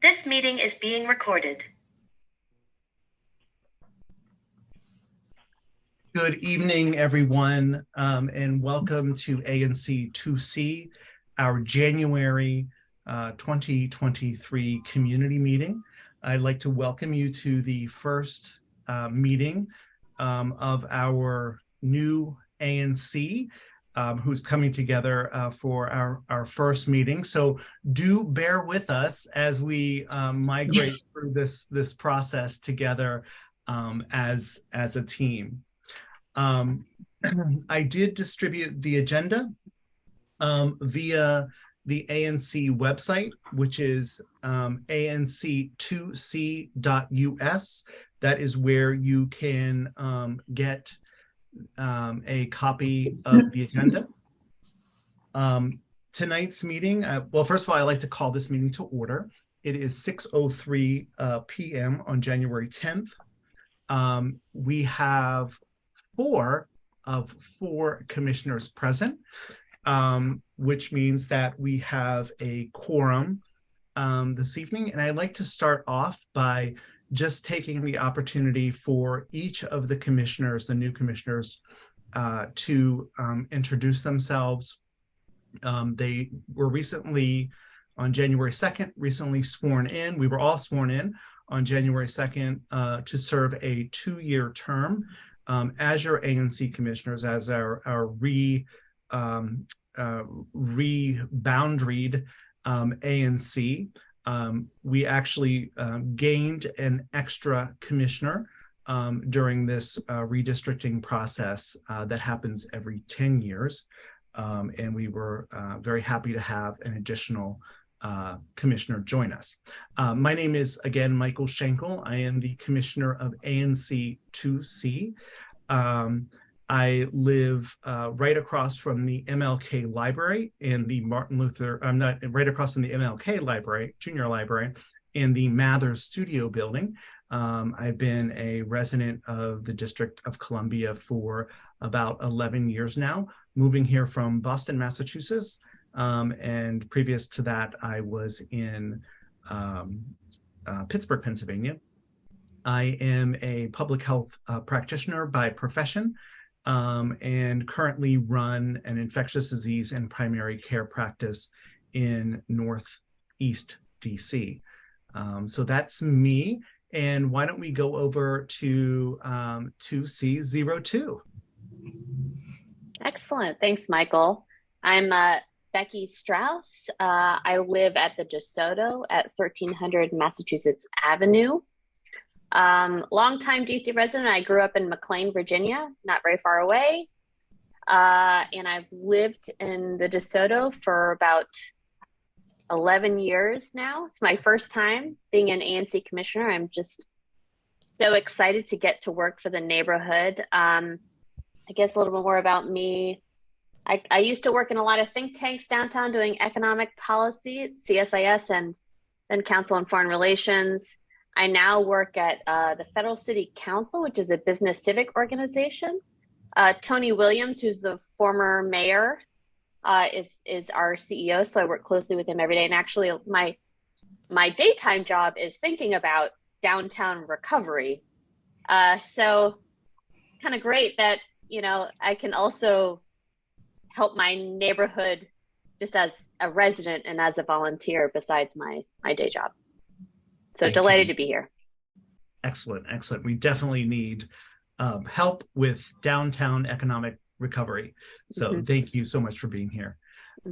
This meeting is being recorded. Good evening, everyone, and welcome to ANC 2C, our January 2023 community meeting. I'd like to welcome you to the first meeting of our new ANC, who's coming together for our first meeting. So do bear with us as we migrate through this process together as a team. I did distribute the agenda via the ANC website, which is anc2c.us. That is where you can get a copy of the agenda. Tonight's meeting, well, first of all, I'd like to call this meeting to order. It is 6:03 p.m. on January 10th. We have four commissioners present, which means that we have a quorum this evening. And I'd like to start off by just taking the opportunity for each of the commissioners, the new commissioners, to introduce themselves. They were recently, on January 2nd, recently sworn in. We were all sworn in on January 2nd to serve a 2-year term as your ANC commissioners, as our re-boundaried ANC. We actually gained an extra commissioner during this redistricting process that happens every 10 years. And we were very happy to have an additional commissioner join us. My name is, again, Michael Schenkel. I am the commissioner of ANC 2C. I live right across from the MLK Library and the right across from the MLK Library, Junior Library, and the Mather Studio Building. I've been a resident of the District of Columbia for about 11 years now, moving here from Boston, Massachusetts. And previous to that, I was in Pittsburgh, Pennsylvania. I am a public health practitioner by profession and currently run an infectious disease and primary care practice in Northeast DC. So that's me. And why don't we go over to 2C02? Excellent. Thanks, Michael. I'm Becky Strauss. I live at the DeSoto at 1300 Massachusetts Avenue. Longtime DC resident. I grew up in McLean, Virginia, not very far away. And I've lived in the DeSoto for about 11 years now. It's my first time being an ANC commissioner. I'm just so excited to get to work for the neighborhood. I guess a little bit more about me. I used to work in a lot of think tanks downtown doing economic policy at CSIS and then Council on Foreign Relations. I now work at the Federal City Council, which is a business civic organization. Tony Williams, who's the former mayor, is our CEO, so I work closely with him every day. And actually, my daytime job is thinking about downtown recovery. So kind of great that, you know, I can also help my neighborhood just as a resident and as a volunteer besides my day job. So delighted to be here. Excellent, excellent. We definitely need help with downtown economic recovery. So thank you so much for being here.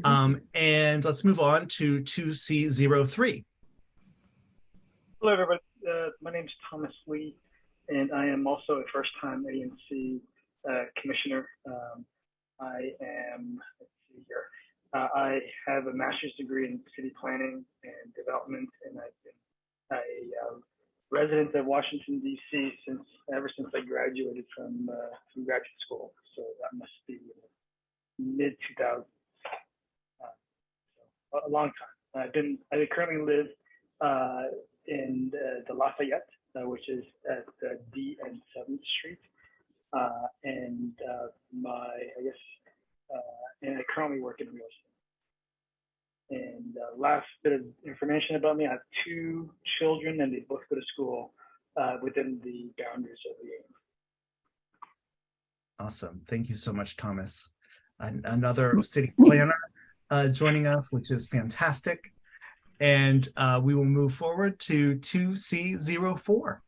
And let's move on to 2C03. Hello, everybody. My name is Thomas Lee, and I am also a first-time ANC commissioner. I am, let's see here, I have a master's degree in city planning and development, and I've been a resident of Washington, D.C. ever since I graduated from graduate school. So that must be mid-2000s. So a long time. I currently live in the Lafayette, which is at D and 7th Street. And and I currently work in real estate. And last bit of information about me, I have 2 children, and they both go to school within the boundaries of the ANC. Awesome. Thank you so much, Thomas. Another city planner joining us, which is fantastic. And we will move forward to 2C04.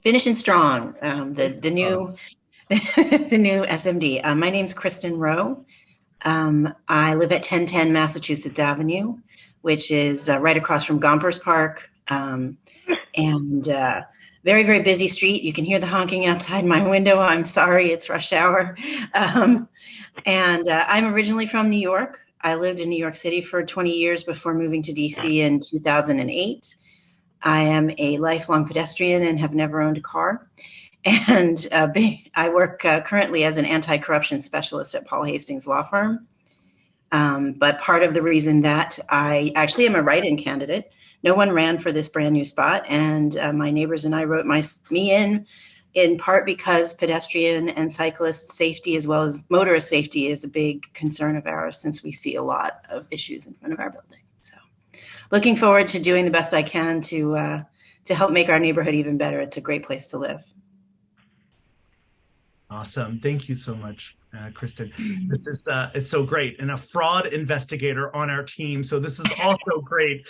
Finishing strong, the new the new SMD. My name's Kristen Rowe. I live at 1010 Massachusetts Avenue, which is right across from Gompers Park, and very, very busy street. You can hear the honking outside my window. I'm sorry, it's rush hour. I'm originally from New York. I lived in New York City for 20 years before moving to DC in 2008. I am a lifelong pedestrian and have never owned a car. And I work currently as an anti-corruption specialist at Paul Hastings Law Firm. But part of the reason that I actually am a write-in candidate, no one ran for this brand new spot, and my neighbors and I wrote me in part because pedestrian and cyclist safety as well as motorist safety is a big concern of ours, since we see a lot of issues in front of our building. So looking forward to doing the best I can to help make our neighborhood even better. It's a great place to live. Awesome. Thank you so much, Kristen. This is it's so great, and a fraud investigator on our team. So this is also great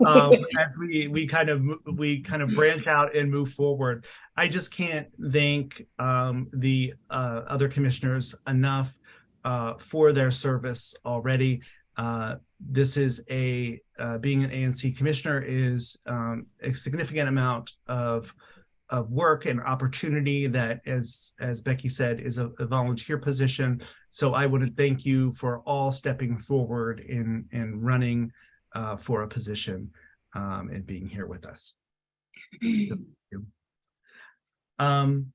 as we kind of branch out and move forward. I just can't thank the other commissioners enough for their service already. This is being an ANC commissioner is a significant amount of work and opportunity that, as Becky said, is a volunteer position. So I want to thank you for all stepping forward in running for a position and being here with us. And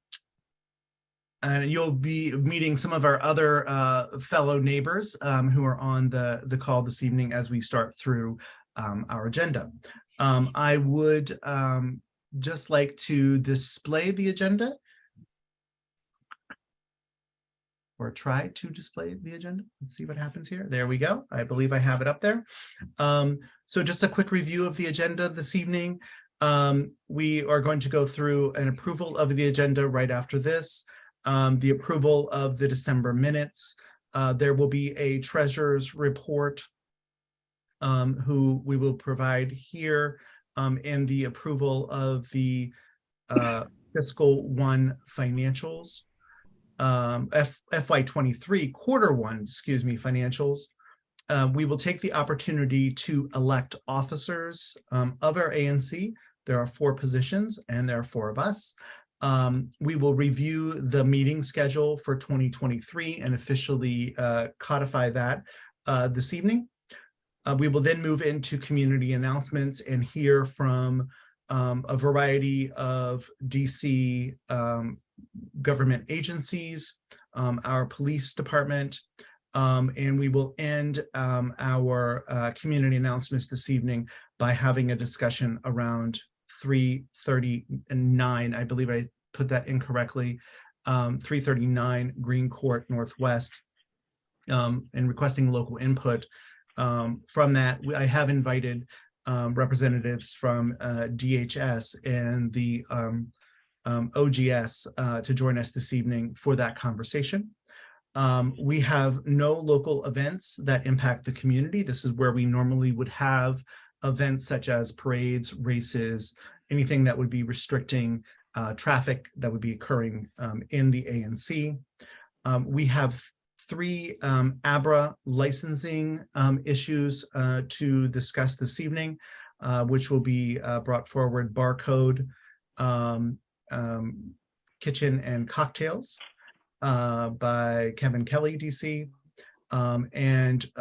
you'll be meeting some of our other fellow neighbors who are on the call this evening as we start through our agenda. I would just like to display the agenda, or try to display the agenda. Let's see what happens here. There we go. I believe I have it up there. So just a quick review of the agenda this evening. We are going to go through an approval of the agenda right after this, the approval of the December minutes. There will be a treasurer's report who we will provide here, and the approval of the fiscal 1 financials, FY23 quarter 1, financials. We will take the opportunity to elect officers of our ANC. There are 4 positions, and there are 4 of us. We will review the meeting schedule for 2023 and officially codify that this evening. We will then move into community announcements and hear from a variety of DC government agencies, our police department, and we will end our community announcements this evening by having a discussion around 339. I believe I put that incorrectly. 339 Green Court Northwest, and requesting local input. From that, I have invited representatives from DHS and the OGS to join us this evening for that conversation. We have no local events that impact the community. This is where we normally would have events such as parades, races, anything that would be restricting traffic that would be occurring in the ANC. We have 3 ABRA licensing issues to discuss this evening, which will be brought forward: Barcode Kitchen and Cocktails by Kevin Kelly, DC, and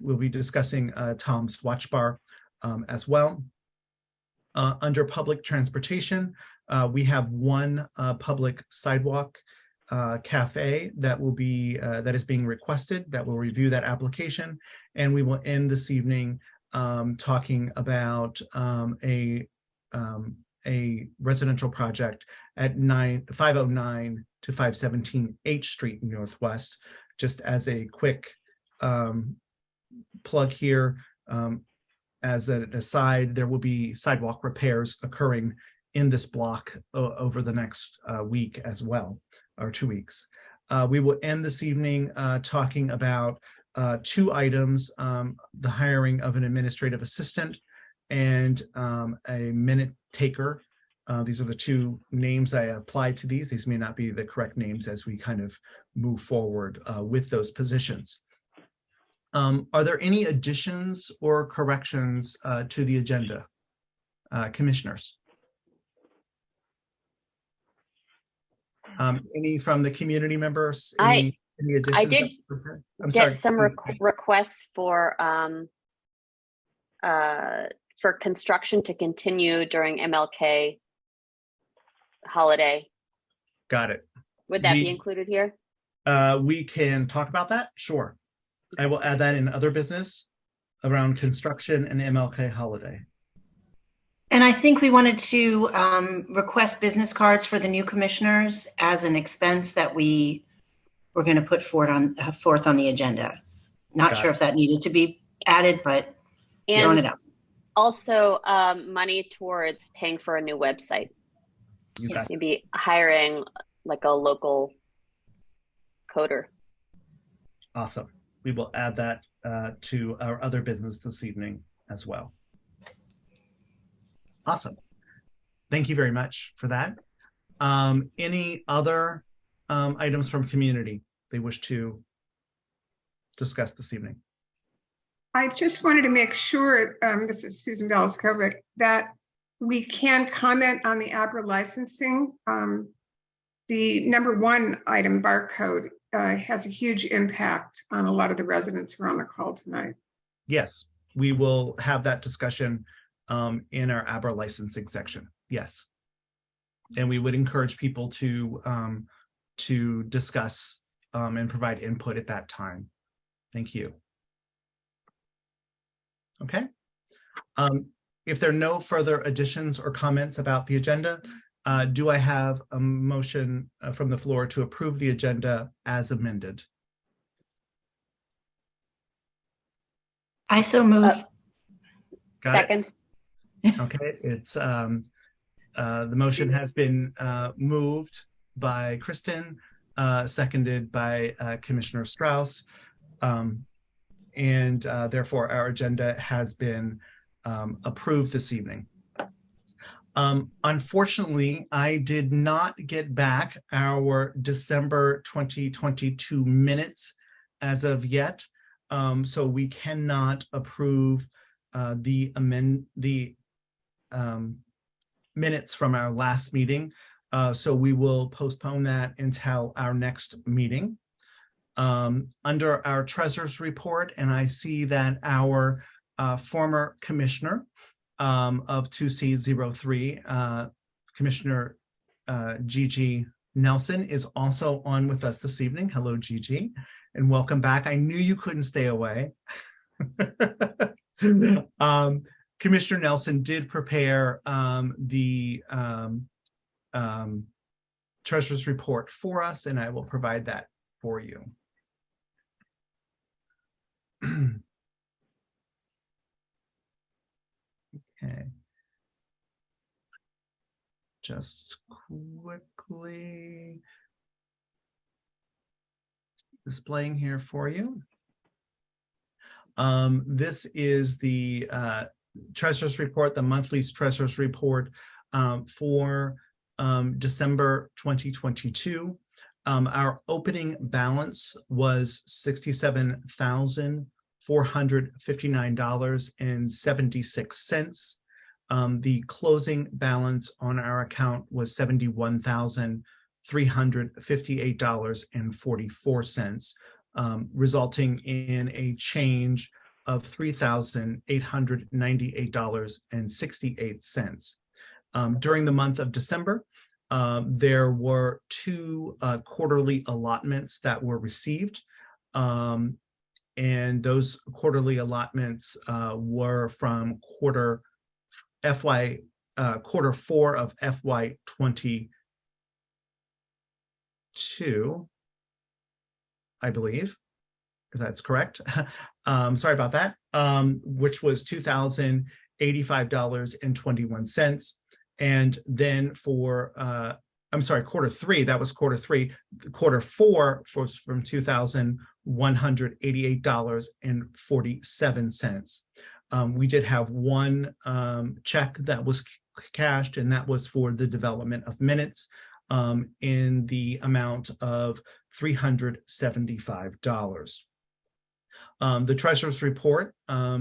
we'll be discussing Tom's Watch Bar as well. Under public transportation, we have 1 public sidewalk cafe that will be that is being requested, that will review that application, and we will end this evening talking about a residential project at 509 to 517 H Street Northwest, just as a quick plug here, as an aside, there will be sidewalk repairs occurring in this block over the next week as well, or 2 weeks. We will end this evening talking about 2 items, the hiring of an administrative assistant and a minute taker. These are the 2 names I applied to these. These may not be the correct names as we kind of move forward with those positions. Are there any additions or corrections to the agenda, commissioners? Any from the community members? Any additions? I did I'm get sorry. some requests for construction to continue during MLK holiday. Got it. Would that be included here? We can talk about that. Sure. I will add that in other business around construction and MLK holiday. And I think we wanted to request business cards for the new commissioners as an expense that we were going to put forth on the agenda. Not sure if that needed to be added, but throwing it out. Also, money towards paying for a new website. Yes. Maybe hiring like a local coder. Awesome. We will add that to our other business this evening as well. Awesome. Thank you very much for that. Any other items from community they wish to discuss this evening? I just wanted to make sure, this is Susan Belaskovic, that we can comment on the ABRA licensing. The number 1 item, barcode, has a huge impact on a lot of the residents who are on the call tonight. Yes, we will have that discussion in our ABRA licensing section. Yes. And we would encourage people to discuss and provide input at that time. Thank you. Okay. If there are no further additions or comments about the agenda, do I have a motion from the floor to approve the agenda as amended? I so move. Second. Okay, it's the motion has been moved by Kristen, seconded by Commissioner Strauss, and therefore our agenda has been approved this evening. Unfortunately, I did not get back our December 2022 minutes as of yet, so we cannot approve the minutes from our last meeting. So we will postpone that until our next meeting. Under our treasurer's report, and I see that our former commissioner of 2C03, Commissioner Gigi Nelson, is also on with us this evening. Hello, Gigi, and welcome back. I knew you couldn't stay away. Commissioner Nelson did prepare the treasurer's report for us, and I will provide that for you. Okay. Just quickly displaying here for you. This is the treasurer's report, the monthly treasurer's report for December 2022. Our opening balance was $67,459.76. The closing balance on our account was $71,358.44, resulting in a change of $3,898.68. During the month of December, there were 2 quarterly allotments that were received, and those quarterly allotments were from quarter 4 of FY22, I believe, if that's correct. sorry about that, which was $2,085.21. And then for, I'm sorry, quarter three, that was quarter three. Quarter four was from $2,188.47. We did have one check that was cashed, and that was for the development of minutes in the amount of $375. The treasurer's report,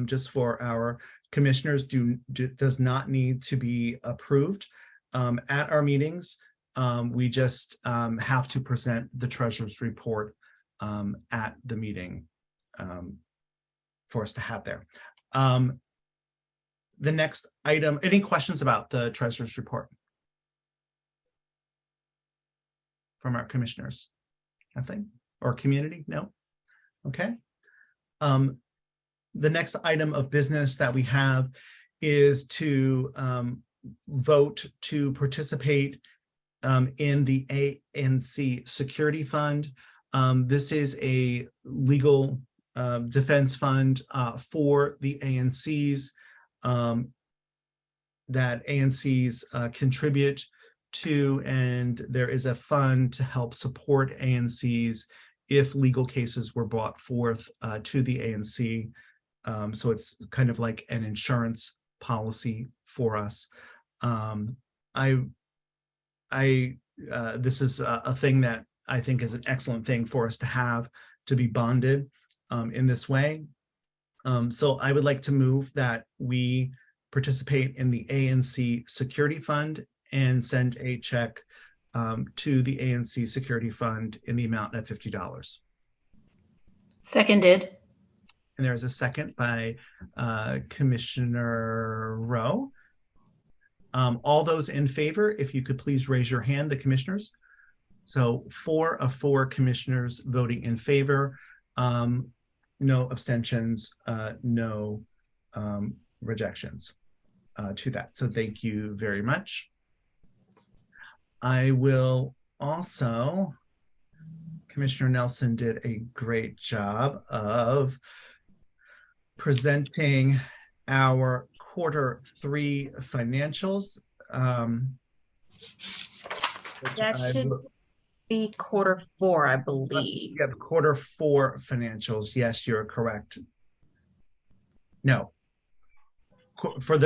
just for our commissioners, does not need to be approved at our meetings. We just have to present the treasurer's report at the meeting for us to have there. The next item, any questions about the treasurer's report from our commissioners? Nothing? Or community? No? Okay. The next item of business that we have is to vote to participate in the ANC Security Fund. This is a legal defense fund for the ANCs that ANCs contribute to, and there is a fund to help support ANCs if legal cases were brought forth to the ANC. So it's kind of like an insurance policy for us. This is a thing that I think is an excellent thing for us to have, to be bonded in this way. So I would like to move that we participate in the ANC Security Fund and send a check to the ANC Security Fund in the amount of $50. Seconded. And there's a second by Commissioner Rowe. All those in favor, if you could please raise your hand, the commissioners. So 4 of 4 commissioners voting in favor, no abstentions, no rejections to that. So thank you very much. I will also, Commissioner Nelson did a great job of presenting our quarter 3 financials. That should be quarter 4, I believe. Yeah, quarter 4 financials. Yes, you're correct. No, for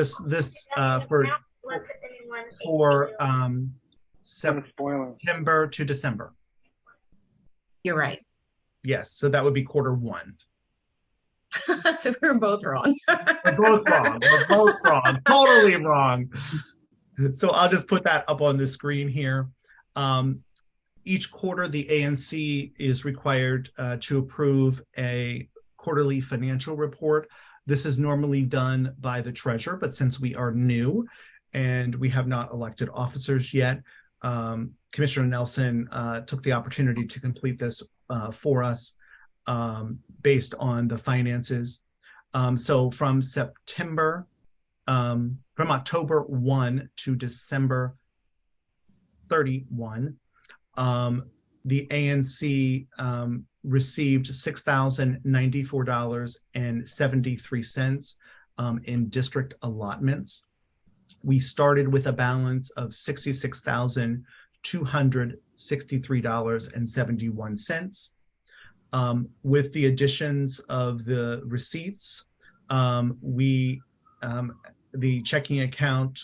September to December. You're right. Yes, so that would be quarter 1. So we're both wrong. We're both wrong. We're both wrong. Totally wrong. So I'll just put that up on the screen here. Each quarter, the ANC is required to approve a quarterly financial report. This is normally done by the treasurer, but since we are new and we have not elected officers yet, Commissioner Nelson took the opportunity to complete this for us based on the finances. So from October 1 to December 31, the ANC received $6,094.73 in district allotments. We started with a balance of $66,263.71. With the additions of the receipts, the checking account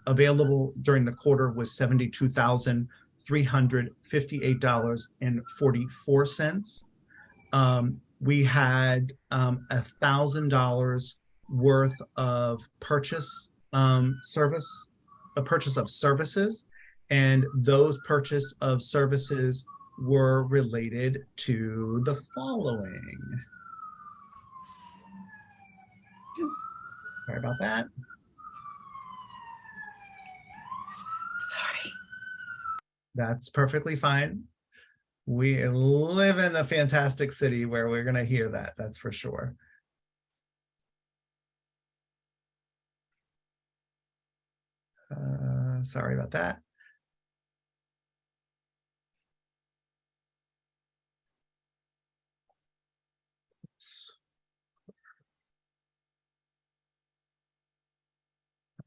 available during the quarter was $72,358.44. We had $1,000 worth of purchase of services, and those purchase of services were related to the following. Sorry about that. Sorry. That's perfectly fine. We live in a fantastic city where we're going to hear that, that's for sure. Sorry about that. Oops.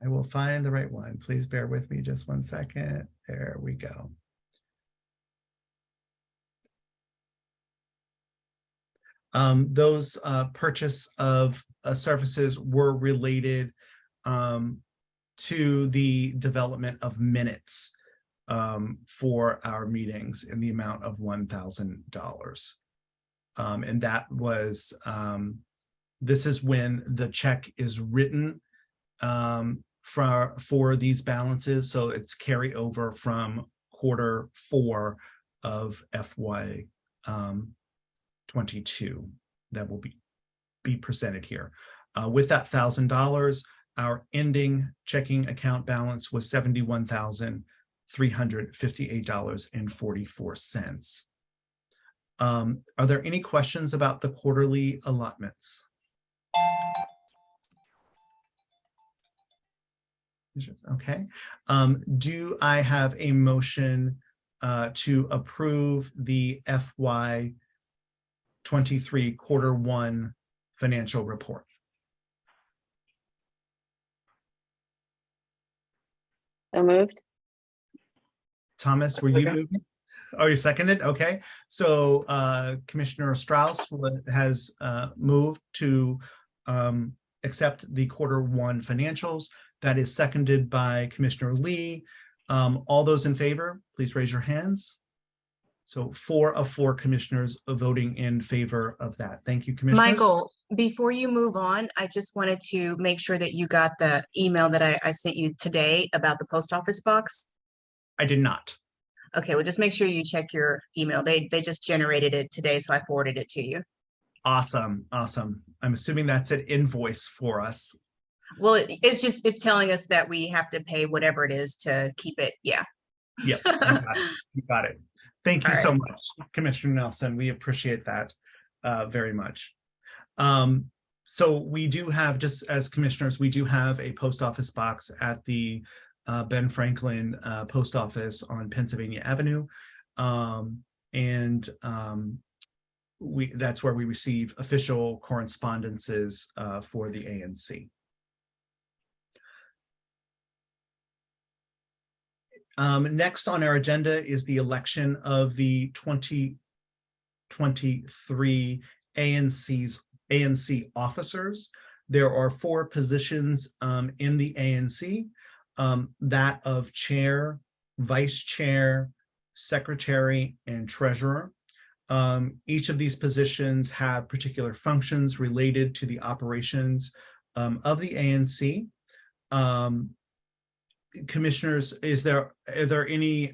I will find the right one. Please bear with me just one second. There we go. Those purchase of services were related to the development of minutes for our meetings in the amount of $1,000. And that was, this is when the check is written for these balances. So it's carryover from Q4 of FY 22 that will be presented here. With that $1,000, our ending checking account balance was $71,358.44. Are there any questions about the quarterly allotments? Okay. Do I have a motion to approve the FY 23 Q1 financial report? So moved. Thomas, were you moving? Oh, you seconded? Okay. So Commissioner Strauss has moved to accept the Q1 financials. That is seconded by Commissioner Lee. All those in favor, please raise your hands. So 4 of 4 commissioners voting in favor of that. Thank you, Commissioners. Michael, before you move on, I just wanted to make sure that you got the email that I sent you today about the post office box. I did not. Okay, well, just make sure you check your email. They just generated it today, so I forwarded it to you. Awesome, awesome. I'm assuming that's an invoice for us. Well, it's telling us that we have to pay whatever it is to keep it. Yeah. Yep, you got it. Thank you so much, Commissioner Nelson. We appreciate that very much. So we do have, just as commissioners, we do have a post office box at the Ben Franklin post office on Pennsylvania Avenue. That's where we receive official correspondences for the ANC. Next on our agenda is the election of the 2023 ANC officers. There are 4 positions in the ANC, that of chair, vice chair, secretary, and treasurer. Each of these positions have particular functions related to the operations of the ANC. Commissioners, are there any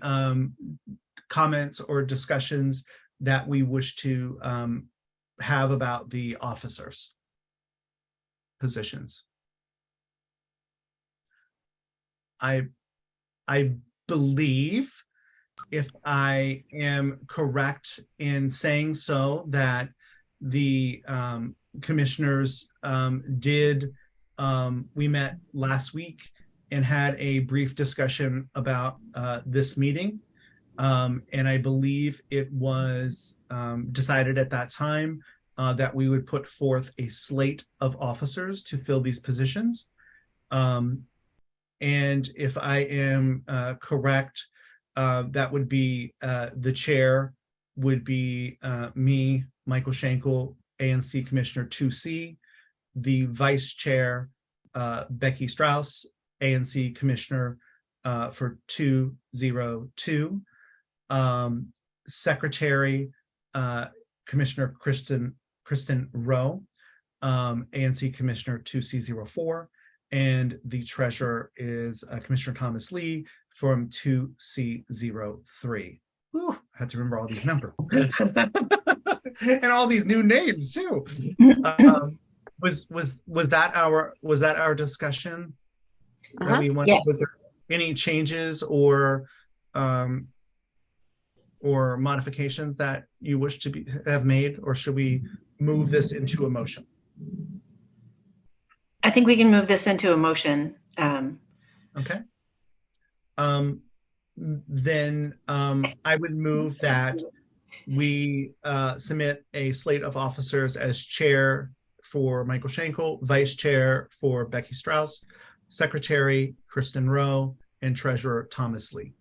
comments or discussions that we wish to have about the officers' positions? I believe, if I am correct in saying so, that the commissioners we met last week and had a brief discussion about this meeting. And I believe it was decided at that time that we would put forth a slate of officers to fill these positions. And if I am correct, that would be the chair would be me, Michael Schenkel, ANC Commissioner 2C, the vice chair, Becky Strauss, ANC Commissioner for 202, Secretary Commissioner Kristen Rowe, ANC Commissioner 2C04, and the treasurer is Commissioner Thomas Lee from 2C03. Whew, I had to remember all these numbers and all these new names too. Was that our discussion? Yes. Was there any changes or modifications that you wish to have made, or should we move this into a motion? I think we can move this into a motion. Okay. Then I would move that we submit a slate of officers as chair for Michael Schenkel, vice chair for Becky Strauss, Secretary Kristen Rowe, and Treasurer Thomas Lee.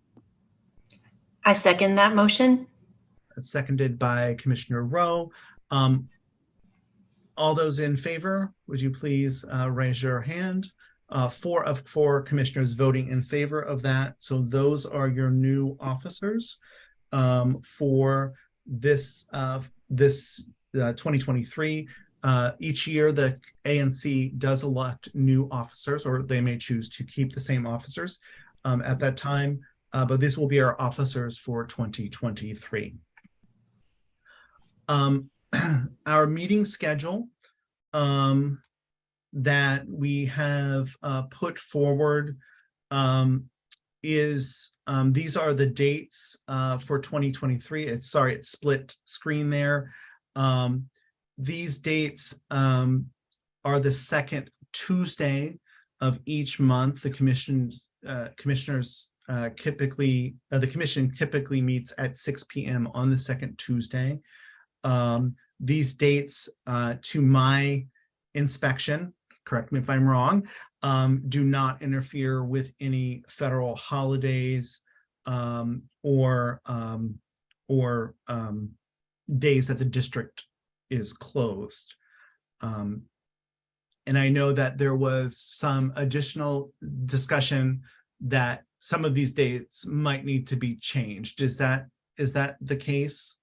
I second that motion. That's seconded by Commissioner Rowe. All those in favor, would you please raise your hand? 4 of 4 commissioners voting in favor of that. So those are your new officers for this 2023. Each year, the ANC does elect new officers, or they may choose to keep the same officers at that time. But these will be our officers for 2023. Our meeting schedule that we have put forward is these are the dates for 2023. It's split screen there. These dates are the second Tuesday of each month. The commission typically meets at 6 p.m. on the second Tuesday. These dates, to my inspection, correct me if I'm wrong, do not interfere with any federal holidays or days that the district is closed. And I know that there was some additional discussion that some of these dates might need to be changed. Is that the case?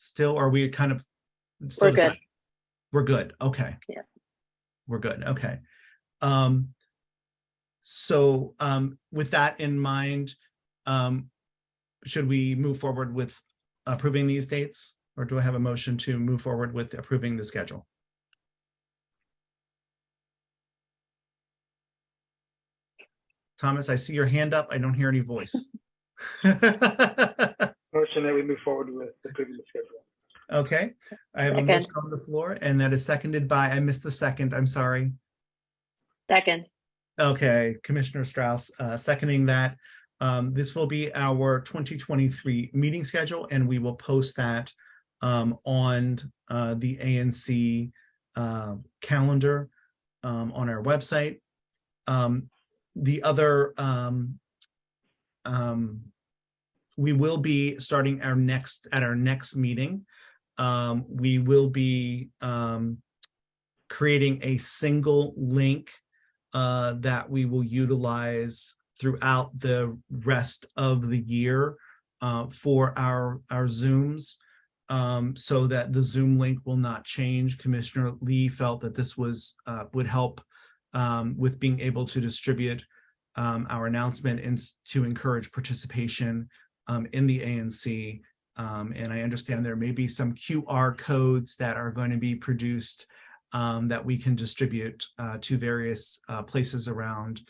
Still, or are we kind of We're good. We're good. Okay. Yeah. We're good. Okay. So with that in mind, should we move forward with approving these dates, or do I have a motion to move forward with approving the schedule? Thomas, I see your hand up. I don't hear any voice. Motion that we move forward with approving the schedule. Okay, I have a motion on the floor, and that is seconded by, I missed the second, I'm sorry. Second. Okay, Commissioner Strauss seconding that. This will be our 2023 meeting schedule, and we will post that on the ANC calendar on our website. The other, we will be starting our next meeting. We will be creating a single link that we will utilize throughout the rest of the year for our Zooms, so that the Zoom link will not change. Commissioner Lee felt that this would help with being able to distribute our announcement and to encourage participation in the ANC. And I understand there may be some QR codes that are going to be produced that we can distribute to various places around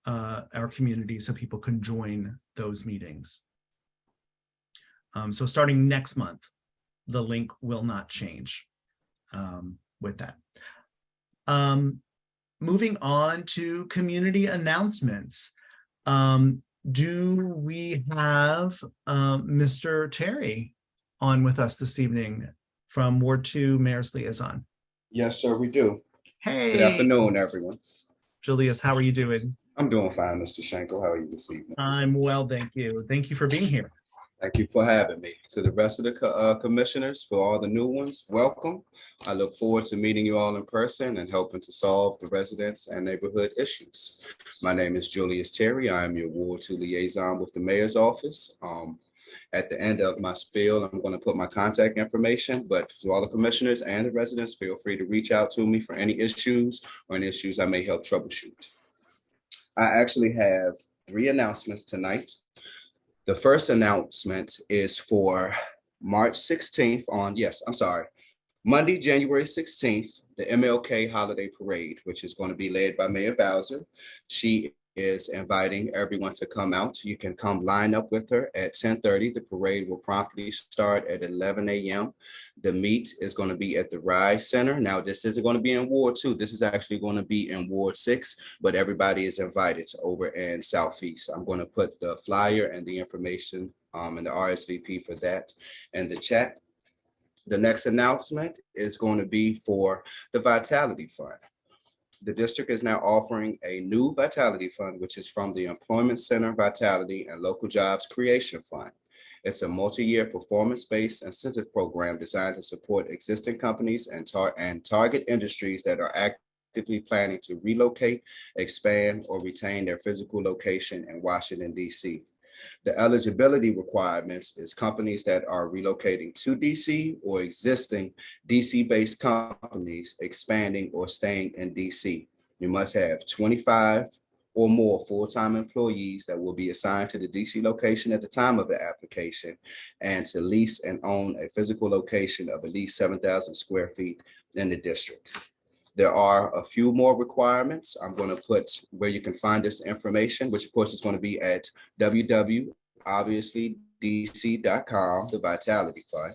our community so people can join those meetings. So starting next month, the link will not change with that. Moving on to community announcements. Do we have Mr. Terry on with us this evening from Ward 2 Mayor's Liaison? Yes, sir, we do. Hey. Good afternoon, everyone. Julius, how are you doing? I'm doing fine, Mr. Schenkel. How are you this evening? I'm well, thank you. Thank you for being here. Thank you for having me. To the rest of the commissioners, for all the new ones, welcome. I look forward to meeting you all in person and helping to solve the residents and neighborhood issues. My name is Julius Terry. I am your Ward 2 liaison with the mayor's office. At the end of my spiel, I'm going to put my contact information, but to all the commissioners and the residents, feel free to reach out to me for any issues or any issues I may help troubleshoot. I actually have 3 announcements tonight. The first announcement is for March 16th Monday, January 16th, the MLK Holiday Parade, which is going to be led by Mayor Bowser. She is inviting everyone to come out. You can come line up with her at 10:30. The parade will promptly start at 11 a.m. The meet is going to be at the Rise Center. Now, this isn't going to be in Ward 2. This is actually going to be in Ward 6, but everybody is invited over in Southeast. I'm going to put the flyer and the information and the RSVP for that in the chat. The next announcement is going to be for the Vitality Fund. the district is now offering a new Vitality Fund, which is from the Employment Center Vitality and Local Jobs Creation Fund. It's a multi-year performance-based incentive program designed to support existing companies and target industries that are actively planning to relocate, expand, or retain their physical location in Washington, D.C. The eligibility requirements is companies that are relocating to DC or existing DC-based companies expanding or staying in DC. You must have 25 or more full-time employees that will be assigned to the DC location at the time of the application, and to lease and own a physical location of at least 7,000 square feet in the districts. There are a few more requirements. I'm going to put where you can find this information, which of course is going to be at www.obviouslydc.com, the Vitality Fund.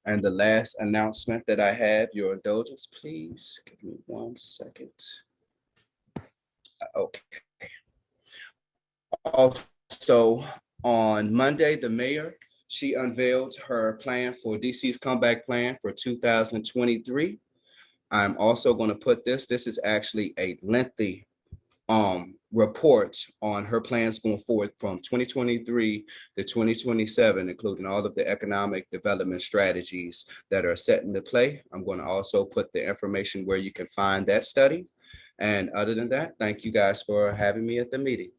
And the last announcement that I have, your indulgence, please give me 1 second. Okay. Also, on Monday, the mayor, she unveiled her plan for DC's comeback plan for 2023. I'm also going to put this is actually a lengthy report on her plans going forward from 2023 to 2027, including all of the economic development strategies that are set into play. I'm going to also put the information where you can find that study. And other than that, thank you guys for having me at the meeting.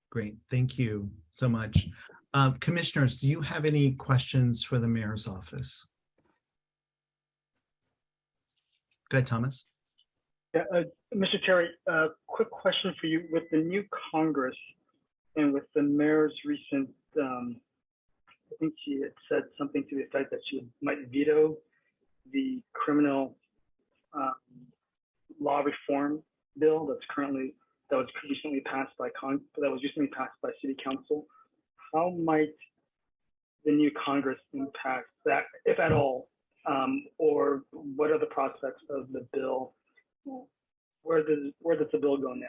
Great, thank you so much. Commissioners, do you have any questions for the mayor's office? Go ahead, Thomas. Yeah, Mr. Terry, quick question for you. With the new Congress and with the mayor's recent, I think she had said something to the effect that she might veto the criminal law reform bill that was recently passed by City Council. How might the new Congress impact that, if at all? Or what are the prospects of the bill? Where does the bill go now?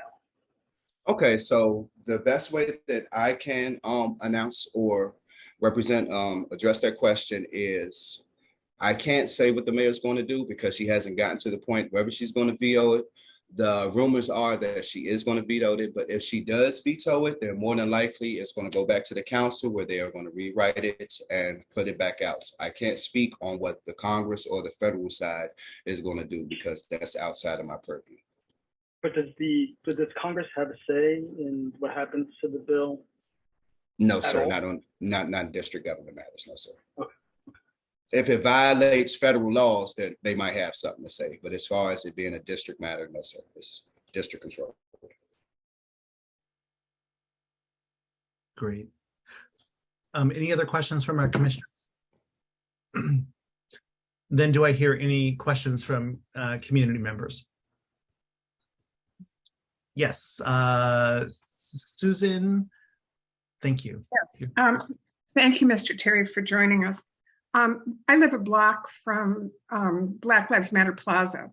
Okay, so the best way that I can announce or address that question is, I can't say what the mayor's going to do because she hasn't gotten to the point whether she's going to veto it. The rumors are that she is going to veto it, but if she does veto it, then more than likely it's going to go back to the council where they are going to rewrite it and put it back out. I can't speak on what the Congress or the federal side is going to do because that's outside of my purview. But does Congress have a say in what happens to the bill? No, sir, not district government matters, no, sir. Okay. If it violates federal laws, then they might have something to say. But as far as it being a district matter, no, sir, it's district control. Great. Any other questions from our commissioners? Then do I hear any questions from community members? Yes, Susan, thank you. Yes, thank you, Mr. Terry, for joining us. I live a block from Black Lives Matter Plaza,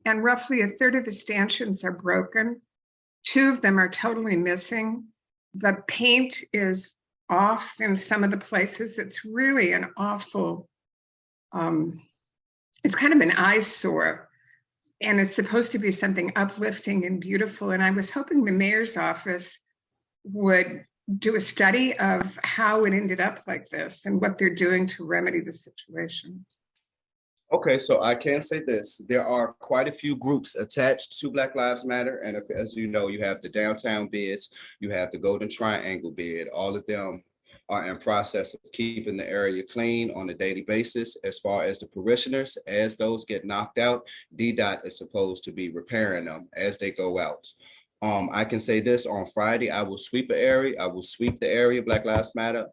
and roughly a third of the stanchions are broken. 2 of them are totally missing. The paint is off in some of the places. It's really an awful, it's kind of an eyesore, and it's supposed to be something uplifting and beautiful. And I was hoping the mayor's office would do a study of how it ended up like this and what they're doing to remedy the situation. Okay, so I can say this. There are quite a few groups attached to Black Lives Matter. And as you know, you have the downtown bids, you have the Golden Triangle bid. All of them are in process of keeping the area clean on a daily basis. As far as the parishioners, as those get knocked out, DDOT is supposed to be repairing them as they go out. I can say this: on Friday, I will sweep the area, Black Lives Matter.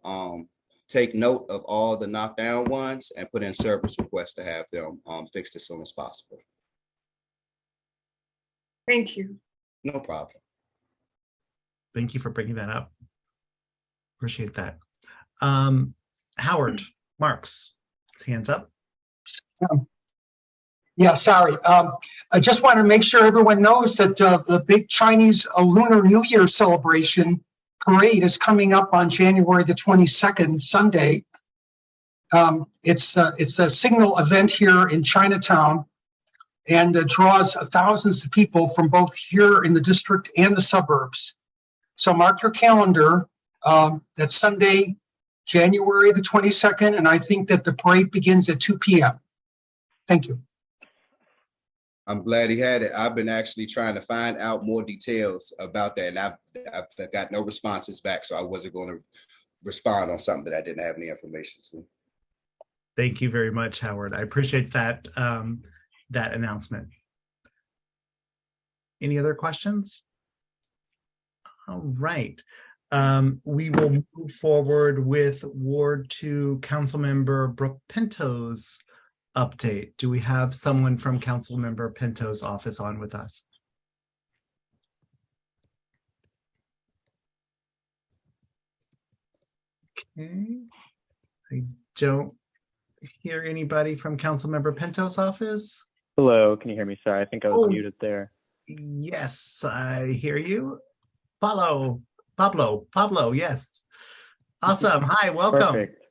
Take note of all the knockdown ones and put in service requests to have them fixed as soon as possible. Thank you. No problem. Thank you for bringing that up. Appreciate that. Howard Marks, hands up. Yeah, sorry. I just want to make sure everyone knows that the big Chinese Lunar New Year celebration parade is coming up on January the 22nd, Sunday. It's a signal event here in Chinatown. and draws thousands of people from both here in the district and the suburbs. So mark your calendar. That's Sunday, January the 22nd, and I think that the parade begins at 2 p.m. Thank you. I'm glad he had it. I've been actually trying to find out more details about that, and I've got no responses back, so I wasn't going to respond on something that I didn't have any information to. Thank you very much, Howard. I appreciate that that announcement. Any other questions? All right. We will move forward with Ward 2 Councilmember Brooke Pinto's update. Do we have someone from Councilmember Pinto's office on with us? Okay. I don't hear anybody from Councilmember Pinto's office. Hello, can you hear me? Sorry, I think I was muted there. Yes, I hear you. Pablo, yes. Awesome. Hi, welcome. Perfect.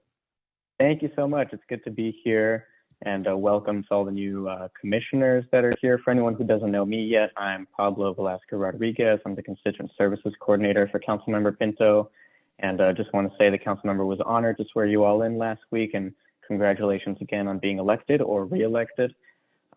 Thank you so much. It's good to be here, and welcome to all the new commissioners that are here. For anyone who doesn't know me yet, I'm Pablo Velasco Rodriguez. I'm the Constituent Services Coordinator for Councilmember Pinto, and just want to say the Councilmember was honored to swear you all in last week, and congratulations again on being elected or re-elected.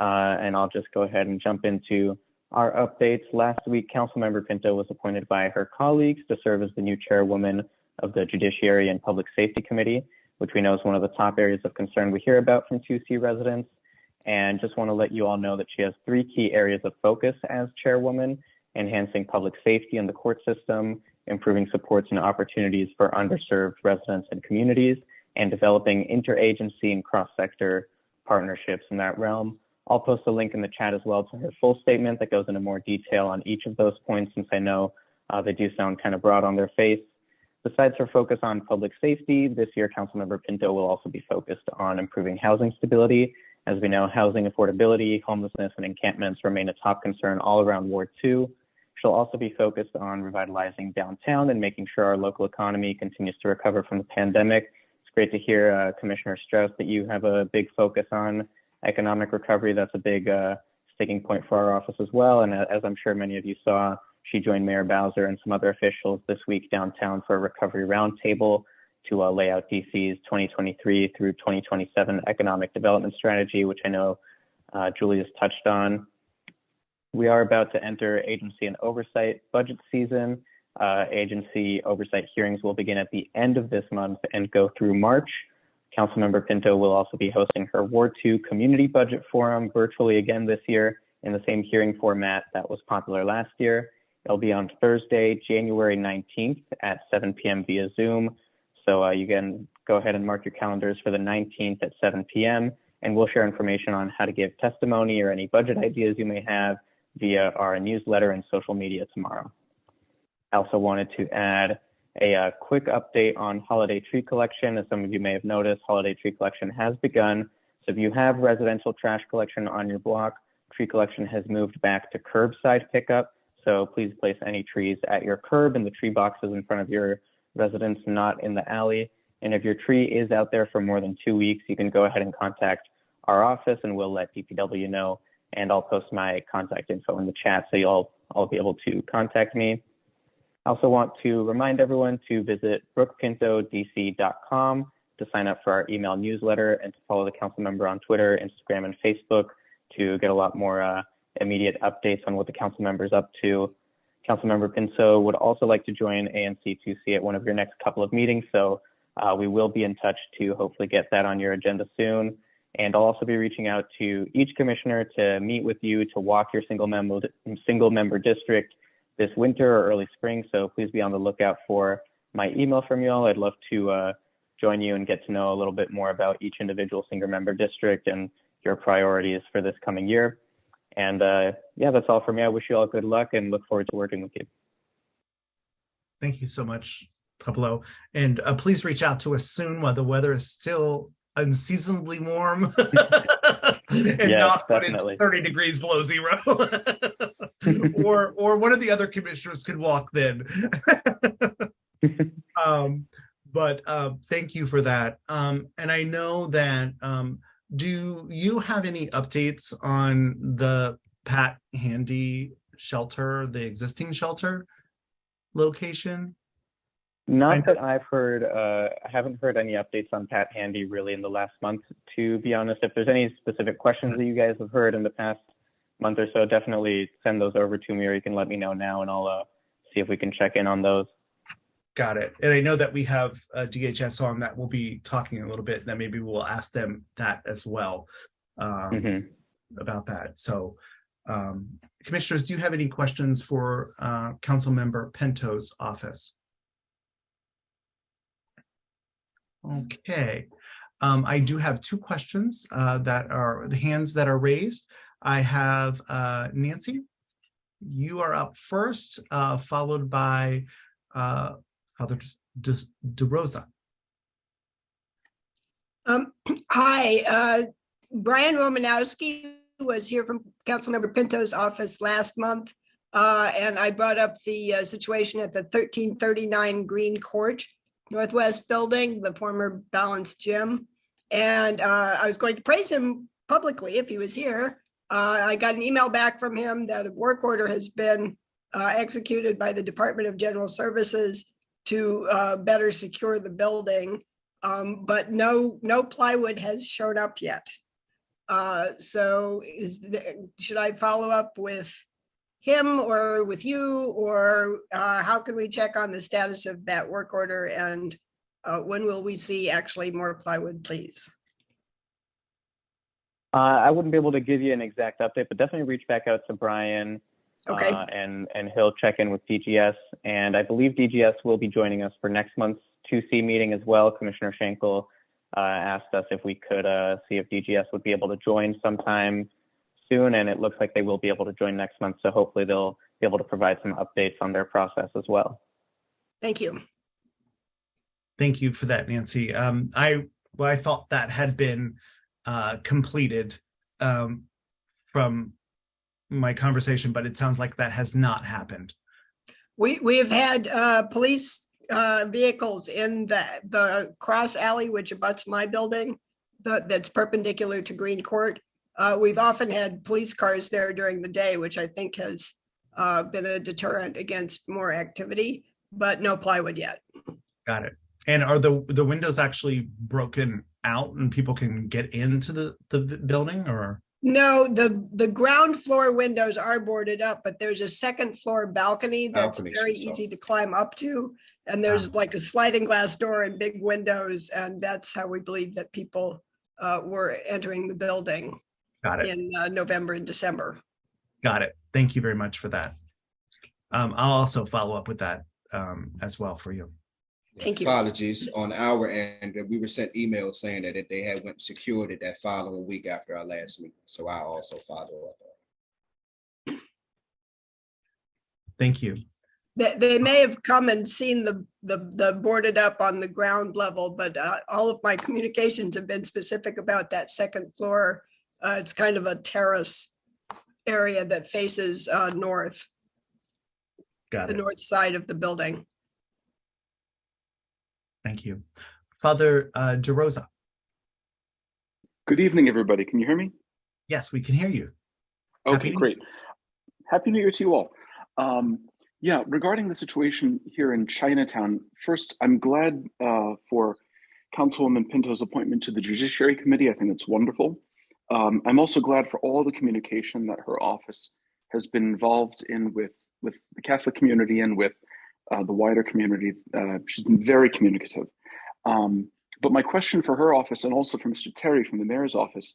And I'll just go ahead and jump into our updates. Last week, Councilmember Pinto was appointed by her colleagues to serve as the new chairwoman of the Judiciary and Public Safety Committee, which we know is one of the top areas of concern we hear about from 2C residents. And just want to let you all know that she has 3 key areas of focus as chairwoman: enhancing public safety in the court system, improving supports and opportunities for underserved residents and communities, and developing interagency and cross-sector partnerships in that realm. I'll post a link in the chat as well to her full statement that goes into more detail on each of those points, since I know they do sound kind of broad on their face. Besides her focus on public safety, this year Councilmember Pinto will also be focused on improving housing stability. As we know, housing affordability, homelessness, and encampments remain a top concern all around Ward 2. She'll also be focused on revitalizing downtown and making sure our local economy continues to recover from the pandemic. It's great to hear, Commissioner Strauss, that you have a big focus on economic recovery. That's a big sticking point for our office as well. And as I'm sure many of you saw, she joined Mayor Bowser and some other officials this week downtown for a recovery roundtable to lay out DC's 2023 through 2027 economic development strategy, which I know Julie has touched on. We are about to enter agency and oversight budget season. Agency oversight hearings will begin at the end of this month and go through March. Councilmember Pinto will also be hosting her Ward 2 Community Budget Forum virtually again this year in the same hearing format that was popular last year. It'll be on Thursday, January 19th at 7 p.m. via Zoom. So you can go ahead and mark your calendars for the 19th at 7 p.m. and we'll share information on how to give testimony or any budget ideas you may have via our newsletter and social media tomorrow. I also wanted to add a quick update on holiday tree collection. As some of you may have noticed, holiday tree collection has begun. So if you have residential trash collection on your block, tree collection has moved back to curbside pickup. So please place any trees at your curb in the tree boxes in front of your residence, not in the alley. And if your tree is out there for more than 2 weeks, you can go ahead and contact our office and we'll let DPW know. And I'll post my contact info in the chat so you'll all be able to contact me. I also want to remind everyone to visit brookepintodc.com to sign up for our email newsletter and to follow the council member on Twitter, Instagram, and Facebook to get a lot more immediate updates on what the council member is up to. Councilmember Pinto would also like to join ANC 2C at one of your next couple of meetings, so we will be in touch to hopefully get that on your agenda soon. And I'll also be reaching out to each commissioner to meet with you to walk your single member district this winter or early spring. So please be on the lookout for my email from you all. I'd love to join you and get to know a little bit more about each individual single member district and your priorities for this coming year. And yeah, that's all for me. I wish you all good luck and look forward to working with you. Thank you so much, Pablo. And please reach out to us soon while the weather is still unseasonably warm and yes, not when it's 30 degrees below zero. or one of the other commissioners could walk then. But thank you for that. And I know that Do you have any updates on the Pat Handy shelter, the existing shelter location? Not that I've heard. I haven't heard any updates on Pat Handy really in the last month, to be honest. If there's any specific questions that you guys have heard in the past month or so, definitely send those over to me, or you can let me know now and I'll see if we can check in on those. Got it. And I know that we have DHS on that. We'll be talking a little bit, and then maybe we'll ask them that as well about that. So, commissioners, do you have any questions for Council Member Pinto's office? Okay. I do have two questions that are the hands that are raised. I have Nancy. You are up first, followed by Father DeRosa. Hi, Brian Romanowski was here from Councilmember Pinto's office last month, and I brought up the situation at the 1339 Green Court Northwest building, the former Balanced Gym, and I was going to praise him publicly if he was here. I got an email back from him that a work order has been executed by the Department of General Services to better secure the building, but no plywood has shown up yet. So should I follow up with him or with you, or how can we check on the status of that work order, and when will we see actually more plywood, please? I wouldn't be able to give you an exact update, but definitely reach back out to Brian. Okay. And he'll check in with DGS, and I believe DGS will be joining us for next month's 2C meeting as well. Commissioner Schenkel asked us if we could see if DGS would be able to join sometime soon, and it looks like they will be able to join next month. So hopefully they'll be able to provide some updates on their process as well. Thank you. Thank you for that, Nancy. I thought that had been completed from my conversation, but it sounds like that has not happened. We have had police vehicles in the cross alley, which abuts my building, that's perpendicular to Green Court. We've often had police cars there during the day, which I think has been a deterrent against more activity, but no plywood yet. Got it. And are the windows actually broken out and people can get into the building, or? No, the ground floor windows are boarded up, but there's a second floor balcony that's very easy to climb up to. And there's like a sliding glass door and big windows. And that's how we believe that people were entering the building. Got it. In November and December. Got it. Thank you very much for that. I'll also follow up with that as well for you. Thank you. Apologies on our end. We were sent emails saying that they had went secured it that following week after our last meeting. So I also follow up. Thank you. They may have come and seen the boarded up on the ground level, but all of my communications have been specific about that second floor. It's kind of a terrace area that faces north. Got it. The north side of the building. Thank you. Father DeRosa. Good evening, everybody. Can you hear me? Yes, we can hear you. Okay, great. Happy New Year to you all. Yeah, regarding the situation here in Chinatown, first, I'm glad for Councilwoman Pinto's appointment to the Judiciary Committee. I think it's wonderful. I'm also glad for all the communication that her office has been involved in with the Catholic community and with the wider community. She's been very communicative. But my question for her office, and also for Mr. Terry from the mayor's office,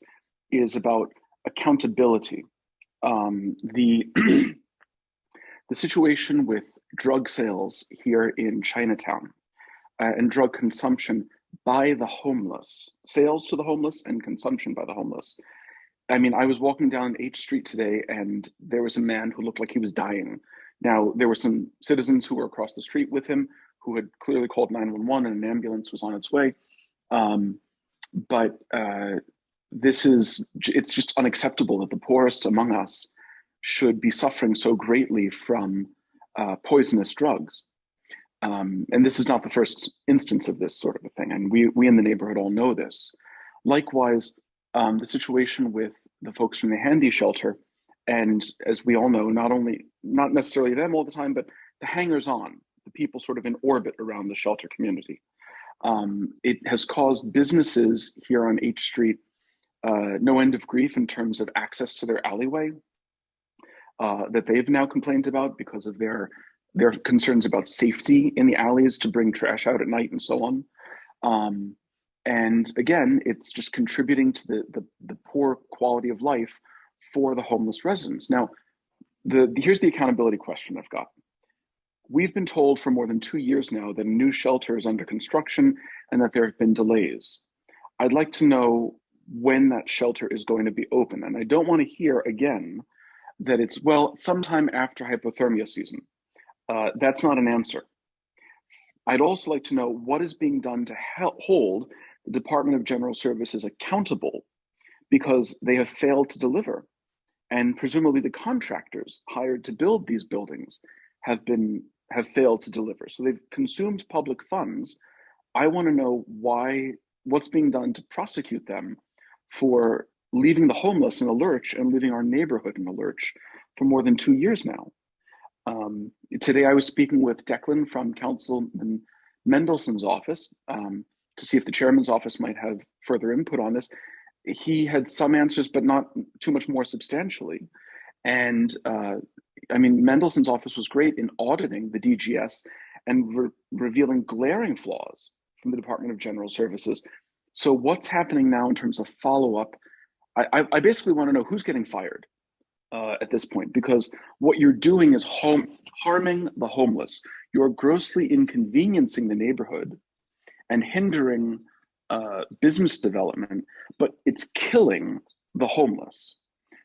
is about accountability. The situation with drug sales here in Chinatown and drug consumption by the homeless, sales to the homeless and consumption by the homeless. I mean, I was walking down H Street today and there was a man who looked like he was dying. Now, there were some citizens who were across the street with him who had clearly called 911 and an ambulance was on its way. But it's just unacceptable that the poorest among us should be suffering so greatly from poisonous drugs. And this is not the first instance of this sort of a thing. And we in the neighborhood all know this. Likewise, the situation with the folks from the Handy Shelter, and as we all know, not necessarily them all the time, but the hangers-on, the people sort of in orbit around the shelter community. It has caused businesses here on H Street no end of grief in terms of access to their alleyway that they've now complained about because of their concerns about safety in the alleys to bring trash out at night and so on. And again, it's just contributing to the poor quality of life for the homeless residents. Now, here's the accountability question I've got. We've been told for more than 2 years now that a new shelter is under construction and that there have been delays. I'd like to know when that shelter is going to be open. And I don't want to hear again that it's, well, sometime after hypothermia season. That's not an answer. I'd also like to know what is being done to hold the Department of General Services accountable because they have failed to deliver. And presumably the contractors hired to build these buildings have failed to deliver. So they've consumed public funds. I want to know what's being done to prosecute them for leaving the homeless in a lurch and leaving our neighborhood in a lurch for more than 2 years now. Today I was speaking with Declan from Councilman Mendelson's office to see if the chairman's office might have further input on this. He had some answers, but not too much more substantially. And I mean, Mendelson's office was great in auditing the DGS and revealing glaring flaws from the Department of General Services. So what's happening now in terms of follow-up? I basically want to know who's getting fired at this point, because what you're doing is harming the homeless. You're grossly inconveniencing the neighborhood and hindering business development, but it's killing the homeless.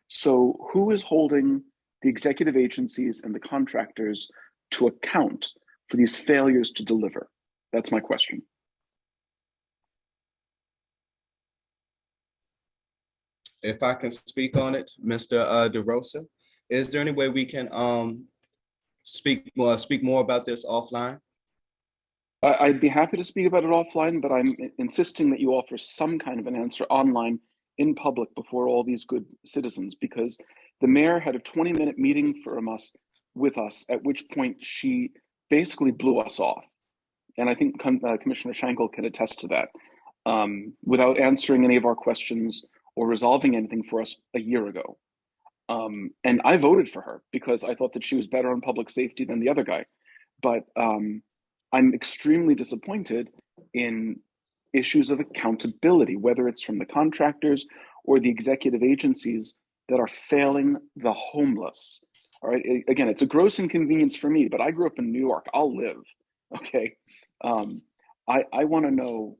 So who is holding the executive agencies and the contractors to account for these failures to deliver? That's my question. If I can speak on it, Mr. DeRosa, is there any way we can speak more about this offline? I'd be happy to speak about it offline, but I'm insisting that you offer some kind of an answer online in public before all these good citizens, because the mayor had a 20-minute meeting with us, at which point she basically blew us off. And I think Commissioner Schenkel can attest to that, without answering any of our questions or resolving anything for us a year ago. And I voted for her because I thought that she was better on public safety than the other guy. But I'm extremely disappointed in issues of accountability, whether it's from the contractors or the executive agencies that are failing the homeless. All right, again, it's a gross inconvenience for me, but I grew up in New York. I'll live, okay? I want to know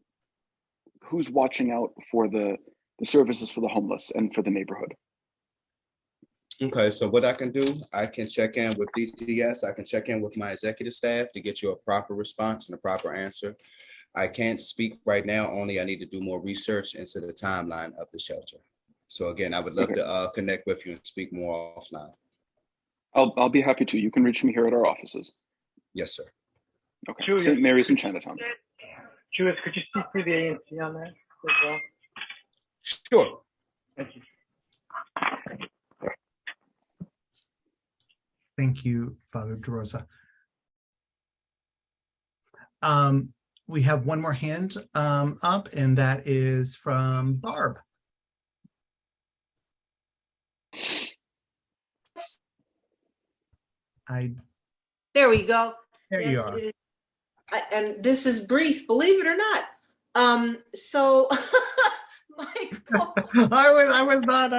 who's watching out for the services for the homeless and for the neighborhood. Okay, so what I can do, I can check in with DTS, I can check in with my executive staff to get you a proper response and a proper answer. I can't speak right now, only I need to do more research into the timeline of the shelter. So again, I would love to connect with you and speak more offline. I'll be happy to. You can reach me here at our offices. Yes, sir. Okay, St. Mary's in Chinatown. Julius, could you speak through the ANC on that as well? Sure. Thank you. Thank you, Father DeRosa. We have one more hand up, and that is from Barb. There we go. There yes, you are. It is. And this is brief, believe it or not. So, Michael. I was not.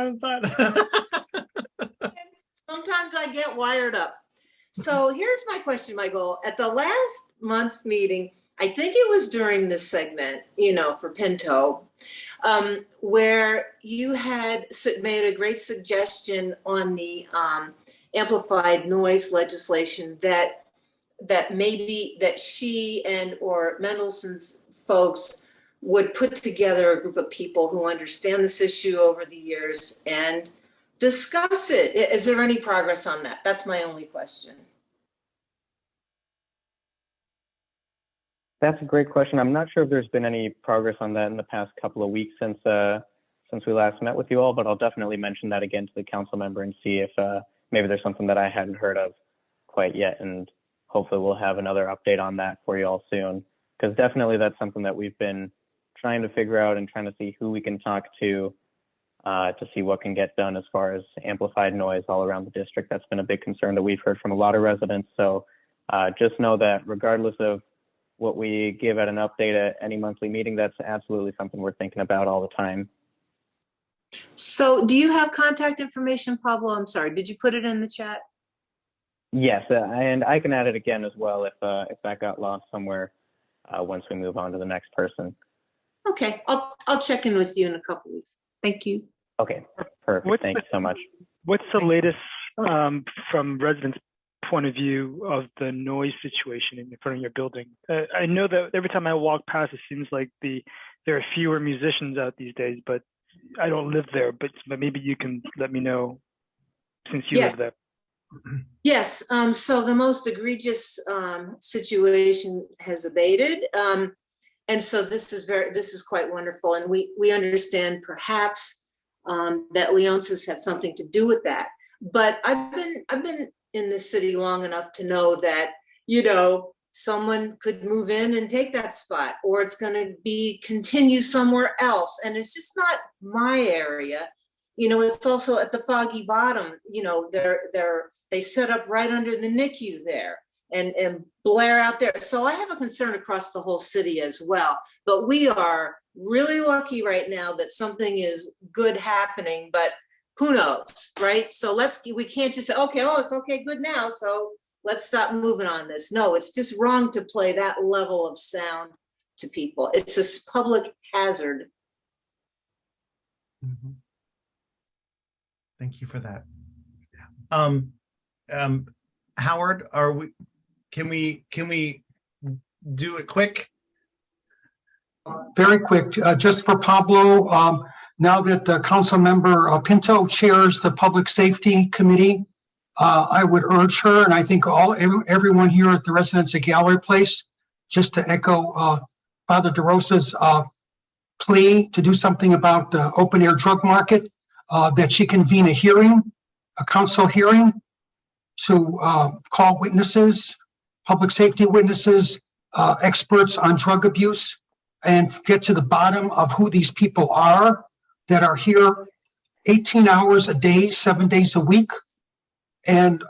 Sometimes I get wired up. So here's my question, Michael. At the last month's meeting, I think it was during this segment, for Pinto, where you had made a great suggestion on the amplified noise legislation that maybe that she and or Mendelson's folks would put together a group of people who understand this issue over the years and discuss it. Is there any progress on that? That's my only question. That's a great question. I'm not sure if there's been any progress on that in the past couple of weeks since since we last met with you all, but I'll definitely mention that again to the council member and see if maybe there's something that I hadn't heard of quite yet. And hopefully we'll have another update on that for you all soon, because definitely that's something that we've been trying to figure out and trying to see who we can talk to see what can get done as far as amplified noise all around the district. That's been a big concern that we've heard from a lot of residents. So just know that regardless of what we give at an update at any monthly meeting, that's absolutely something we're thinking about all the time. So do you have contact information, Pablo? I'm sorry, did you put it in the chat? Yes, and I can add it again as well if that got lost somewhere once we move on to the next person. Okay, I'll check in with you in a couple weeks. Thank you. Okay, perfect. Thank you so much. What's the latest from residents' point of view of the noise situation in front of your building? I know that every time I walk past, it seems like there are fewer musicians out these days, but I don't live there. But maybe you can let me know since you live there. Yes. So the most egregious situation has abated. And so this is quite wonderful. And we understand perhaps that Leonsis had something to do with that. But I've been in this city long enough to know that, someone could move in and take that spot, or it's going to continue somewhere else. And it's just not my area. It's also at the Foggy Bottom. They set up right under the NICU there and blare out there. So I have a concern across the whole city as well. But we are really lucky right now that something is good happening, but who knows, right? So we can't just say, okay, it's okay, good now, so let's stop moving on this. No, it's just wrong to play that level of sound to people. It's a public hazard. Mm-hmm. Thank you for that. Howard, can we do it quick? Very quick, just for Pablo, now that Council Member Pinto chairs the Public Safety Committee, I would urge her, and I think everyone here at the residents at Gallery Place, just to echo Father DeRosa's plea to do something about the open air drug market, that she convene a council hearing to call witnesses, public safety witnesses, experts on drug abuse, and get to the bottom of who these people are that are here 18 hours a day, 7 days a week, and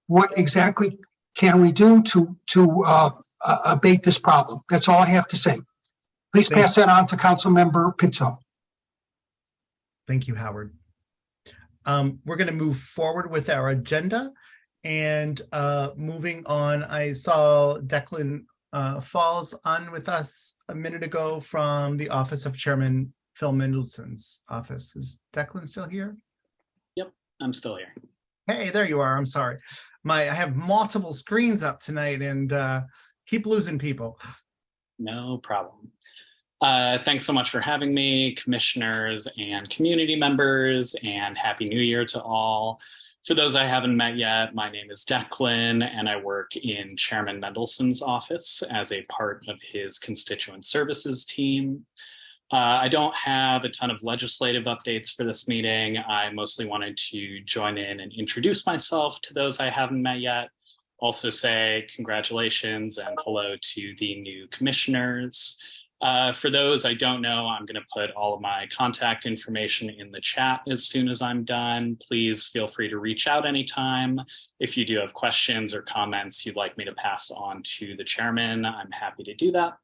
what exactly can we do to abate this problem? That's all I have to say. Please pass that on to Council Member Pinto. Thank you, Howard. We're going to move forward with our agenda, and moving on, I saw Declan Falls on with us a minute ago from the office of Chairman Phil Mendelson's office. Is Declan still here? Yep, I'm still here. Hey, there you are. I'm sorry. I have multiple screens up tonight and keep losing people. No problem. Thanks so much for having me, commissioners and community members, and Happy New Year to all. For those I haven't met yet, my name is Declan, and I work in Chairman Mendelson's office as a part of his constituent services team. I don't have a ton of legislative updates for this meeting. I mostly wanted to join in and introduce myself to those I haven't met yet. Also say congratulations and hello to the new commissioners. For those I don't know, I'm going to put all of my contact information in the chat as soon as I'm done. Please feel free to reach out anytime. If you do have questions or comments you'd like me to pass on to the chairman, I'm happy to do that.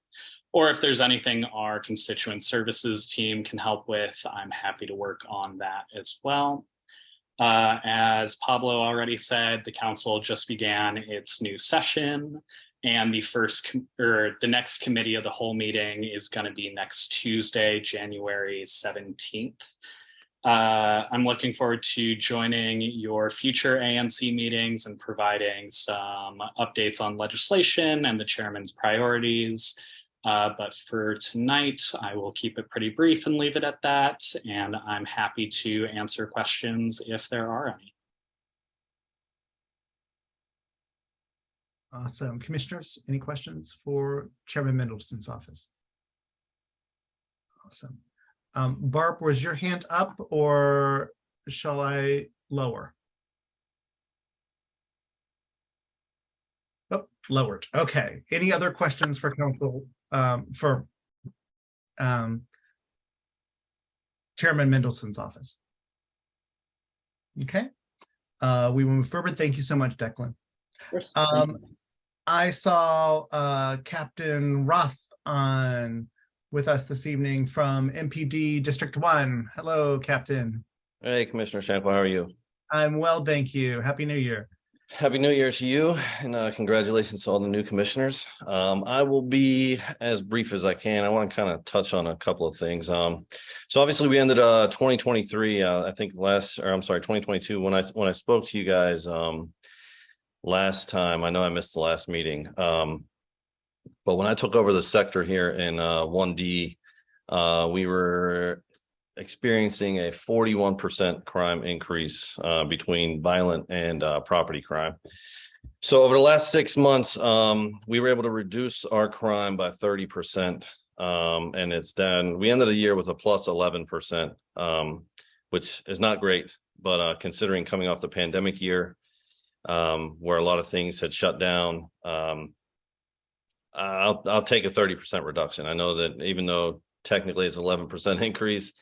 Or if there's anything our constituent services team can help with, I'm happy to work on that as well. As Pablo already said, the council just began its new session, and the next committee of the whole meeting is going to be next Tuesday, January 17th. I'm looking forward to joining your future ANC meetings and providing some updates on legislation and the chairman's priorities. But for tonight, I will keep it pretty brief and leave it at that. And I'm happy to answer questions if there are any. Awesome. Commissioners, any questions for Chairman Mendelson's office? Awesome. Barb, was your hand up or shall I lower? Oh, lowered. Okay. Any other questions for council, for Chairman Mendelson's office? Okay. We will move forward. Thank you so much, Declan. I saw Captain Roth on with us this evening from MPD District 1. Hello, Captain. Hey, Commissioner Shankle, how are you? I'm well, thank you. Happy New Year. Happy New Year to you, and congratulations to all the new commissioners. I will be as brief as I can. I want to kind of touch on a couple of things. So obviously we ended 2023, I think 2022, when I spoke to you guys last time. I know I missed the last meeting, but when I took over the sector here in 1D, we were experiencing a 41% crime increase between violent and property crime. So over the last 6 months, we were able to reduce our crime by 30%, and it's down. We ended the year with a plus 11%, which is not great, but considering coming off the pandemic year, where a lot of things had shut down, I'll take a 30% reduction. I know that even though technically it's 11% increase,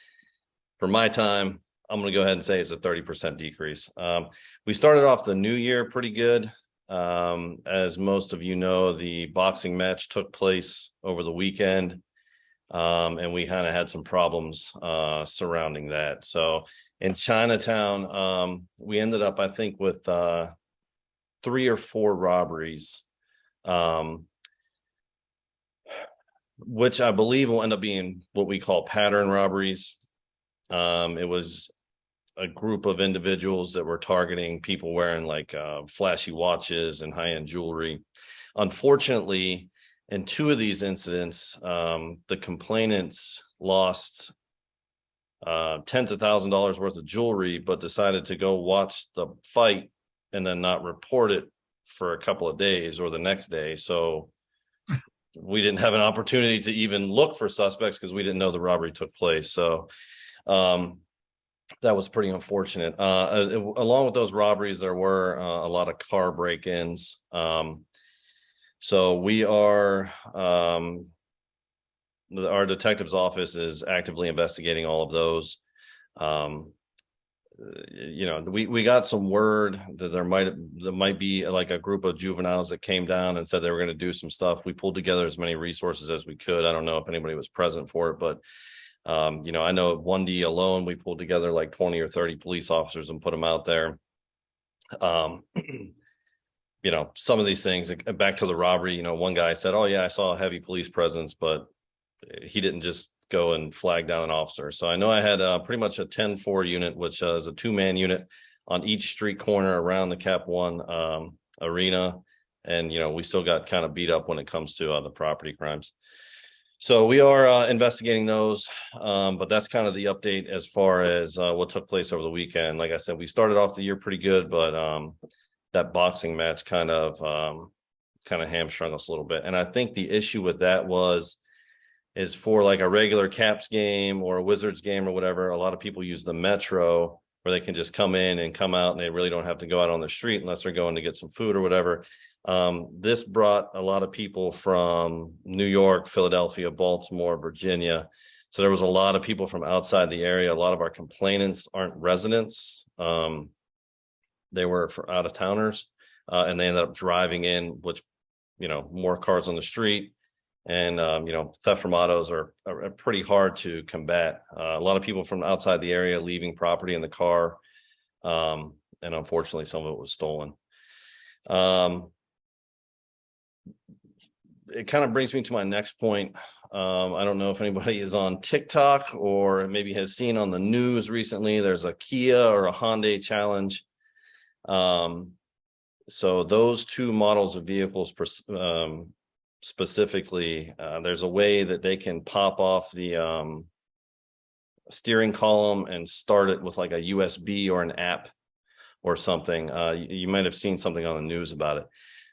for my time, I'm going to go ahead and say it's a 30% decrease. We started off the new year pretty good. As most of you know, the boxing match took place over the weekend, and we kind of had some problems surrounding that. So in Chinatown, we ended up, I think, with 3 or 4 robberies, which I believe will end up being what we call pattern robberies. It was a group of individuals that were targeting people wearing like flashy watches and high-end jewelry. Unfortunately, in 2 of these incidents, the complainants lost tens of thousands of dollars worth of jewelry, but decided to go watch the fight and then not report it for a couple of days or the next day. So we didn't have an opportunity to even look for suspects because we didn't know the robbery took place. So that was pretty unfortunate. Along with those robberies, there were a lot of car break-ins. So we are, our detective's office is actively investigating all of those. We got some word that there might be like a group of juveniles that came down and said they were going to do some stuff. We pulled together as many resources as we could. I don't know if anybody was present for it, but I know at 1D alone, we pulled together like 20 or 30 police officers and put them out there. Some of these things, back to the robbery, one guy said, oh yeah, I saw a heavy police presence, but he didn't just go and flag down an officer. So I know I had pretty much a 10-4 unit, which is a 2-man unit on each street corner around the Cap 1 arena. And, we still got kind of beat up when it comes to the property crimes. So we are investigating those, but that's kind of the update as far as what took place over the weekend. Like I said, we started off the year pretty good, but that boxing match kind of hamstrung us a little bit. And I think the issue with that is for like a regular Caps game or a Wizards game or whatever, a lot of people use the Metro where they can just come in and come out and they really don't have to go out on the street unless they're going to get some food or whatever. This brought a lot of people from New York, Philadelphia, Baltimore, Virginia. So there was a lot of people from outside the area. A lot of our complainants aren't residents. They were for out-of-towners, and they ended up driving in, which, more cars on the street. And, theft from autos are pretty hard to combat. A lot of people from outside the area leaving property in the car. And unfortunately, some of it was stolen. It kind of brings me to my next point. I don't know if anybody is on TikTok or maybe has seen on the news recently, there's a Kia or a Hyundai challenge. So those 2 models of vehicles specifically, there's a way that they can pop off the steering column and start it with like a USB or an app or something. You might have seen something on the news about it.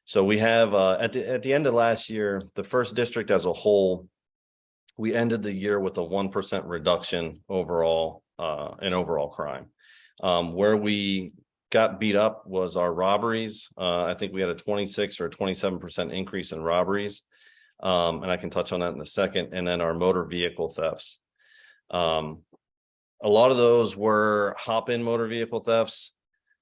So we have at the end of last year, the 1st district as a whole we ended the year with a 1% reduction overall in overall crime. Where we got beat up was our robberies. I think we had a 26 or 27% increase in robberies. And I can touch on that in a second. And then our motor vehicle thefts. A lot of those were hop-in motor vehicle thefts.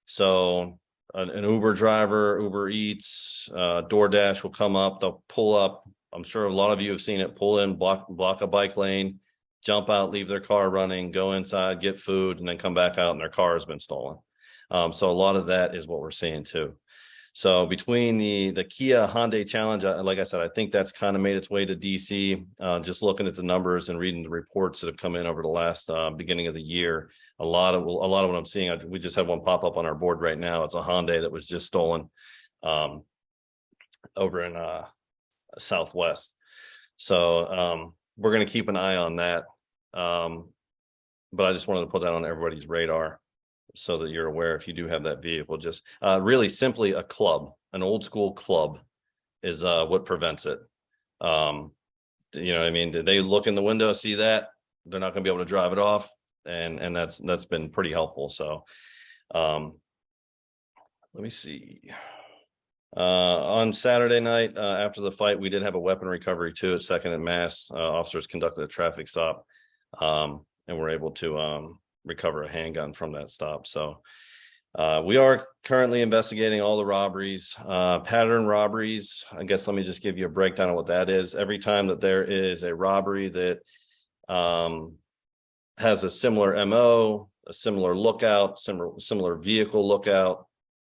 So an Uber driver, Uber Eats, DoorDash will come up, they'll pull up. I'm sure a lot of you have seen it, pull in, block a bike lane, jump out, leave their car running, go inside, get food, and then come back out and their car has been stolen. So a lot of that is what we're seeing too. So between the Kia Hyundai Challenge, like I said, I think that's kind of made its way to DC. Just looking at the numbers and reading the reports that have come in over the last beginning of the year, a lot of what I'm seeing. We just had one pop up on our board right now. It's a Hyundai that was just stolen over in Southwest. So we're going to keep an eye on that. But I just wanted to put that on everybody's radar, so that you're aware if you do have that vehicle. Just really simply a club, an old school club is what prevents it. You know what I mean? Did they look in the window, see that? They're not going to be able to drive it off. And that's been pretty helpful. So let me see. On Saturday night, after the fight, we did have a weapon recovery too at 2nd and Mass. Officers conducted a traffic stop and were able to recover a handgun from that stop. So we are currently investigating all the robberies, pattern robberies. I guess let me just give you a breakdown of what that is. Every time that there is a robbery that has a similar MO, a similar lookout, similar vehicle lookout,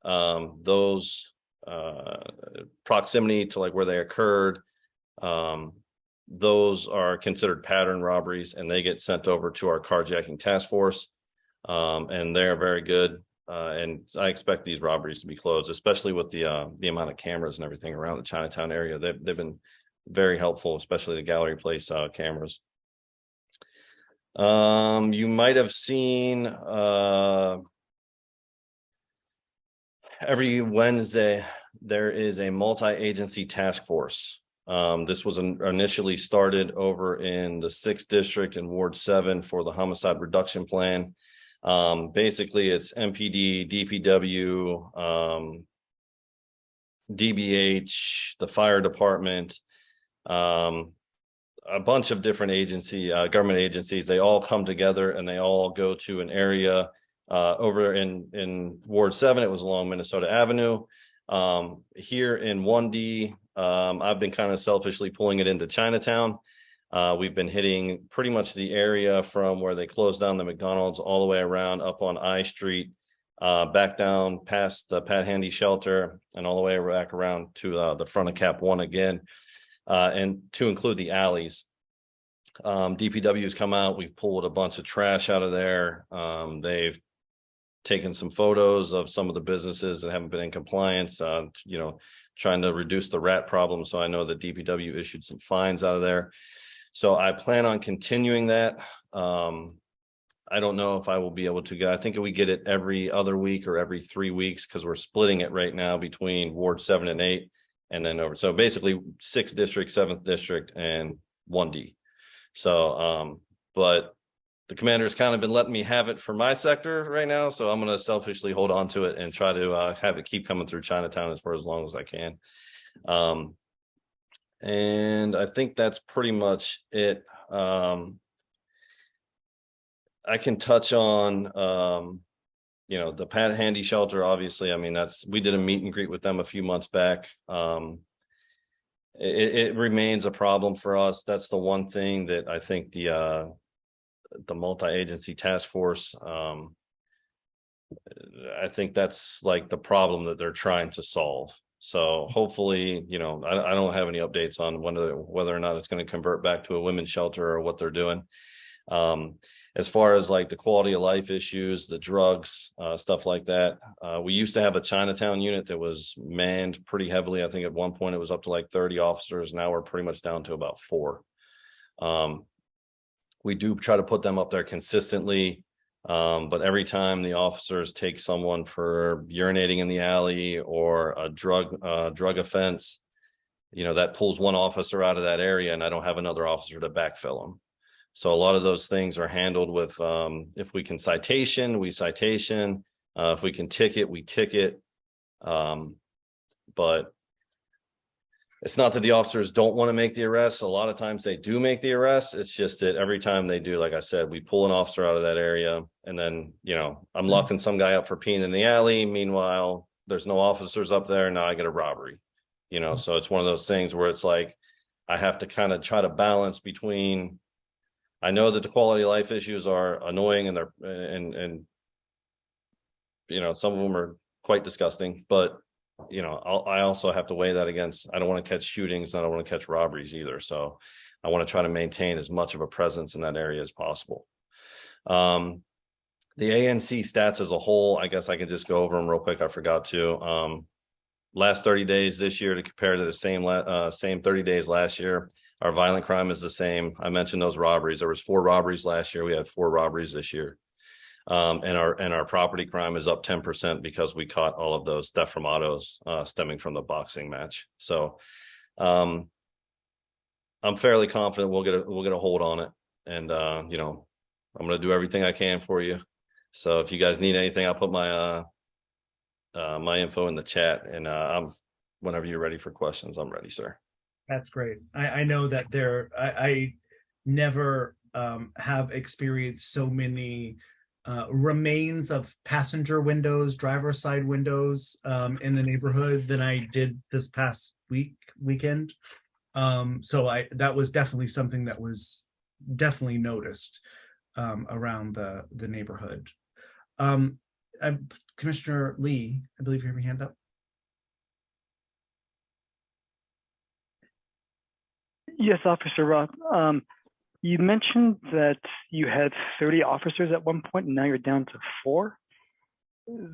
those proximity to like where they occurred, those are considered pattern robberies, and they get sent over to our carjacking task force, and they're very good. And I expect these robberies to be closed, especially with the amount of cameras and everything around the Chinatown area. They've been very helpful, especially the Gallery Place cameras. You might have seen every Wednesday there is a multi-agency task force. This was initially started over in the 6th District in Ward 7 for the homicide reduction plan. Basically, it's MPD, DPW, DBH, the fire department, a bunch of different government agencies. They all come together and they all go to an area over in Ward 7. It was along Minnesota Avenue. Here in 1D, I've been kind of selfishly pulling it into Chinatown. We've been hitting pretty much the area from where they closed down the McDonald's all the way around up on I Street, back down past the Pat Handy shelter and all the way back around to the front of Cap 1 again, and to include the alleys. DPW's come out. We've pulled a bunch of trash out of there. They've taken some photos of some of the businesses that haven't been in compliance, trying to reduce the rat problem. So I know that DPW issued some fines out of there. So I plan on continuing that. I don't know if I will be able to go. I think we get it every other week or every 3 weeks, because we're splitting it right now between Ward 7 and 8 and then over. So basically 6th District, 7th District, and 1D. So, but the commander's kind of been letting me have it for my sector right now. So I'm going to selfishly hold on to it and try to have it keep coming through Chinatown for as long as I can. And I think that's pretty much it. I can touch on, the Pat Handy shelter. Obviously, I mean, we did a meet and greet with them a few months back. It remains a problem for us. That's the one thing that I think the multi-agency task force, I think that's like the problem that they're trying to solve. So hopefully, I don't have any updates on whether or not it's going to convert back to a women's shelter or what they're doing. As far as like the quality of life issues, the drugs, stuff like that. We used to have a Chinatown unit that was manned pretty heavily. I think at one point it was up to like 30 officers. Now we're pretty much down to about 4. We do try to put them up there consistently. But every time the officers take someone for urinating in the alley or a drug offense, that pulls one officer out of that area and I don't have another officer to backfill them. So a lot of those things are handled with, if we can citation, we citation. If we can ticket, we ticket. But it's not that the officers don't want to make the arrests. A lot of times they do make the arrests. It's just that every time they do, like I said, we pull an officer out of that area and then, I'm locking some guy up for peeing in the alley. Meanwhile, there's no officers up there. Now I get a robbery, so it's one of those things where it's like, I have to kind of try to balance between, I know that the quality of life issues are annoying and some of them are quite disgusting, but I also have to weigh that against, I don't want to catch shootings. I don't want to catch robberies either. So I want to try to maintain as much of a presence in that area as possible. The ANC stats as a whole, I guess I could just go over them real quick. I forgot to. Last 30 days this year to compare to the same 30 days last year, our violent crime is the same. I mentioned those robberies. There was 4 robberies last year. We had 4 robberies this year. And our property crime is up 10% because we caught all of those theft from autos stemming from the boxing match. So I'm fairly confident we'll get a hold on it. And I'm going to do everything I can for you. So if you guys need anything, I'll put my my info in the chat, and whenever you're ready for questions, I'm ready, sir. That's great. I know that I never have experienced so many remains of passenger windows, driver's side windows in the neighborhood than I did this past weekend. So that was definitely something that was definitely noticed around the neighborhood. Commissioner Lee, I believe you have your hand up. Yes, Officer Roth. You mentioned that you had 30 officers at one point, and now you're down to 4.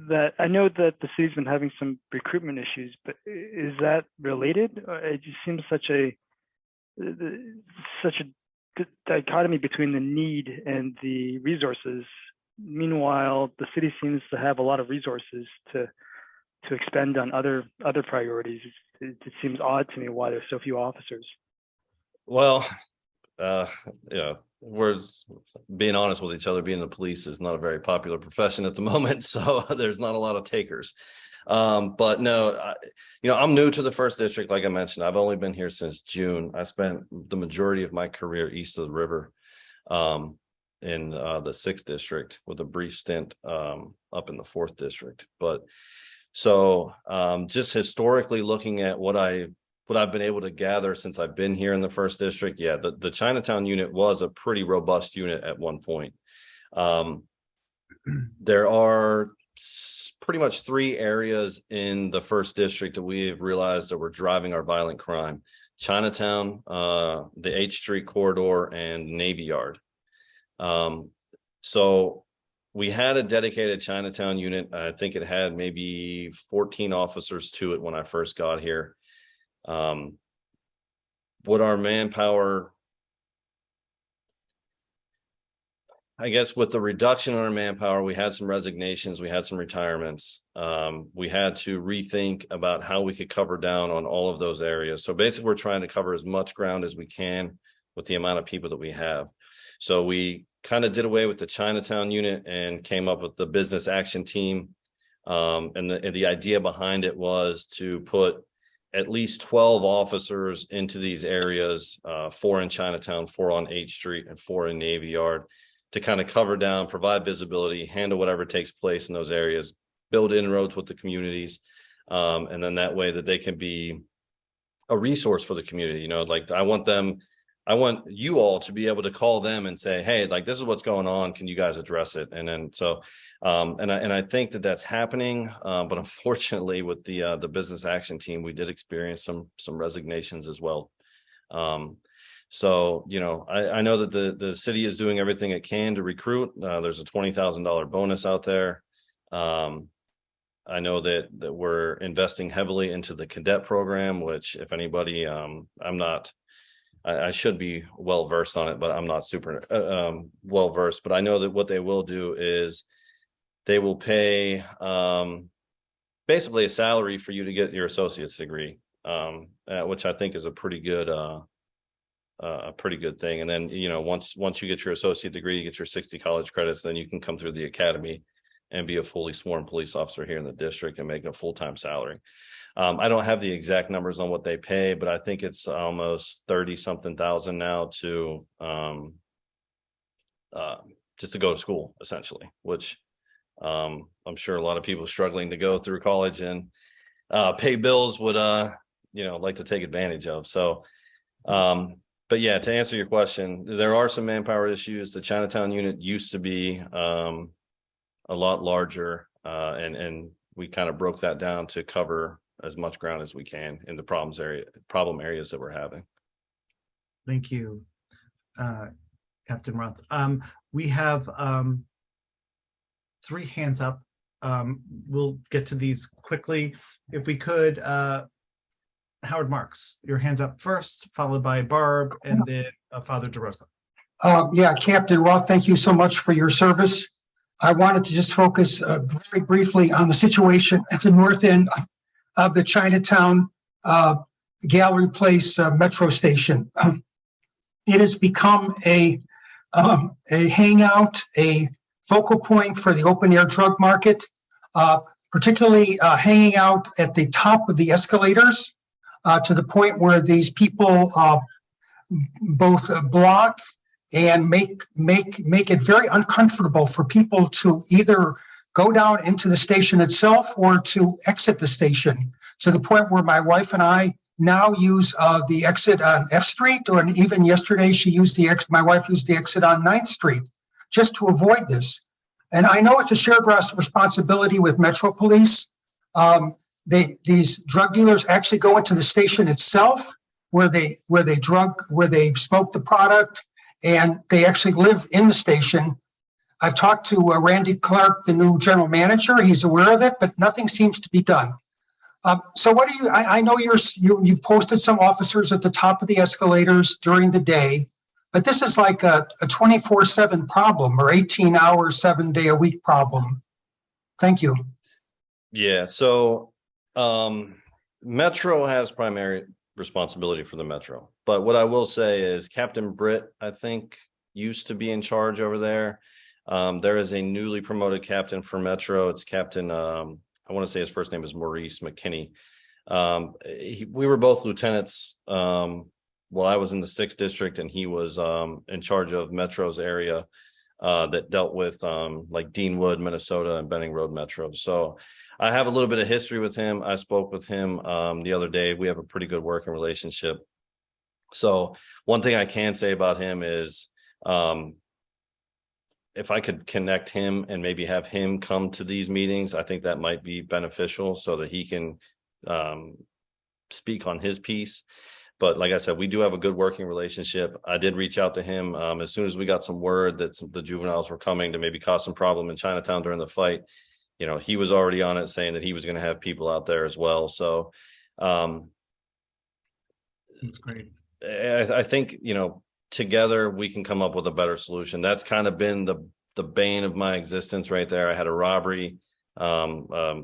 That I know that the city's been having some recruitment issues, but is that related? It just seems such a dichotomy between the need and the resources. Meanwhile, the city seems to have a lot of resources to expend on other priorities. It seems odd to me why there's so few officers. Well, we're being honest with each other. Being the police is not a very popular profession at the moment, so there's not a lot of takers. But no, I'm new to the 1st District. Like I mentioned, I've only been here since June. I spent the majority of my career east of the river in the 6th District with a brief stint up in the 4th District. But so just historically looking at what I've been able to gather since I've been here in the 1st District, yeah, the Chinatown unit was a pretty robust unit at one point. There are pretty much 3 areas in the 1st District that we've realized that we're driving our violent crime: Chinatown, the H Street corridor, and Navy Yard. So we had a dedicated Chinatown unit. I think it had maybe 14 officers to it when I first got here. What our manpower, I guess with the reduction in our manpower, we had some resignations, we had some retirements. We had to rethink about how we could cover down on all of those areas. So basically we're trying to cover as much ground as we can with the amount of people that we have. So we kind of did away with the Chinatown unit and came up with the business action team. And the idea behind it was to put at least 12 officers into these areas, 4 in Chinatown, 4 on H Street, and 4 in Navy Yard, to kind of cover down, provide visibility, handle whatever takes place in those areas, build inroads with the communities, and then that way that they can be a resource for the community. Like I want you all to be able to call them and say, hey, like, this is what's going on. Can you guys address it? And then so, and I think that that's happening. But unfortunately, with the business action team, we did experience some resignations as well. So, I know that the city is doing everything it can to recruit. There's a $20,000 bonus out there. I know that we're investing heavily into the cadet program, which, if anybody, I should be well versed on it, but I'm not super well versed. But I know that what they will do is they will pay basically a salary for you to get your associate's degree. which I think is a pretty good thing. And then, once you get your associate degree, you get your 60 college credits, then you can come through the academy and be a fully sworn police officer here in the district and make a full-time salary. I don't have the exact numbers on what they pay, but I think it's almost 30 something thousand now to just to go to school, essentially, which I'm sure a lot of people struggling to go through college and pay bills would like to take advantage of. So but yeah, to answer your question, there are some manpower issues. The Chinatown unit used to be a lot larger, and we kind of broke that down to cover as much ground as we can in the problem areas that we're having. Thank you, Captain Roth. We have 3 hands up. We'll get to these quickly. If we could, Howard Marks, your hand up first, followed by Barb, and then Father DeRosa. Yeah, Captain Roth, thank you so much for your service. I wanted to just focus very briefly on the situation at the north end of the Chinatown Gallery Place metro station. It has become a hangout, a focal point for the open air drug market, particularly hanging out at the top of the escalators to the point where these people both block and make it very uncomfortable for people to either go down into the station itself or to exit the station, to the point where my wife and I now use the exit on F Street, or even yesterday my wife used the exit on 9th Street just to avoid this. And I know it's a shared responsibility with Metro Police. These drug dealers actually go into the station itself where they smoke the product, and they actually live in the station. I've talked to Randy Clark, the new general manager. He's aware of it, but nothing seems to be done. So what do you? I know you've posted some officers at the top of the escalators during the day, but this is like a 24/7 problem, or 18-hour, 7-day-a-week problem. Thank you. Yeah. So Metro has primary responsibility for the Metro, but what I will say is Captain Britt, I think, used to be in charge over there. There is a newly promoted captain for Metro. It's Captain, I want to say his first name is Maurice McKinney. We were both lieutenants while I was in the 6th district, and he was in charge of Metro's area that dealt with like Deanwood, Minnesota, and Benning Road Metro. So I have a little bit of history with him. I spoke with him the other day. We have a pretty good working relationship. So one thing I can say about him is if I could connect him and maybe have him come to these meetings, I think that might be beneficial so that he can speak on his piece. But like I said, we do have a good working relationship. I did reach out to him as soon as we got some word that the juveniles were coming to maybe cause some problem in Chinatown during the fight. He was already on it, saying that he was going to have people out there as well. So that's great. I think, together we can come up with a better solution. That's kind of been the bane of my existence right there. I had a robbery. A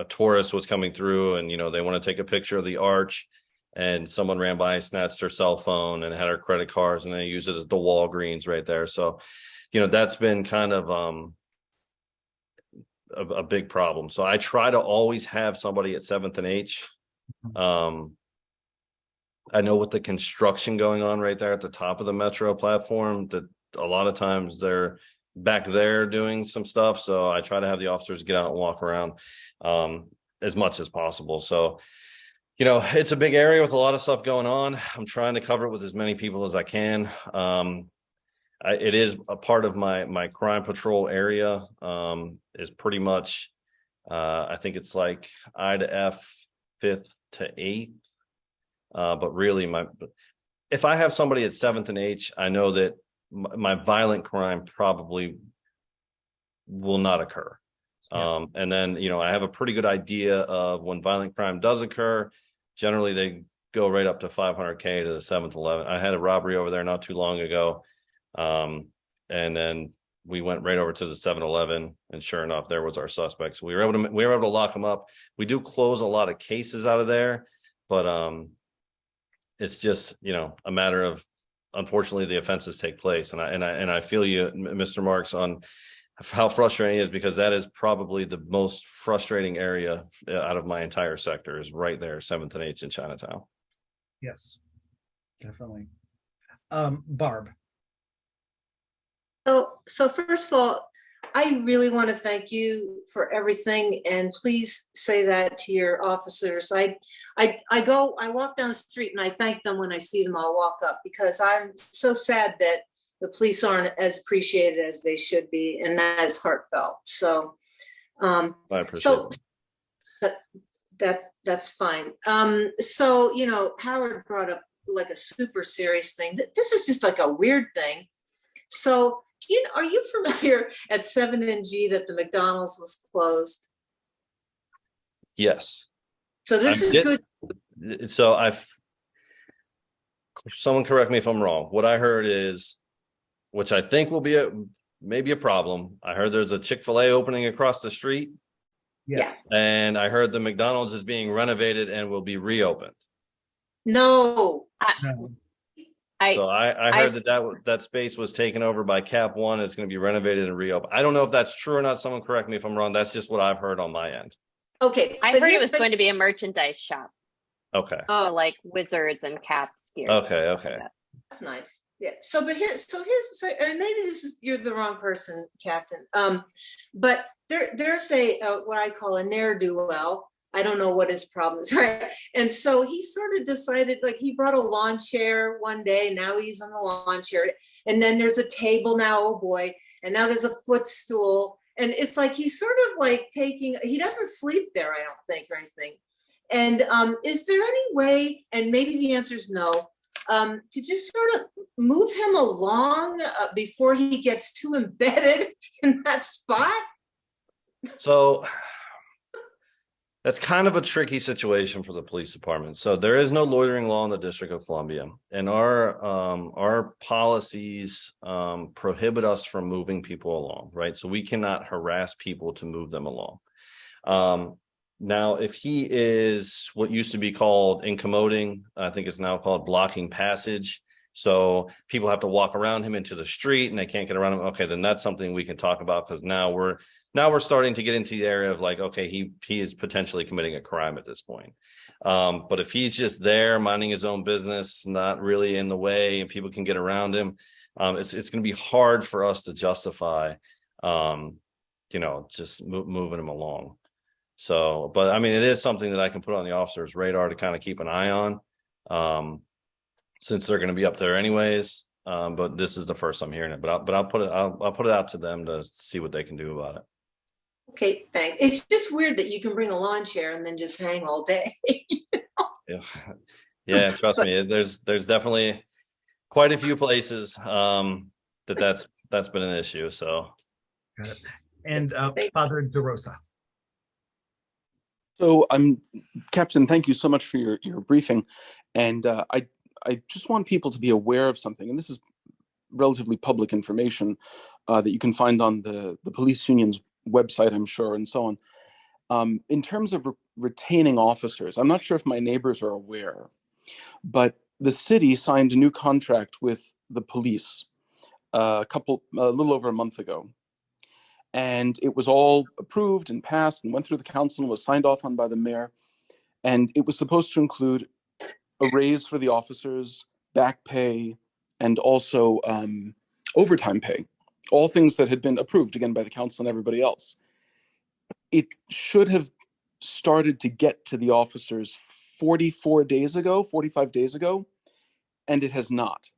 tourist was coming through, and they want to take a picture of the arch, and someone ran by and snatched her cell phone and had her credit cards, and they use it at the Walgreens right there. So that's been kind of a big problem. So I try to always have somebody at 7th and H. I know with the construction going on right there at the top of the Metro platform, that a lot of times they're back there doing some stuff. So I try to have the officers get out and walk around as much as possible. So, it's a big area with a lot of stuff going on. I'm trying to cover it with as many people as I can. It is a part of my crime patrol area, is pretty much, I think it's like I to F, 5th to 8th. But really, if I have somebody at 7th and H, I know that my violent crime probably will not occur. Yeah. And then, I have a pretty good idea of when violent crime does occur. Generally, they go right up to 500K to the 7th, 11th. I had a robbery over there not too long ago. And then we went right over to the 7-Eleven, and sure enough, there was our suspect. So we were able to lock him up. We do close a lot of cases out of there, but it's just, a matter of, unfortunately, the offenses take place. And I feel you, Mr. Marks, on how frustrating it is, because that is probably the most frustrating area out of my entire sector, is right there, 7th and H in Chinatown. Yes, definitely. Barb. So first of all, I really want to thank you for everything, and please say that to your officers. I walk down the street and I thank them when I see them. I'll walk up, because I'm so sad that the police aren't as appreciated as they should be, and that is heartfelt. So, I appreciate that's fine. So Howard brought up like a super serious thing. This is just like a weird thing. So, are you familiar at 7 and G that the McDonald's was closed? Yes. So this is good. So someone correct me if I'm wrong. What I heard is, which I think will be maybe a problem. I heard there's a Chick-fil-A opening across the street. Yes. And I heard the McDonald's is being renovated and will be reopened. No. So I heard that space was taken over by Cap One. It's going to be renovated and reopened. I don't know if that's true or not. Someone correct me if I'm wrong. That's just what I've heard on my end. Okay. I heard it was going to be a merchandise shop. Okay. So like wizards and caps, gear. Okay. That's nice. Yeah. So and maybe you're the wrong person, Captain. But there's what I call a ne'er-do-well. I don't know what his problem is, right? And so he sort of decided, like, he brought a lawn chair one day. Now he's on the lawn chair, and then there's a table now. Oh boy! And now there's a footstool, and it's like he's sort of like he doesn't sleep there, I don't think, or anything. And is there any way? And maybe the answer is no. To just sort of move him along before he gets too embedded in that spot. So that's kind of a tricky situation for the police department. So there is no loitering law in the District of Columbia, and our policies prohibit us from moving people along, right? So we cannot harass people to move them along. Now, if he is what used to be called incommoding, I think it's now called blocking passage. So people have to walk around him into the street and they can't get around him. Okay, then that's something we can talk about, because now we're starting to get into the area of like, okay, he is potentially committing a crime at this point. But if he's just there minding his own business, not really in the way, and people can get around him, it's going to be hard for us to justify, just moving him along. So, but I mean, it is something that I can put on the officer's radar to kind of keep an eye on, since they're going to be up there anyways. But this is the first I'm hearing it. But I'll put it out to them to see what they can do about it. Okay, thanks. It's just weird that you can bring a lawn chair and then just hang all day. Yeah, trust me. There's definitely quite a few places that's been an issue. So, and Father DeRosa. So, Captain, thank you so much for your briefing. And I just want people to be aware of something, and this is relatively public information that you can find on the police union's website, I'm sure, and so on. In terms of retaining officers, I'm not sure if my neighbors are aware, but the city signed a new contract with the police a little over a month ago. And it was all approved and passed and went through the council and was signed off on by the mayor. And it was supposed to include a raise for the officers, back pay, and also overtime pay. All things that had been approved, again, by the council and everybody else. It should have started to get to the officers 45 days ago, and it has not.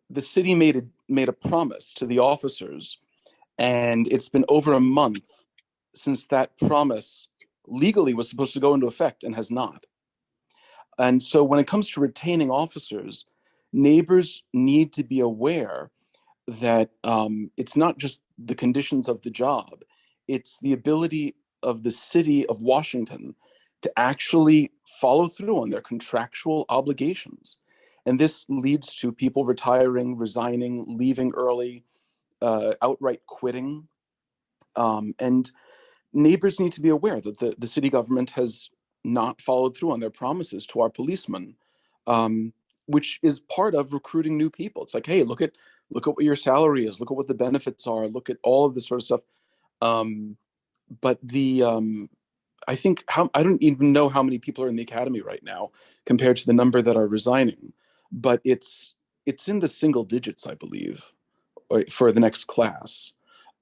The city made a promise to the officers, and it's been over a month since that promise legally was supposed to go into effect and has not. And so when it comes to retaining officers, neighbors need to be aware that it's not just the conditions of the job, it's the ability of the city of Washington to actually follow through on their contractual obligations. And this leads to people retiring, resigning, leaving early, outright quitting. And neighbors need to be aware that the city government has not followed through on their promises to our policemen, which is part of recruiting new people. It's like, hey, look at what your salary is, look at what the benefits are, look at all of this sort of stuff. But I think I don't even know how many people are in the academy right now compared to the number that are resigning, but it's in the single digits, I believe, for the next class.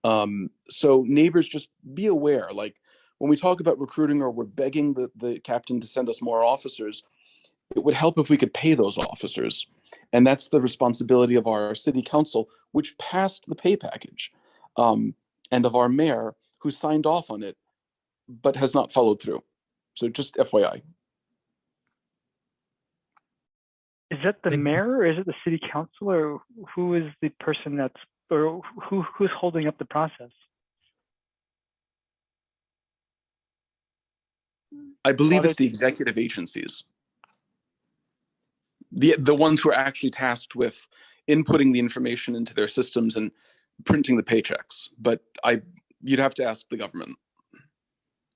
So neighbors, just be aware, like when we talk about recruiting or we're begging the captain to send us more officers, it would help if we could pay those officers. And that's the responsibility of our city council, which passed the pay package, and of our mayor, who signed off on it, but has not followed through. So just FYI. Is that the mayor, or is it the city council, or who is the person who's holding up the process? I believe it's the executive agencies. The ones who are actually tasked with inputting the information into their systems and printing the paychecks. But you'd have to ask the government.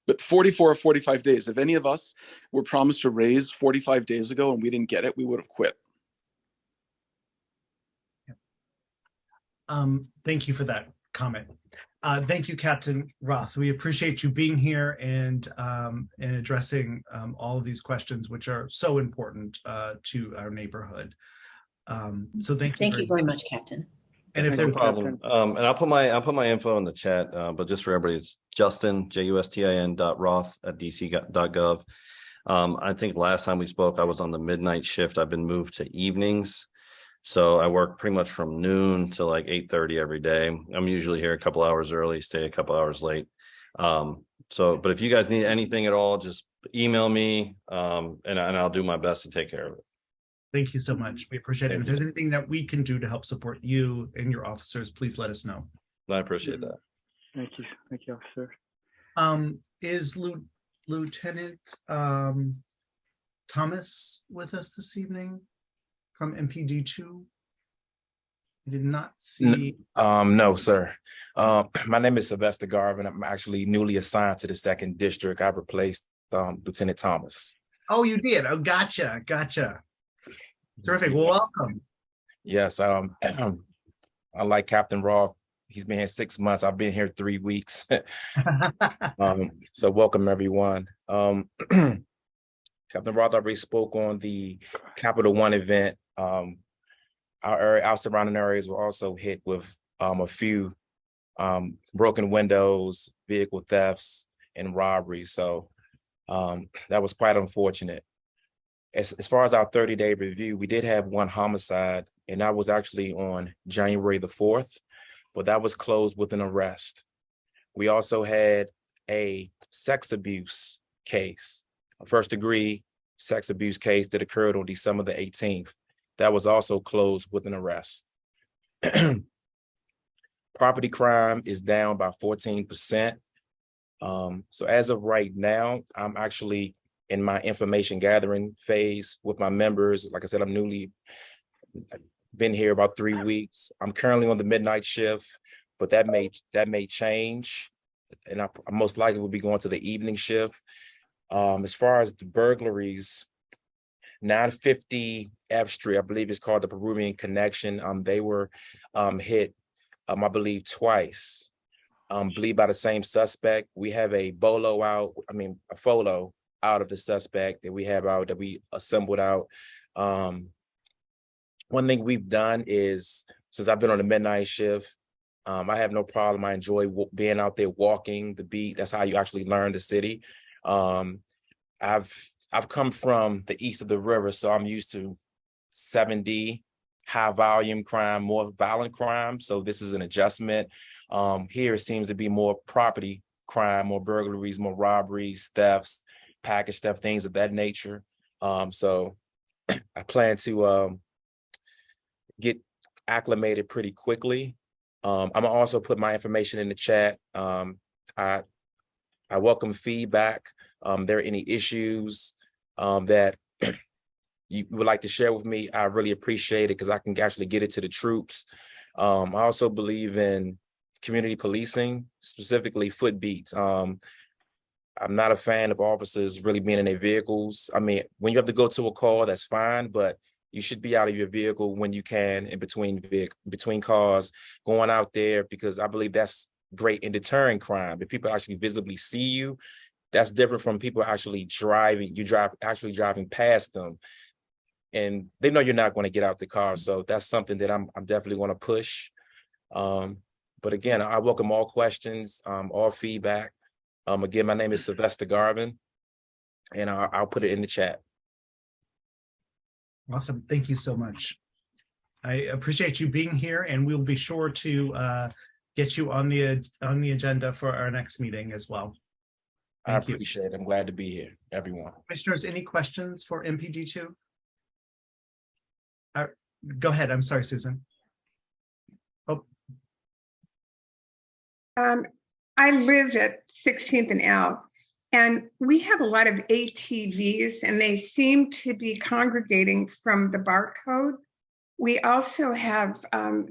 But 44 or 45 days, if any of us were promised a raise 45 days ago and we didn't get it, we would have quit. Thank you for that comment. Thank you, Captain Roth. We appreciate you being here and addressing all of these questions, which are so important to our neighborhood. So thank you very much, Captain. And if there's no problem, and I'll put my info in the chat, but just for everybody, it's Justin, justin.roth@dc.gov. I think last time we spoke, I was on the midnight shift. I've been moved to evenings. So I work pretty much from noon to like 8:30 every day. I'm usually here a couple hours early, stay a couple hours late. But if you guys need anything at all, just email me, and I'll do my best to take care of it. Thank you so much. We appreciate it. If there's anything that we can do to help support you and your officers, please let us know. I appreciate that. Thank you, officer. Is Lieutenant Thomas with us this evening from MPD2? I did not see. No, sir. My name is Sylvester Garvin. I'm actually newly assigned to the 2nd District. I've replaced Lieutenant Thomas. Oh, you did? Oh, gotcha. Terrific. Well, welcome. Yes. Unlike Captain Roth, he's been here 6 months. I've been here 3 weeks. So welcome, everyone. Captain Roth already spoke on the Capital One event. Our surrounding areas were also hit with a few broken windows, vehicle thefts, and robberies. So that was quite unfortunate. As far as our 30-day review, we did have one homicide, and that was actually on January the 4th, but that was closed with an arrest. We also had a sex abuse case, a first-degree sex abuse case that occurred on December the 18th. That was also closed with an arrest. Property crime is down by 14%. So as of right now, I'm actually in my information gathering phase with my members. Like I said, I'm newly been here about 3 weeks. I'm currently on the midnight shift, but that may change, and I most likely will be going to the evening shift. As far as the burglaries, 950 F Street, I believe it's called the Peruvian Connection. They were hit, I believe, twice. Believe by the same suspect. We have a photo out of the suspect that we have out, that we assembled out. One thing we've done is, since I've been on the midnight shift, I have no problem. I enjoy being out there walking the beat. That's how you actually learn the city. I've come from the east of the river, so I'm used to 7D, high volume crime, more violent crime. So this is an adjustment. Here it seems to be more property crime, more burglaries, more robberies, thefts, package theft, things of that nature. So I plan to get acclimated pretty quickly. I'm gonna also put my information in the chat. I welcome feedback. There are any issues that you would like to share with me, I really appreciate it, because I can actually get it to the troops. I also believe in community policing, specifically foot beats. I'm not a fan of officers really being in their vehicles. I mean, when you have to go to a call, that's fine, but you should be out of your vehicle when you can, in between cars, going out there, because I believe that's great in deterring crime. If people actually visibly see you, that's different from people actually driving. Actually driving past them, and they know you're not going to get out the car. So that's something that I'm definitely going to push. But again, I welcome all questions, all feedback. Again, my name is Sylvester Garvin, and I'll put it in the chat. Awesome. Thank you so much. I appreciate you being here, and we'll be sure to get you on the agenda for our next meeting as well. I appreciate it. I'm glad to be here, everyone. Commissioners, any questions for MPD2? Go ahead. I'm sorry, Susan. Oh. I live at 16th and L, and we have a lot of ATVs, and they seem to be congregating from the barcode. We also have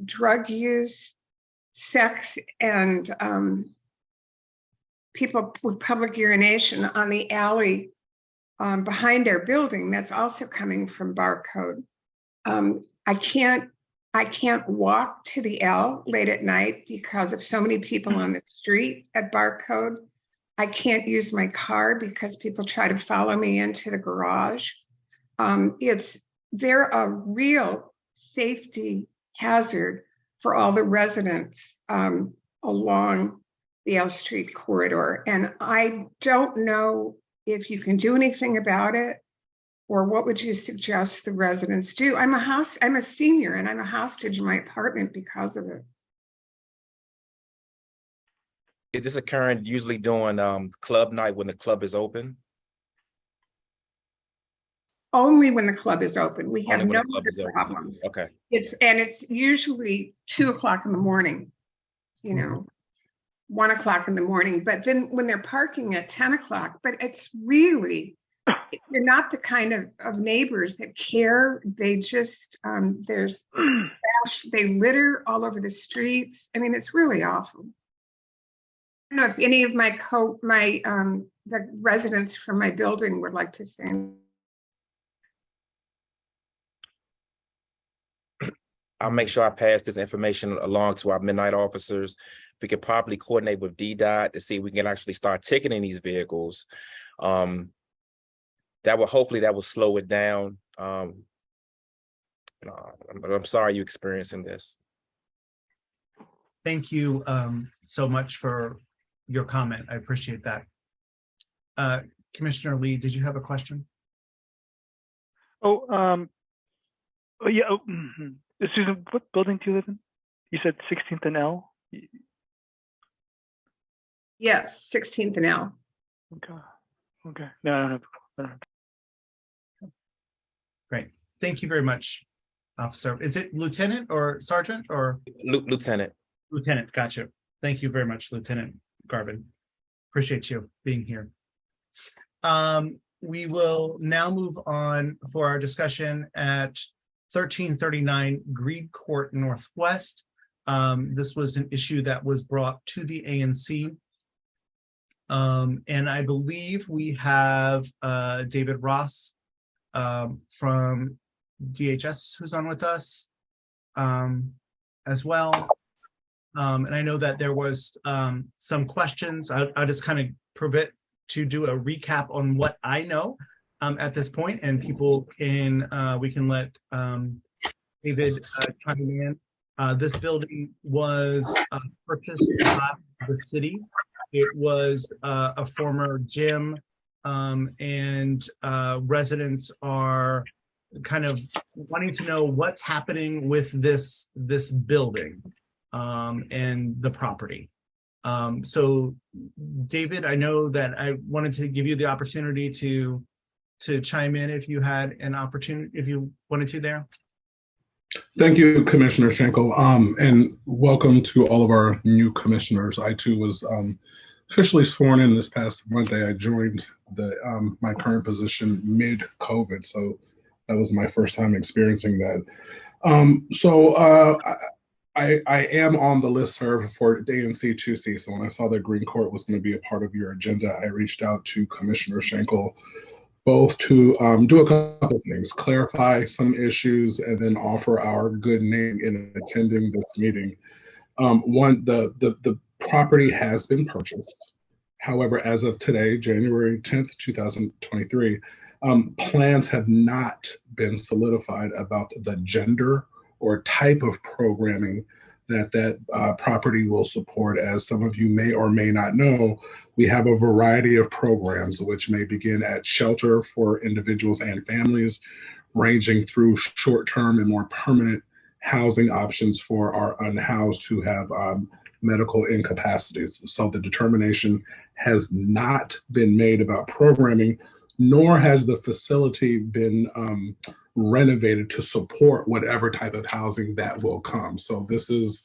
drug use, sex, and people with public urination on the alley behind our building. That's also coming from barcode. I can't walk to the L late at night because of so many people on the street at barcode. I can't use my car because people try to follow me into the garage. They're a real safety hazard for all the residents along the L Street corridor. And I don't know if you can do anything about it, or what would you suggest the residents do? I'm a senior, and I'm a hostage in my apartment because of it. Is this occurring usually during club night when the club is open? Only when the club is open. We have Only when no the club is other open. problems. Okay. It's usually 2 o'clock in the morning, 1 o'clock in the morning. But then when they're parking at 10 o'clock, but it's really, they're not the kind of neighbors that care. They just, there's trash, they litter all over the streets. I mean, it's really awful. I don't know if any of the residents from my building would like to say. I'll make sure I pass this information along to our midnight officers. We could probably coordinate with DDOT to see if we can actually start ticketing these vehicles. Hopefully that will slow it down. I'm sorry you're experiencing this. Thank you so much for your comment. I appreciate that. Commissioner Lee, did you have a question? Susan, what building do you live in? You said 16th and L? Yes, 16th and L. Okay. No, I don't have. Great. Thank you very much, officer. Is it lieutenant or sergeant or? Lieutenant. Lieutenant, gotcha. Thank you very much, Lieutenant Garvin. Appreciate you being here. We will now move on for our discussion at 1339 Greed Court Northwest. This was an issue that was brought to the ANC. And I believe we have David Ross from DHS who's on with us as well. And I know that there was some questions. I'll just kind of prevent to do a recap on what I know at this point, and people can we can let David chime in. This building was purchased by the city. It was a former gym, and residents are kind of wanting to know what's happening with this building and the property. So David, I know that I wanted to give you the opportunity to chime in if you had an opportunity, if you wanted to there. Thank you, Commissioner Schenkel, and welcome to all of our new commissioners. I too was officially sworn in this past Monday. I joined my current position mid-COVID, so that was my first time experiencing that. I am on the listserv for ANC 2C. So when I saw that Green Court was going to be a part of your agenda, I reached out to Commissioner Schenkel, both to do a couple of things, clarify some issues, and then offer our good name in attending this meeting. One, the property has been purchased. However, as of today, January 10th, 2023, plans have not been solidified about the gender or type of programming that property will support. As some of you may or may not know, we have a variety of programs which may begin at shelter for individuals and families, ranging through short-term and more permanent housing options for our unhoused who have medical incapacities. So the determination has not been made about programming, nor has the facility been renovated to support whatever type of housing that will come. So this is,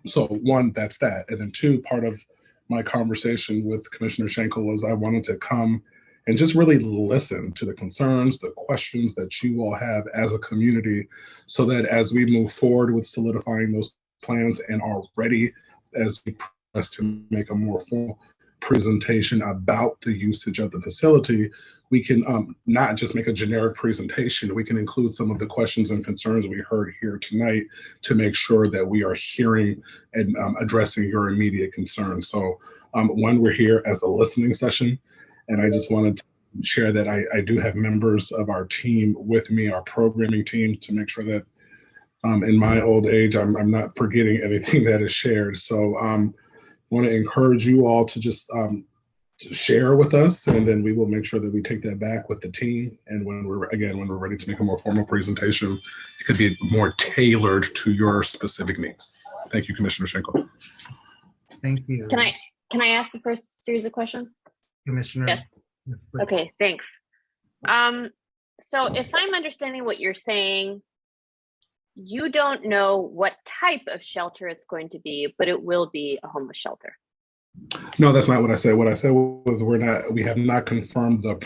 so one, that's that. And then two, part of my conversation with Commissioner Schenkel was I wanted to come and just really listen to the concerns, the questions that you all have as a community, so that as we move forward with solidifying those plans and are ready as we press to make a more formal presentation about the usage of the facility, we can not just make a generic presentation, we can include some of the questions and concerns we heard here tonight to make sure that we are hearing and addressing your immediate concerns. So one, we're here as a listening session, and I just wanted to share that I do have members of our team with me, our programming team, to make sure that in my old age, I'm not forgetting anything that is shared. So I want to encourage you all to just to share with us, and then we will make sure that we take that back with the team. And when we're ready to make a more formal presentation, it could be more tailored to your specific needs. Thank you, Commissioner Schenkel. Thank you. Can I ask the first series of questions? Commissioner. Yes. Yes, please. Okay, thanks. So if I'm understanding what you're saying, you don't know what type of shelter it's going to be, but it will be a homeless shelter. No, that's not what I said. What I said was we have not confirmed the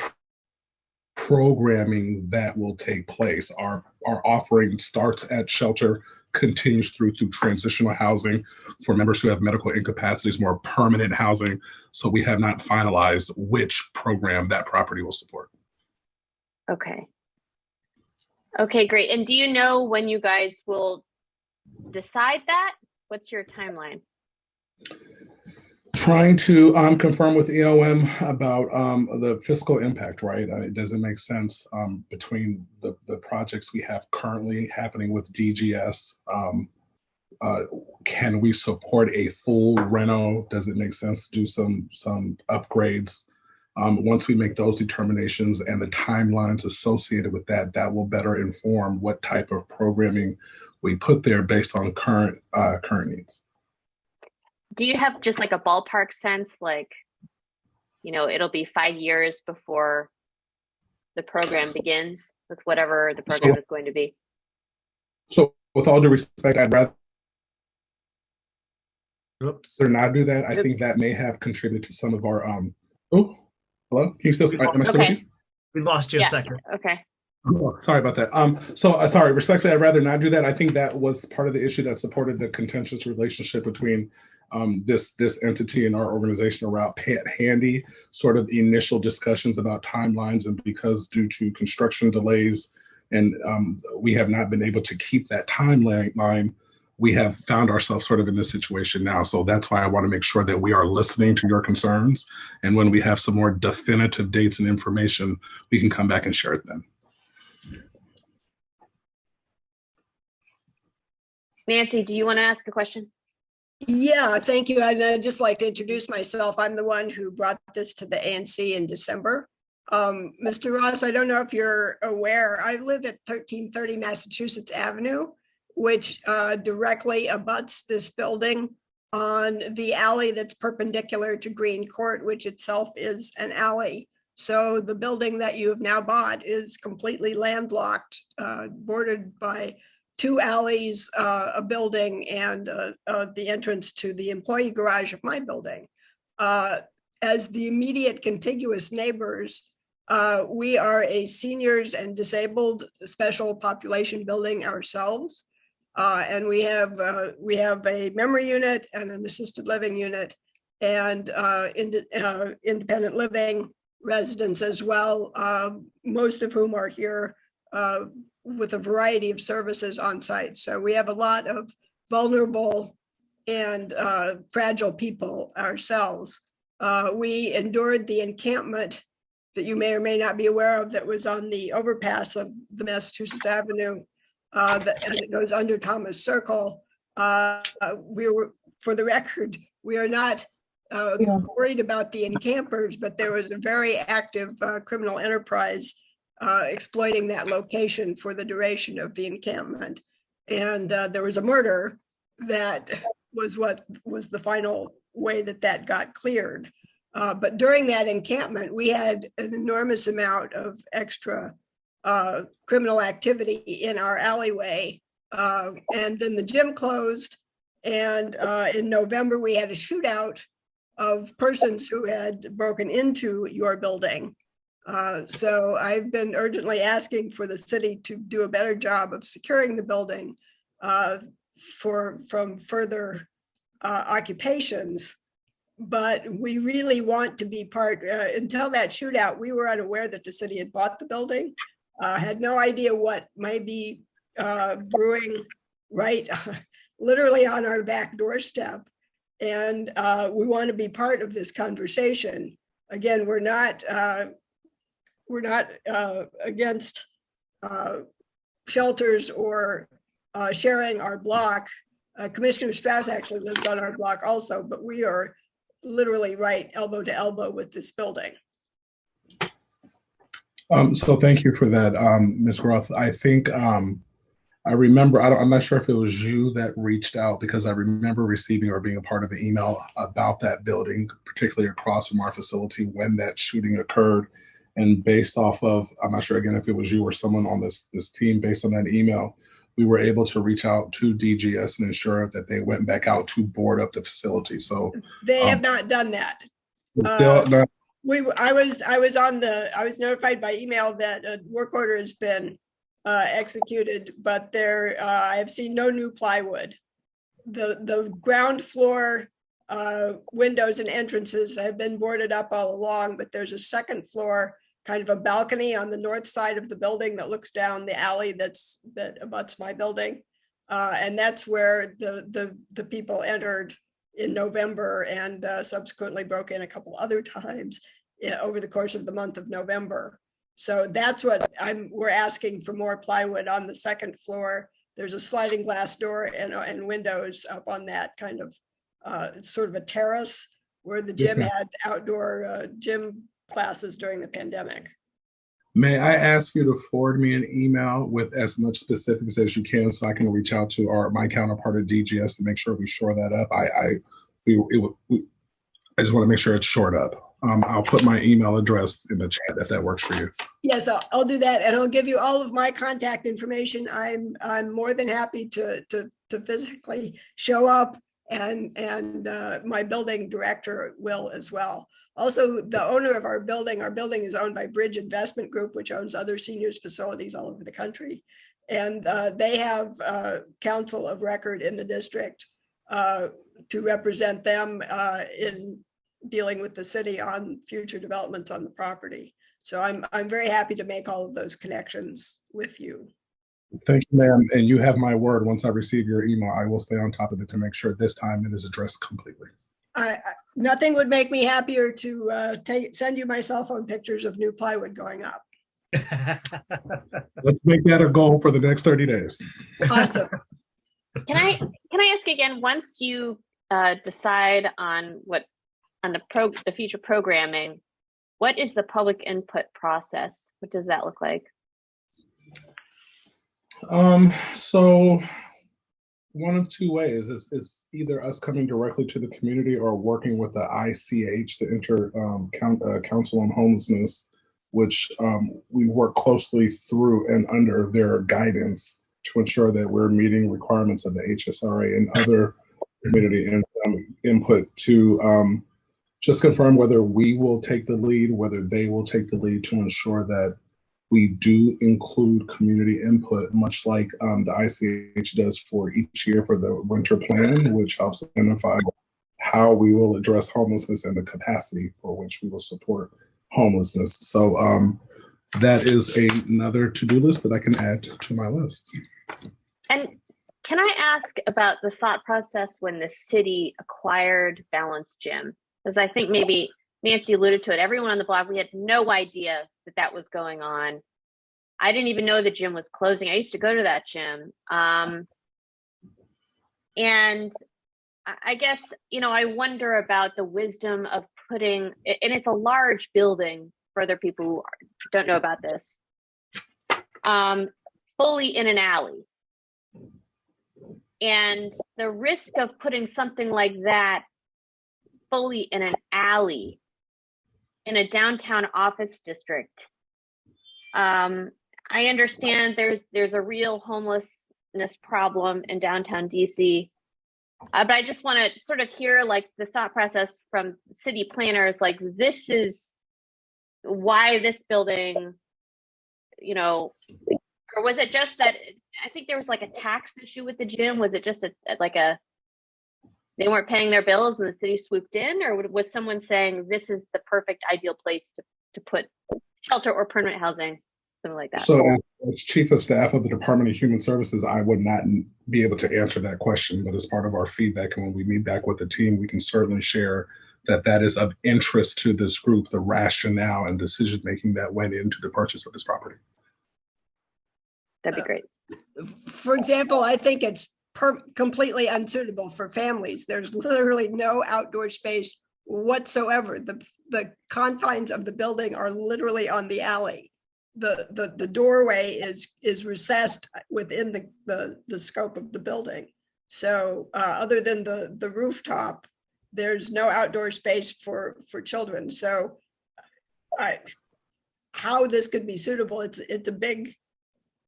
programming that will take place. Our offering starts at shelter, continues through transitional housing for members who have medical incapacities, more permanent housing. So we have not finalized which program that property will support. Okay. Okay, great. And do you know when you guys will decide that? What's your timeline? Trying to confirm with EOM about the fiscal impact, right? It doesn't make sense between the projects we have currently happening with DGS. Can we support a full reno? Does it make sense to do some upgrades? Once we make those determinations and the timelines associated with that, that will better inform what type of programming we put there based on current needs. Do you have just like a ballpark sense, like, you know, it'll be 5 years before the program begins with whatever the program is going to be? So with all due respect, I'd rather not do that. I think that may have contributed to some of our, oh, hello? Can you still, am I still with you? We lost you a second. Okay. Oh, sorry about that. Sorry, respectfully, I'd rather not do that. I think that was part of the issue that supported the contentious relationship between this entity and our organization around Handy, sort of initial discussions about timelines, and because due to construction delays and we have not been able to keep that timeline, we have found ourselves sort of in this situation now. So that's why I want to make sure that we are listening to your concerns, and when we have some more definitive dates and information, we can come back and share it then. Nancy, do you want to ask a question? Yeah, thank you. I'd just like to introduce myself. I'm the one who brought this to the ANC in December. Mr. Ross, I don't know if you're aware, I live at 1330 Massachusetts Avenue, which directly abuts this building on the alley that's perpendicular to Green Court, which itself is an alley. So the building that you have now bought is completely landlocked, bordered by 2 alleys, a building, and the entrance to the employee garage of my building. As the immediate contiguous neighbors, we are a seniors and disabled special population building ourselves. And we have a memory unit and an assisted living unit and independent living residents as well, most of whom are here with a variety of services on site. So we have a lot of vulnerable and fragile people ourselves. We endured the encampment that you may or may not be aware of that was on the overpass of the Massachusetts Avenue that, as it goes under Thomas Circle. We were, for the record, we are not worried about the encampers, but there was a very active criminal enterprise exploiting that location for the duration of the encampment. And there was a murder that was what was the final way that that got cleared. But during that encampment, we had an enormous amount of extra criminal activity in our alleyway. And then the gym closed. And in November, we had a shootout of persons who had broken into your building. So I've been urgently asking for the city to do a better job of securing the building from further occupations. But we really want to be part, until that shootout, we were unaware that the city had bought the building, had no idea what might be brewing right literally on our back doorstep. And we want to be part of this conversation. Again, we're not against shelters or sharing our block. Commissioner Strauss actually lives on our block also, but we are literally right elbow to elbow with this building. So thank you for that, Ms. Roth. I think I remember, I'm not sure if it was you that reached out, because I remember receiving or being a part of an email about that building, particularly across from our facility when that shooting occurred. And based off of, I'm not sure again if it was you or someone on this team, based on that email, we were able to reach out to DGS and ensure that they went back out to board up the facility. So they have not done that. Still not. I was notified by email that a work order has been executed, but I have seen no new plywood. The ground floor windows and entrances have been boarded up all along, but there's a second floor, kind of a balcony on the north side of the building that looks down the alley that abuts my building. And that's where the people entered in November and subsequently broke in a couple other times over the course of the month of November. So that's what we're asking for, more plywood on the second floor. There's a sliding glass door and windows up on that kind of it's sort of a terrace where the gym had outdoor gym classes during the pandemic. May I ask you to forward me an email with as much specifics as you can so I can reach out to my counterpart at DGS to make sure we shore that up. I just want to make sure it's shored up. I'll put my email address in the chat if that works for you. Yes, I'll do that, and I'll give you all of my contact information. I'm more than happy to physically show up, and my building director will as well. Also, the owner of our building is owned by Bridge Investment Group, which owns other seniors facilities all over the country. And they have counsel of record in the district to represent them in dealing with the city on future developments on the property. So I'm very happy to make all of those connections with you. Thank you, ma'am. And you have my word. Once I receive your email, I will stay on top of it to make sure this time it is addressed completely. Nothing would make me happier to send you my cell phone pictures of new plywood going up. Let's make that a goal for the next 30 days. Awesome. Can I ask again, once you decide on the future programming, what is the public input process? What does that look like? So one of two ways. It's either us coming directly to the community or working with the ICH, the Council on Homelessness, which we work closely through and under their guidance to ensure that we're meeting requirements of the HSRA and other community input to just confirm whether we will take the lead, whether they will take the lead to ensure that we do include community input, much like the ICH does for each year for the winter plan, which helps identify how we will address homelessness and the capacity for which we will support homelessness. So that is another to-do list that I can add to my list. And can I ask about the thought process when the city acquired Balance Gym? Because I think maybe Nancy alluded to it. Everyone on the block, we had no idea that that was going on. I didn't even know the gym was closing. I used to go to that gym. And I guess, I wonder about the wisdom of putting, and it's a large building for other people who don't know about this, fully in an alley. And the risk of putting something like that fully in an alley in a downtown office district. I understand there's a real homelessness problem in downtown DC. But I just want to sort of hear like the thought process from city planners, like this is why this building, or was it just that, I think there was like a tax issue with the gym. Was it just they weren't paying their bills and the city swooped in, or was someone saying this is the perfect ideal place to put shelter or permanent housing, something like that? So as Chief of Staff of the Department of Human Services, I would not be able to answer that question, but as part of our feedback and when we meet back with the team, we can certainly share that is of interest to this group, the rationale and decision-making that went into the purchase of this property. That'd be great. For example, I think it's completely unsuitable for families. There's literally no outdoor space whatsoever. The confines of the building are literally on the alley. The doorway is recessed within the scope of the building. So other than the rooftop, there's no outdoor space for children. So how this could be suitable, it's a big,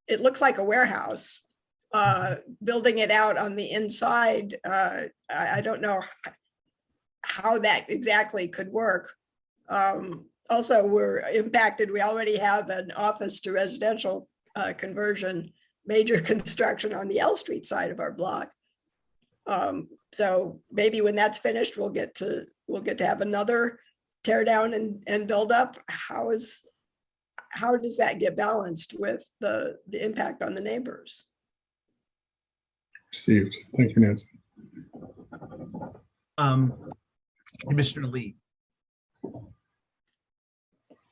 it looks like a warehouse. Building it out on the inside, I don't know how that exactly could work. Also, we're impacted. We already have an office to residential conversion, major construction on the L Street side of our block. So maybe when that's finished, we'll get to have another tear down and build up. How does that get balanced with the impact on the neighbors? Received. Thank you, Nancy. Commissioner Lee.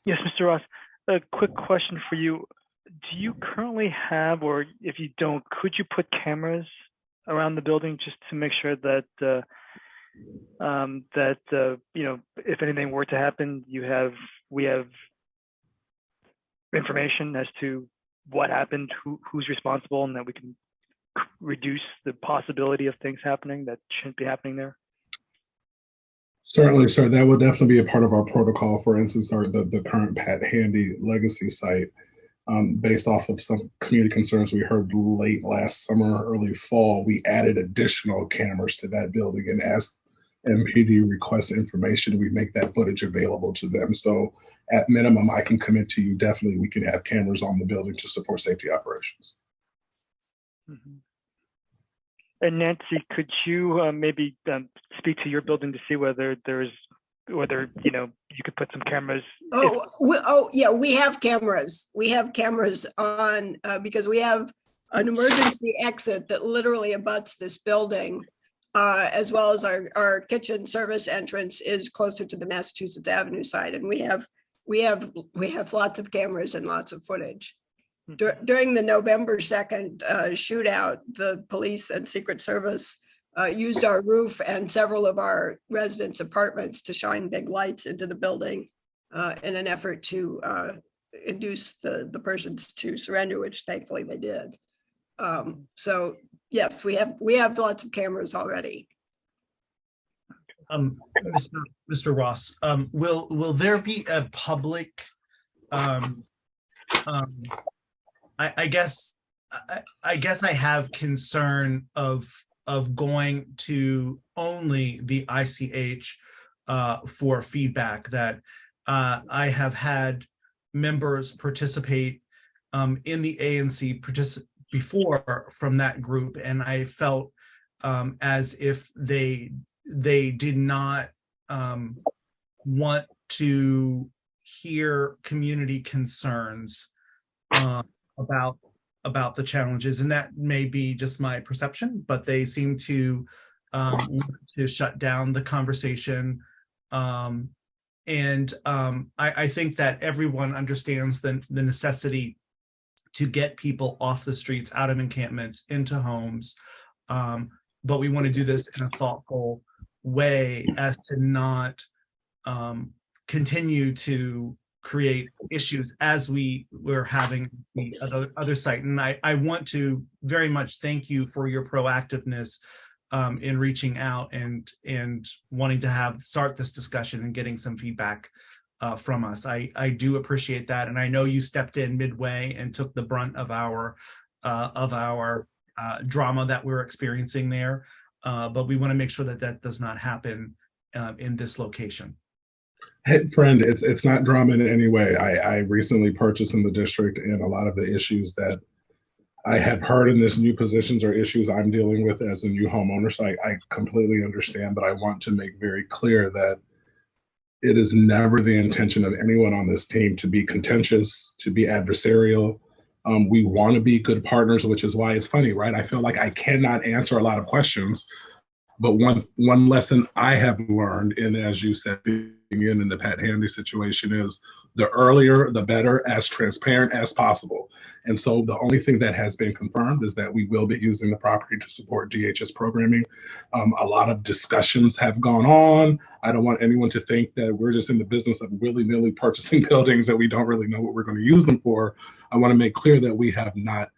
Yes, Mr. Ross, a quick question for you. Do you currently have, or if you don't, could you put cameras around the building just to make sure that if anything were to happen, we have information as to what happened, who's responsible, and that we can reduce the possibility of things happening that shouldn't be happening there? Certainly, sir. That would definitely be a part of our protocol. For instance, the current Pat Handy legacy site, based off of some community concerns we heard late last summer, early fall, we added additional cameras to that building, and as MPD requests information, we make that footage available to them. So at minimum, I can commit to you, definitely we can have cameras on the building to support safety operations. Mm-hmm. And Nancy, could you maybe speak to your building to see whether you could put some cameras? Yeah, we have cameras. We have cameras on because we have an emergency exit that literally abuts this building, as well as our kitchen service entrance is closer to the Massachusetts Avenue side, and we have lots of cameras and lots of footage. During the November 2nd shootout, the police and Secret Service used our roof and several of our residents' apartments to shine big lights into the building in an effort to induce the persons to surrender, which thankfully they did. So yes, we have lots of cameras already. Mr. Ross, will there be a public I guess I have concern of going to only the ICH for feedback. That I have had members participate in the ANC before from that group, and I felt as if they did not want to hear community concerns about the challenges, and that may be just my perception, but they seem to want to shut down the conversation. I think that everyone understands the necessity to get people off the streets, out of encampments, into homes. But we want to do this in a thoughtful way as to not continue to create issues as we're having the other site. And I want to very much thank you for your proactiveness in reaching out and wanting to start this discussion and getting some feedback from us. I do appreciate that, and I know you stepped in midway and took the brunt of our drama that we're experiencing there. But we want to make sure that does not happen in this location. Hey, friend, it's not drama in any way. I recently purchased in the district, and a lot of the issues that I have heard in this new positions are issues I'm dealing with as a new homeowner. So I completely understand, but I want to make very clear that it is never the intention of anyone on this team to be contentious, to be adversarial. We want to be good partners, which is why it's funny, right? I feel like I cannot answer a lot of questions, but one lesson I have learned, and as you said, being in the Pat Handy situation, is the earlier, the better, as transparent as possible. And so the only thing that has been confirmed is that we will be using the property to support DHS programming. A lot of discussions have gone on. I don't want anyone to think that we're just in the business of willy-nilly purchasing buildings that we don't really know what we're going to use them for. I want to make clear that we have not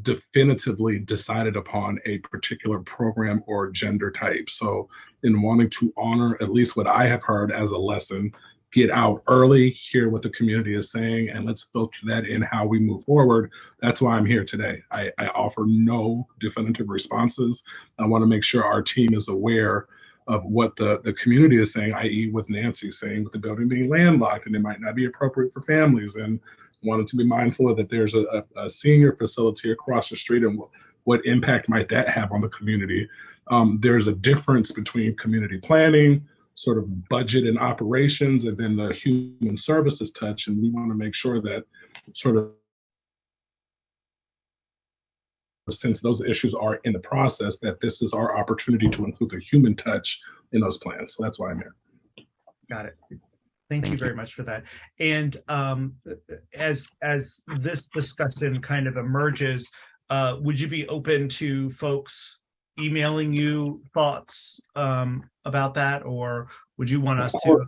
definitively decided upon a particular program or gender type. So in wanting to honor at least what I have heard as a lesson, get out early, hear what the community is saying, and let's filter that in how we move forward. That's why I'm here today. I offer no definitive responses. I want to make sure our team is aware of what the community is saying, i.e. with Nancy saying with the building being landlocked and it might not be appropriate for families, and wanted to be mindful of that there's a senior facility across the street and what impact might that have on the community. There's a difference between community planning, sort of budget and operations, and then the human services touch. And we want to make sure that sort of, since those issues are in the process, that this is our opportunity to include the human touch in those plans. So that's why I'm here. Got it. Thank you very much for that. And as this discussion kind of emerges, would you be open to folks emailing you thoughts about that, or would you want us to?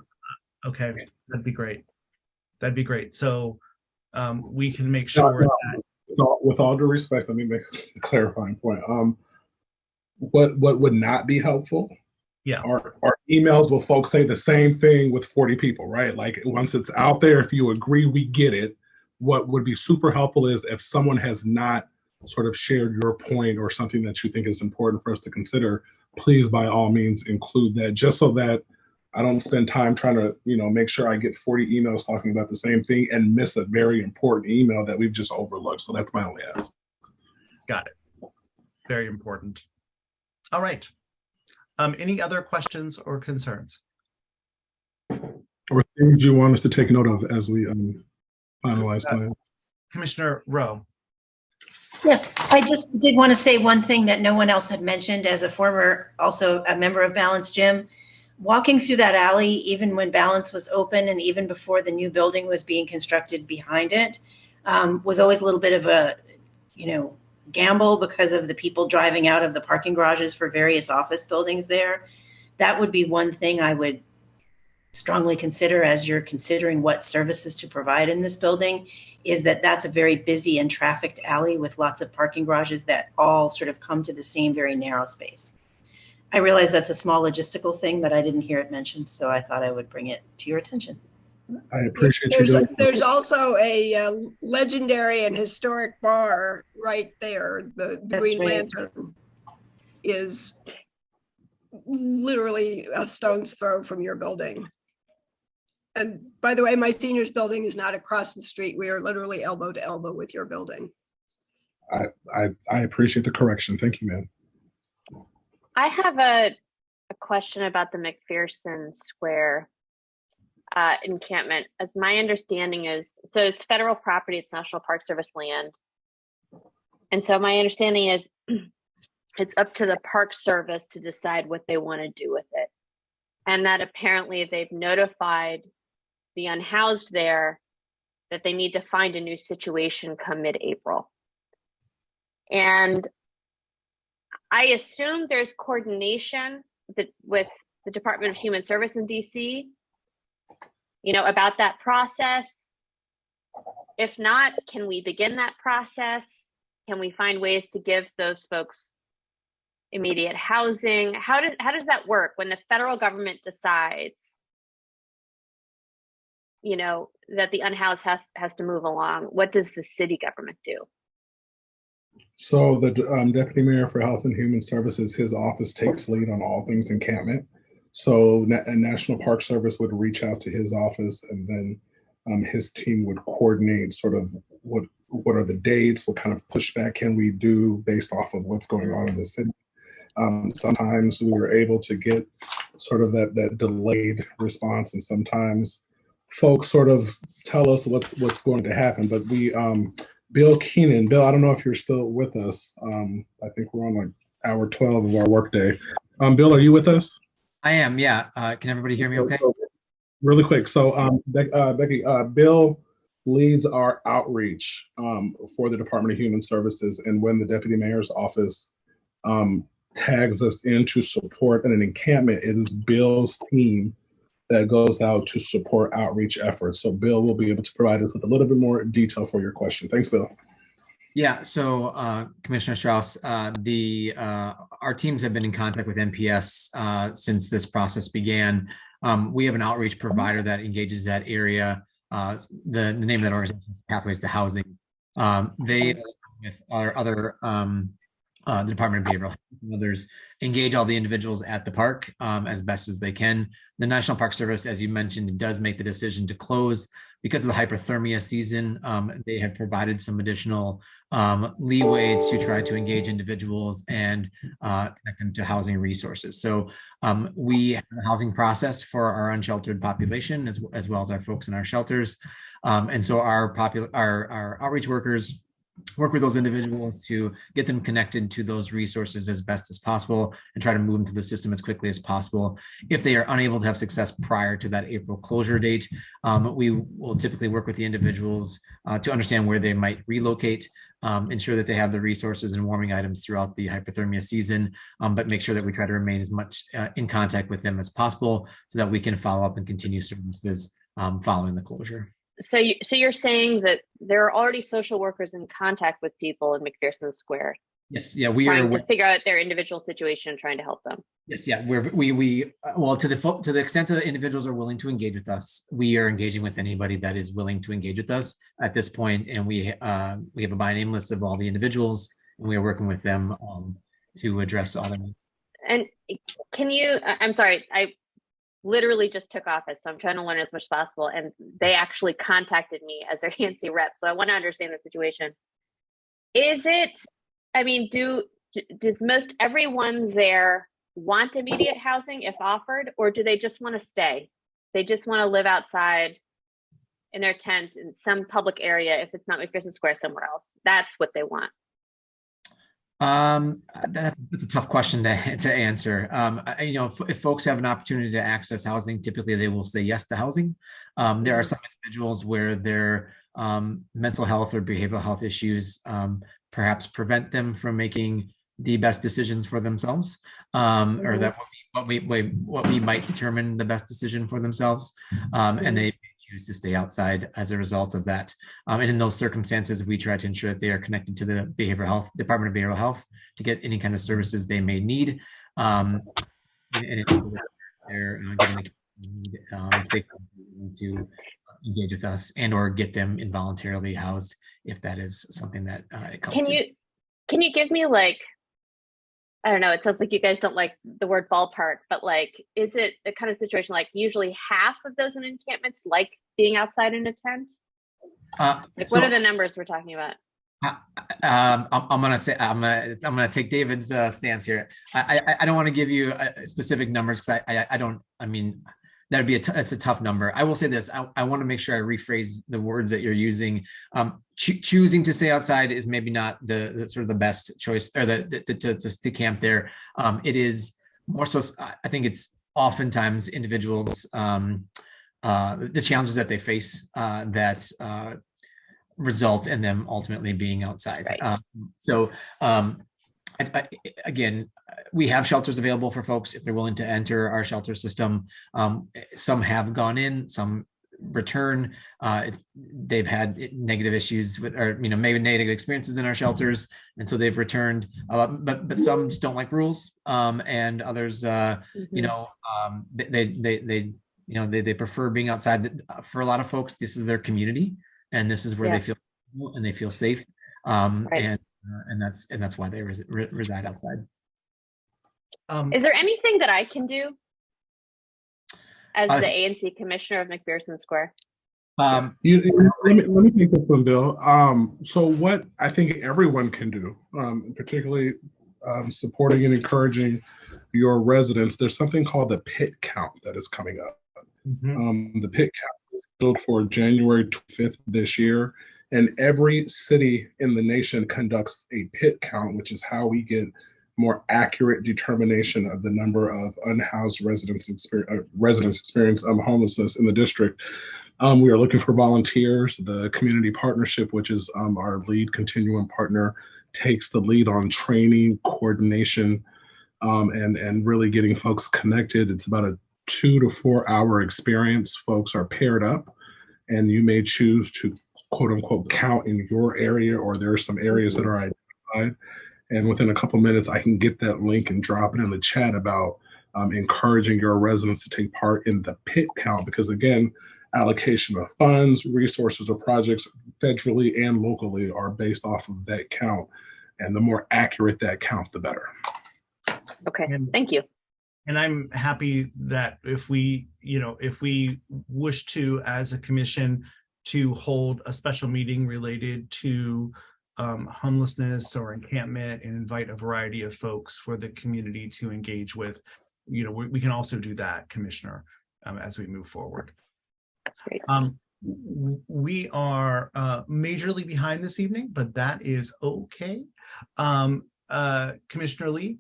Okay, that'd be great. That'd be great. So we can make sure that. With all due respect, let me make a clarifying point. What would not be helpful? Yeah. Our emails will folks say the same thing with 40 people, right? Like once it's out there, if you agree, we get it. What would be super helpful is if someone has not sort of shared your point or something that you think is important for us to consider, please by all means include that, just so that I don't spend time trying to, make sure I get 40 emails talking about the same thing and miss a very important email that we've just overlooked. So that's my only ask. Got it. Very important. All right. Any other questions or concerns? Or things you want us to take note of as we finalize plans? Commissioner Rowe. Yes, I just did want to say one thing that no one else had mentioned as a former, also a member of Balance Gym. Walking through that alley, even when Balance was open and even before the new building was being constructed behind it, was always a little bit of a, gamble because of the people driving out of the parking garages for various office buildings there. That would be one thing I would strongly consider as you're considering what services to provide in this building, is that that's a very busy and trafficked alley with lots of parking garages that all sort of come to the same very narrow space. I realize that's a small logistical thing, but I didn't hear it mentioned, so I thought I would bring it to your attention. I appreciate you doing. There's also a legendary and historic bar right there. The Green Lantern is literally a stone's throw from your building. And by the way, my seniors building is not across the street. We are literally elbow to elbow with your building. I appreciate the correction. Thank you, ma'am. I have a question about the McPherson Square encampment. As my understanding is, so it's federal property, it's National Park Service land. And so my understanding is it's up to the Park Service to decide what they want to do with it. And that apparently they've notified the unhoused there that they need to find a new situation come mid-April. And I assume there's coordination with the Department of Human Service in DC, about that process. If not, can we begin that process? Can we find ways to give those folks immediate housing? How does that work when the federal government decides, that the unhoused has to move along? What does the city government do? So the Deputy Mayor for Health and Human Services, his office takes lead on all things encampment. So a National Park Service would reach out to his office, and then his team would coordinate sort of what are the dates, what kind of pushback can we do based off of what's going on in the city. Sometimes we were able to get sort of that delayed response, and sometimes folks sort of tell us what's going to happen. But we, Bill Keenan, Bill, I don't know if you're still with us. I think we're on like hour 12 of our workday. Bill, are you with us? I am, yeah. Can everybody hear me okay? Really quick. So Becky, Bill leads our outreach for the Department of Human Services. And when the Deputy Mayor's office tags us in to support an encampment, it is Bill's team that goes out to support outreach efforts. So Bill will be able to provide us with a little bit more detail for your question. Thanks, Bill. Yeah, so Commissioner Strauss, our teams have been in contact with NPS since this process began. We have an outreach provider that engages that area. The name of that organization is Pathways to Housing. They, with our other the Department of Behavioral Health and others, engage all the individuals at the park as best as they can. The National Park Service, as you mentioned, does make the decision to close because of the hypothermia season. They have provided some additional leeway to try to engage individuals and connect them to housing resources. So we have a housing process for our unsheltered population as well as our folks in our shelters. And so our outreach workers work with those individuals to get them connected to those resources as best as possible and try to move them to the system as quickly as possible. If they are unable to have success prior to that April closure date, we will typically work with the individuals to understand where they might relocate, ensure that they have the resources and warming items throughout the hypothermia season, but make sure that we try to remain as much in contact with them as possible so that we can follow up and continue services following the closure. So you're saying that there are already social workers in contact with people in McPherson Square? Yes, yeah, we trying are to figure out their individual situation, trying to help them. Yes, yeah, well, to the extent that the individuals are willing to engage with us, we are engaging with anybody that is willing to engage with us at this point, and we have a by name list of all the individuals, and we are working with them to address all them. And can you? I'm sorry, I literally just took office, so I'm trying to learn as much as possible. And they actually contacted me as their ANC rep, so I want to understand the situation. Is it? I mean, does most everyone there want immediate housing if offered, or do they just want to stay? They just want to live outside in their tent in some public area, if it's not McPherson Square, somewhere else. That's what they want. That's a tough question to answer. If folks have an opportunity to access housing, typically they will say yes to housing. There are some individuals where their mental health or behavioral health issues perhaps prevent them from making the best decisions for themselves, or that what we might determine the best decision for themselves, and they choose to stay outside as a result of that. And in those circumstances, we try to ensure that they are connected to the Department of Behavioral Health to get any kind of services they may need. And they're given if they to engage with us and or get them involuntarily housed if that is something that it comes to. Can you give me like I don't know, it sounds like you guys don't like the word ballpark, but like, is it a kind of situation like usually half of those in encampments like being outside in a tent? Like, what are the numbers we're talking about? I'm gonna take David's stance here. I don't want to give you specific numbers because I don't. I mean, that'd be it's a tough number. I will say this. I want to make sure I rephrase the words that you're using. Choosing to stay outside is maybe not the sort of the best choice, or to camp there. It is more so. I think it's oftentimes individuals, the challenges that they face that result in them ultimately being outside. Right. Again, we have shelters available for folks if they're willing to enter our shelter system. Some have gone in, some return. They've had negative issues with, or maybe negative experiences in our shelters, and so they've returned. But some just don't like rules, and others, they prefer being outside. For a lot of folks, this is their community, and this is where they feel comfortable and they feel safe. Right. And that's why they reside outside. Is there anything that I can do as the ANC commissioner of McPherson Square? Let me take this one, Bill. So what I think everyone can do, particularly supporting and encouraging your residents, there's something called the pit count that is coming up. The pit count is scheduled for January 25th this year. And every city in the nation conducts a pit count, which is how we get more accurate determination of the number of unhoused residents experience homelessness in the district. We are looking for volunteers. The community partnership, which is our lead continuum partner, takes the lead on training, coordination, and really getting folks connected. It's about a 2 to 4 hour experience. Folks are paired up, and you may choose to quote unquote count in your area, or there are some areas that are identified. And within a couple minutes, I can get that link and drop it in the chat about encouraging your residents to take part in the pit count, because again, allocation of funds, resources, or projects federally and locally are based off of that count. And the more accurate that count, the better. Okay, thank you. And I'm happy that if we wish to, as a commission, to hold a special meeting related to homelessness or encampment and invite a variety of folks for the community to engage with, we can also do that, Commissioner, as we move forward. Great. We are majorly behind this evening, but that is okay. Commissioner Lee,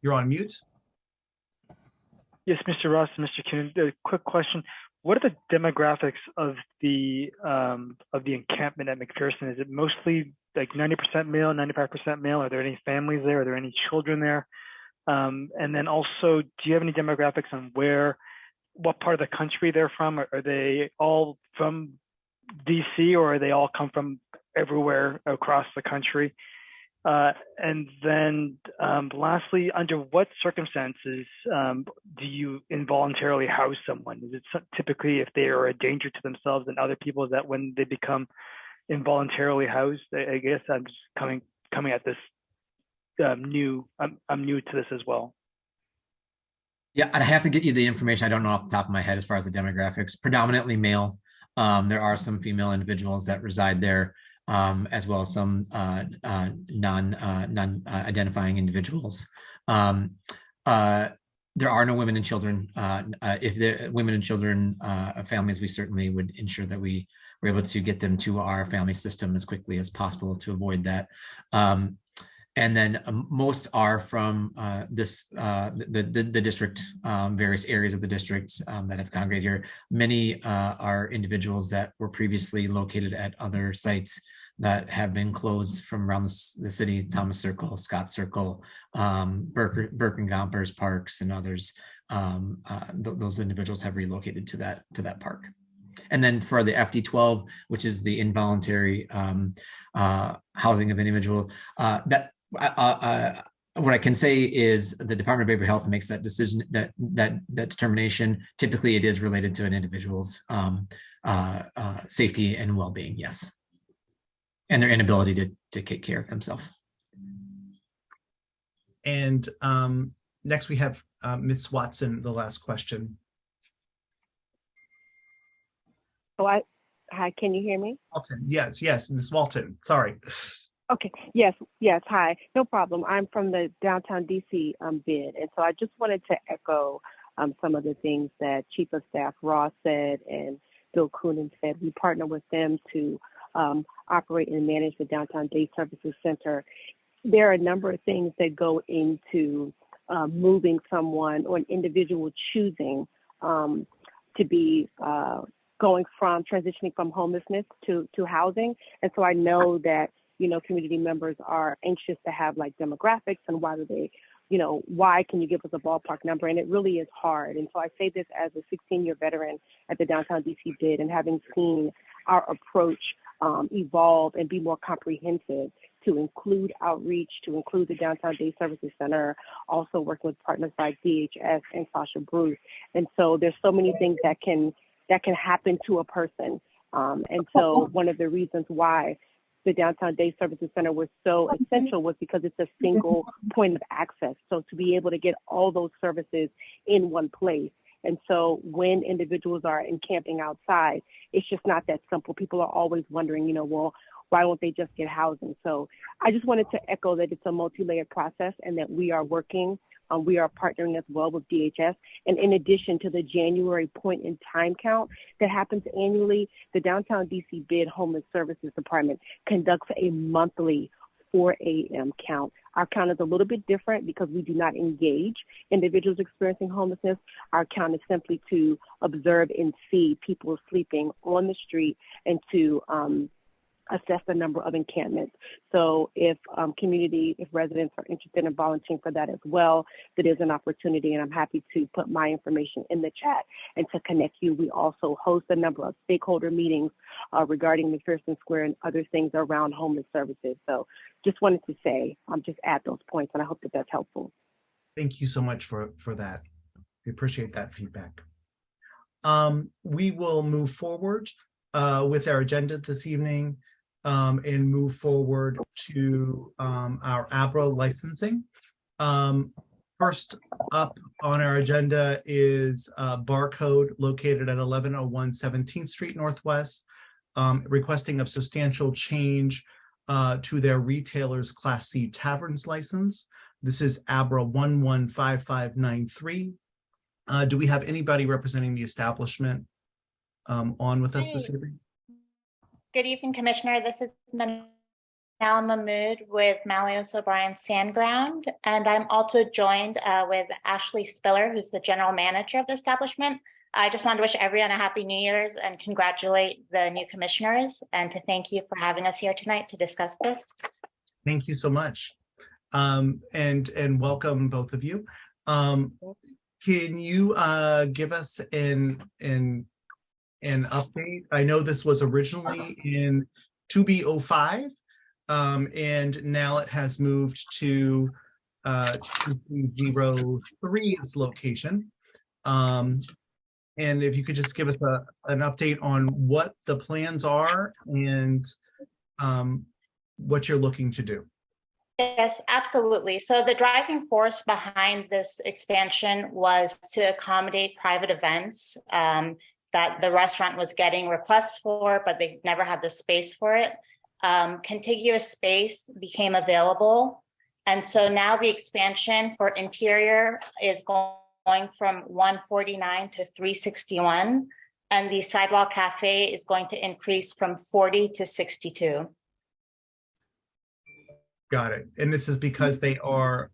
you're on mute. Yes, Mr. Ross and Mr. Kuhn, a quick question. What are the demographics of the encampment at McPherson? Is it mostly like 90% male, 95% male? Are there any families there? Are there any children there? And then also, do you have any demographics on what part of the country they're from? Are they all from DC, or are they all come from everywhere across the country? And then lastly, under what circumstances do you involuntarily house someone? Is it typically if they are a danger to themselves and other people, that when they become involuntarily housed? I guess I'm just coming at this I'm new to this as well. Yeah, I'd have to get you the information. I don't know off the top of my head as far as the demographics. Predominantly male. There are some female individuals that reside there, as well as some non-identifying individuals. There are no women and children. If there are women and children families, we certainly would ensure that we were able to get them to our family system as quickly as possible to avoid that. And then most are from the district, various areas of the district that have congregated here. Many are individuals that were previously located at other sites that have been closed from around the city: Thomas Circle, Scott Circle, Birkengompers Parks, and others. Those individuals have relocated to that park. And then for the FD12, which is the involuntary housing of an individual, what I can say is the Department of Behavioral Health makes that decision, that determination. Typically, it is related to an individual's safety and well-being. Yes. and their inability to take care of themselves. And next we have Ms. Watson, the last question. Hi, can you hear me? Walton, yes, Ms. Walton, sorry. Okay, yes, hi, no problem. I'm from the downtown DC bid. And so I just wanted to echo some of the things that Chief of Staff Ross said and Bill Coonan said. We partner with them to operate and manage the Downtown Day Services Center. There are a number of things that go into moving someone or an individual choosing to be transitioning from homelessness to housing. And so I know that, community members are anxious to have like demographics and why do they, why can you give us a ballpark number? And it really is hard. And so I say this as a 16-year veteran at the Downtown DC bid and having seen our approach evolve and be more comprehensive to include outreach, to include the Downtown Day Services Center, also working with partners like DHS and Sasha Bruce. And so there's so many things that can happen to a person. And so one of the reasons why the Downtown Day Services Center was so essential was because it's a single point of access. So to be able to get all those services in one place. And so when individuals are encamping outside, it's just not that simple. People are always wondering, well, why won't they just get housing? So I just wanted to echo that it's a multi-layered process and that we are working. We are partnering as well with DHS. And in addition to the January point in time count that happens annually, the Downtown DC Bid Homeless Services Department conducts a monthly 4 a.m. count. Our count is a little bit different because we do not engage individuals experiencing homelessness. Our count is simply to observe and see people sleeping on the street and to assess the number of encampments. So if residents are interested in volunteering for that as well, that is an opportunity, and I'm happy to put my information in the chat and to connect you. We also host a number of stakeholder meetings regarding McPherson Square and other things around homeless services. So just wanted to say, just add those points, and I hope that that's helpful. Thank you so much for that. We appreciate that feedback. We will move forward with our agenda this evening. And move forward to our ABRA licensing. First up on our agenda is Barcode, located at 1101 17th Street Northwest, requesting a substantial change to their retailer's Class C taverns license. This is ABRA 115593. Do we have anybody representing the establishment on with us this evening? Good evening, Commissioner. This is Manal Mahmood with Malleus O'Brien Sandground, and I'm also joined with Ashley Spiller, who's the general manager of the establishment. I just wanted to wish everyone a happy New Year's and congratulate the new commissioners and to thank you for having us here tonight to discuss this. Thank you so much. And welcome both of you. Can you give us an update? I know this was originally in 2B05, and now it has moved to 2C03's location. And if you could just give us an update on what the plans are and what you're looking to do. Yes, absolutely. So the driving force behind this expansion was to accommodate private events that the restaurant was getting requests for, but they never had the space for it. Contiguous space became available. And so now the expansion for interior is going from 149 to 361. And the sidewalk cafe is going to increase from 40 to 62. Got it. And this is because they are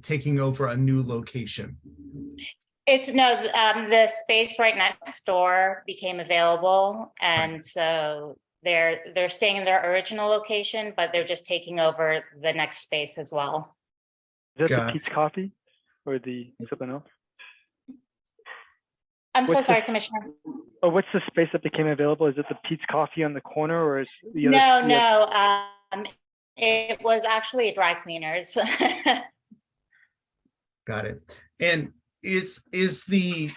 taking over a new location. It's the space right next door became available, and so they're staying in their original location, but they're just taking over the next space as well. Is that the Pete's Coffee or something else? I'm so sorry, Commissioner. Oh, what's the space that became available? Is it the Pete's Coffee on the corner, or is the other? No. It was actually a dry cleaners. Got it. And is the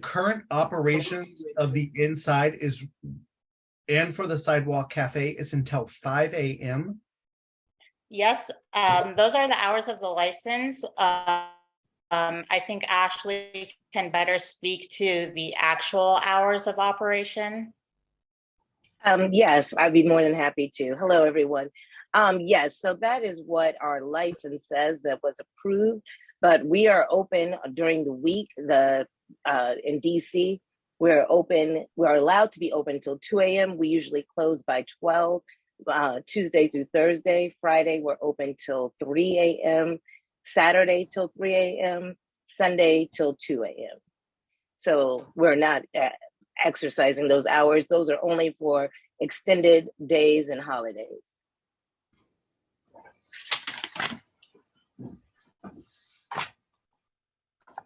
current operations of the inside And for the sidewalk cafe, it's until 5 a.m. Yes, those are the hours of the license. I think Ashley can better speak to the actual hours of operation. Yes, I'd be more than happy to. Hello, everyone. Yes, so that is what our license says that was approved, but we are open during the week. In DC, we're allowed to be open till 2 a.m. We usually close by 12, Tuesday through Thursday. Friday, we're open till 3 a.m., Saturday till 3 a.m., Sunday till 2 a.m. So we're not exercising those hours. Those are only for extended days and holidays.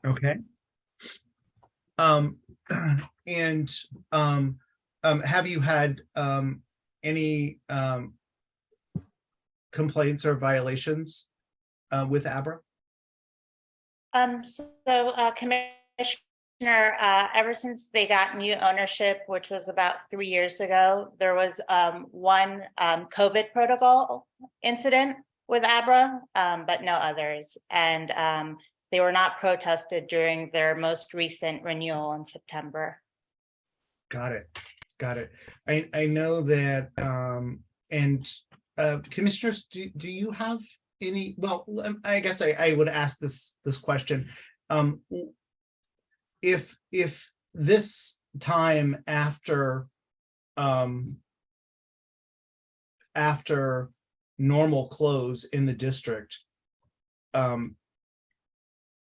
Okay. And have you had any complaints or violations with ABRA? Commissioner, ever since they got new ownership, which was about 3 years ago, there was one COVID protocol incident with ABRA, but no others. And they were not protested during their most recent renewal in September. Got it. I know that, and commissioners, do you have any, well, I guess I would ask this question. If this time after normal close in the district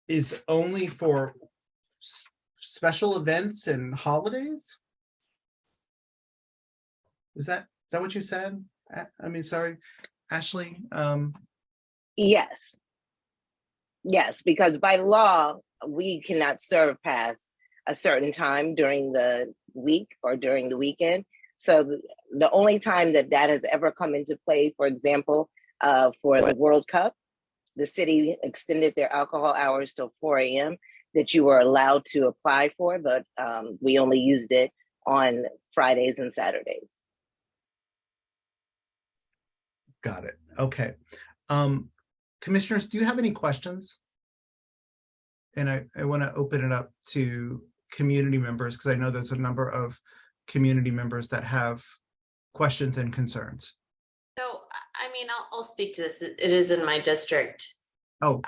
is only for special events and holidays? Is that what you said? I mean, sorry, Ashley. Yes, because by law, we cannot serve past a certain time during the week or during the weekend. So the only time that has ever come into play, for example, for the World Cup, the city extended their alcohol hours till 4 a.m. that you were allowed to apply for, but we only used it on Fridays and Saturdays. Got it. Okay. Commissioners, do you have any questions? And I want to open it up to community members because I know there's a number of community members that have questions and concerns. So, I mean, I'll speak to this. It is in my district. Oh,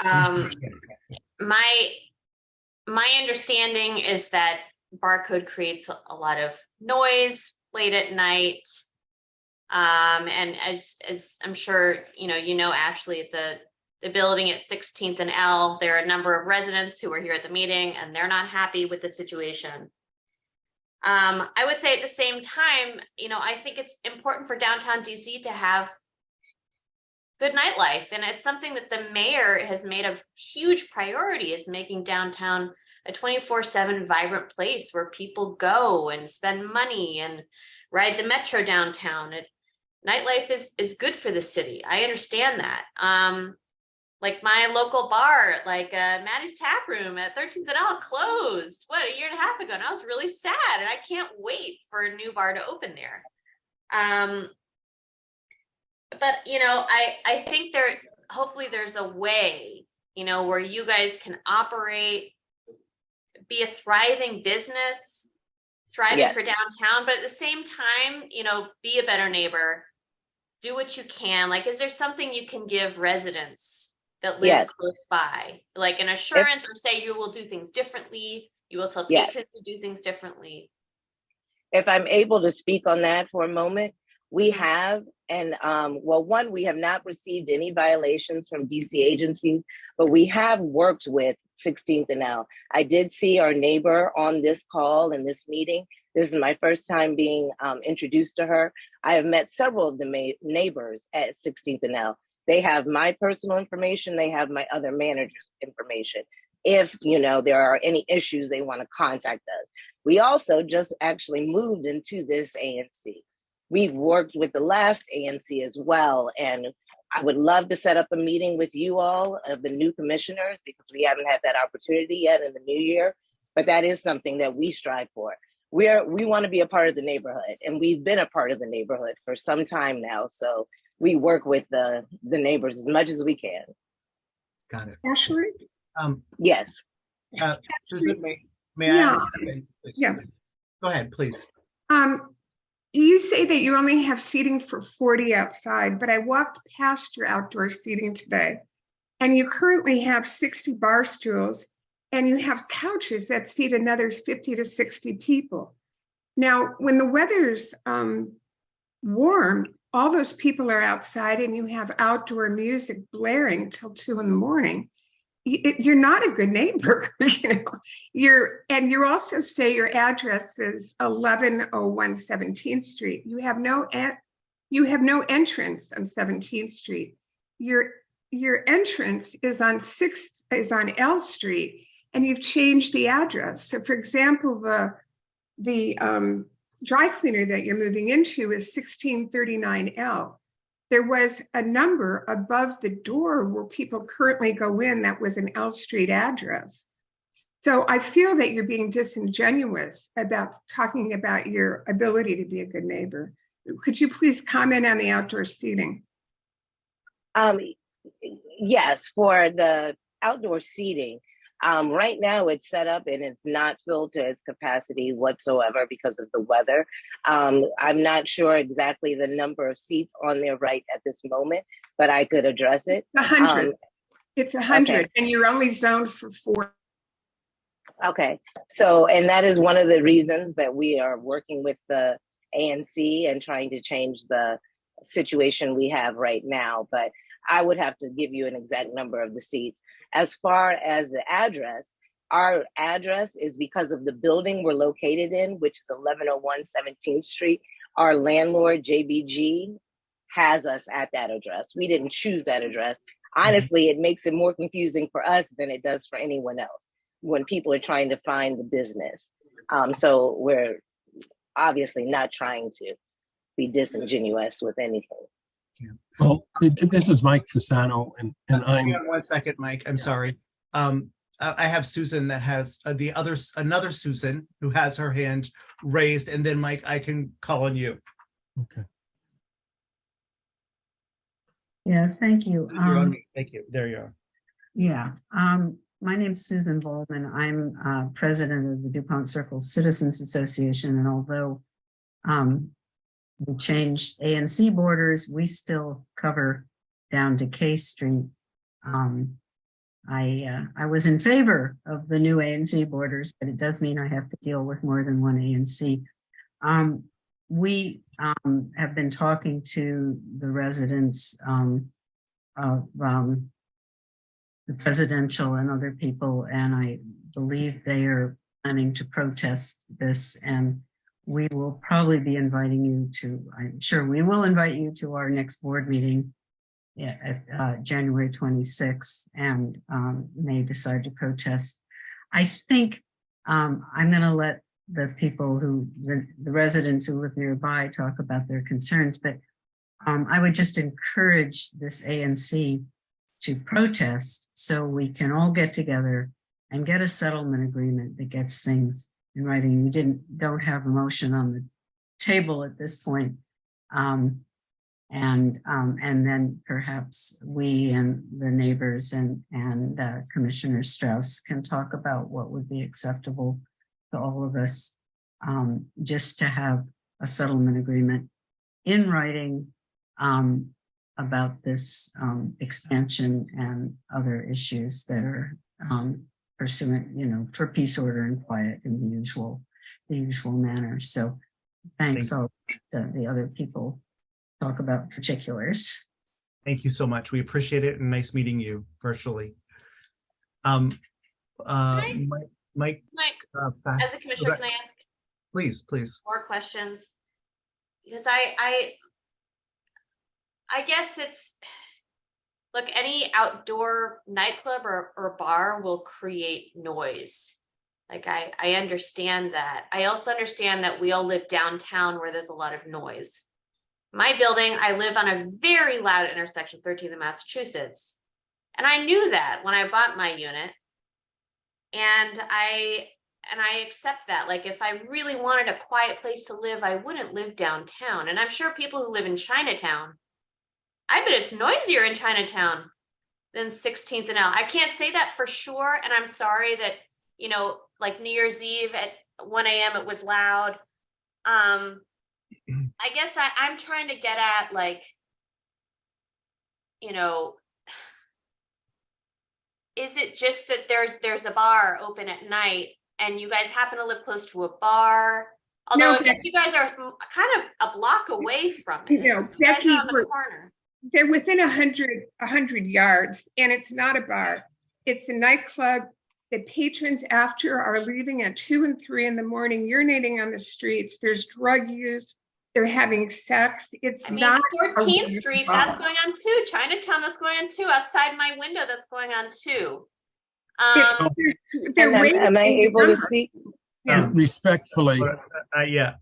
my understanding is that barcode creates a lot of noise late at night. And as I'm sure you know, Ashley, the building at 16th and L, there are a number of residents who were here at the meeting and they're not happy with the situation. I would say at the same time, I think it's important for downtown DC to have good nightlife. And it's something that the mayor has made a huge priority, is making downtown a 24/7 vibrant place where people go and spend money and ride the metro downtown. Nightlife is good for the city. I understand that. Like my local bar, like Maddie's Tap Room at 13th and L closed, a year and a half ago. And I was really sad, and I can't wait for a new bar to open there. But, I think hopefully there's a way, where you guys can operate, be a thriving business, thriving for downtown, but at the same time, be a better neighbor, do what you can. Like, is there something you can give residents that live close by, like an assurance, or say you will do things differently, you will tell patrons to do things differently? If I'm able to speak on that for a moment, we have, and one, we have not received any violations from DC agencies, but we have worked with 16th and L. I did see our neighbor on this call in this meeting. This is my first time being introduced to her. I have met several of the neighbors at 16th and L. They have my personal information. They have my other managers' information. If, there are any issues, they want to contact us. We also just actually moved into this ANC. We've worked with the last ANC as well. And I would love to set up a meeting with you all, of the new commissioners, because we haven't had that opportunity yet in the new year. But that is something that we strive for. we want to be a part of the neighborhood, and we've been a part of the neighborhood for some time now. So we work with the neighbors as much as we can. Got it. Ashley? Yes. Susan, may I ask? Yeah. Go ahead, please. You say that you only have seating for 40 outside, but I walked past your outdoor seating today, and you currently have 60 bar stools, and you have couches that seat another 50 to 60 people. Now, when the weather's warm, all those people are outside, and you have outdoor music blaring till 2 in the morning. You're not a good neighbor, You also say your address is 1101 17th Street. You have no entrance on 17th Street. Your entrance is on L Street, and you've changed the address. So, for example, the dry cleaner that you're moving into is 1639 L. There was a number above the door where people currently go in that was an L Street address. So I feel that you're being disingenuous about talking about your ability to be a good neighbor. Could you please comment on the outdoor seating? Yes, for the outdoor seating, right now it's set up and it's not filled to its capacity whatsoever because of the weather. I'm not sure exactly the number of seats on there right at this moment, but I could address it. 100. It's 100, okay. And you're only zoned for 4. Okay, so, and that is one of the reasons that we are working with the ANC and trying to change the situation we have right now. But I would have to give you an exact number of the seats. As far as the address, our address is because of the building we're located in, which is 1101 17th Street. Our landlord, JBG, has us at that address. We didn't choose that address. Honestly, it makes it more confusing for us than it does for anyone else when people are trying to find the business. So we're obviously not trying to be disingenuous with anything. Well, this is Mike Fasano, and I'm. Hang on 1 second, Mike. I'm sorry. I have Susan that has another Susan who has her hand raised, and then Mike, I can call on you. Okay. Yeah, thank you. You're on me. Thank you. There you are. Yeah. My name's Susan Boldman. I'm president of the DuPont Circle Citizens Association, and although we changed ANC borders, we still cover down to K Street. I was in favor of the new ANC borders, but it does mean I have to deal with more than one ANC. We have been talking to the residents of the presidential and other people, and I believe they are planning to protest this, and we will probably be inviting you to, I'm sure we will invite you to our next board meeting at January 26th, and may decide to protest. I think I'm going to let the people the residents who live nearby talk about their concerns, but I would just encourage this ANC to protest so we can all get together and get a settlement agreement that gets things in writing. We don't have a motion on the table at this point. And then perhaps we and the neighbors and Commissioner Strauss can talk about what would be acceptable to all of us, just to have a settlement agreement in writing about this expansion and other issues that are pursuant, for peace, order, and quiet in the usual manner. So thanks. I'll let the other people talk about particulars. Thank you so much. We appreciate it, and nice meeting you virtually. Mike, as a commissioner, can I ask? Please. More questions, because I guess it's, look, any outdoor nightclub or bar will create noise. Like I understand that. I also understand that we all live downtown where there's a lot of noise. My building, I live on a very loud intersection, 13th in Massachusetts. And I knew that when I bought my unit. And I I accept that. Like, if I really wanted a quiet place to live, I wouldn't live downtown. And I'm sure people who live in Chinatown, I bet it's noisier in Chinatown than 16th and L. I can't say that for sure. And I'm sorry that, you know, like New Year's Eve at 1 a.m. it was loud. I guess I'm trying to get at, like, you know, is it just that there's a bar open at night and you guys happen to live close to a bar? Although No, I guess you guys are kind of a block away from it. You know, You guys Becky, are on the corner. they're within 100 yards, and it's not a bar. It's a nightclub. The patrons after are leaving at 2 and 3 in the morning, urinating on the streets. There's drug use. They're having sex. It's not 14th Street, that's going on too. Chinatown, that's going on too. Outside my window, that's going on too. Am I able to speak? Yeah. Respectfully. Yeah,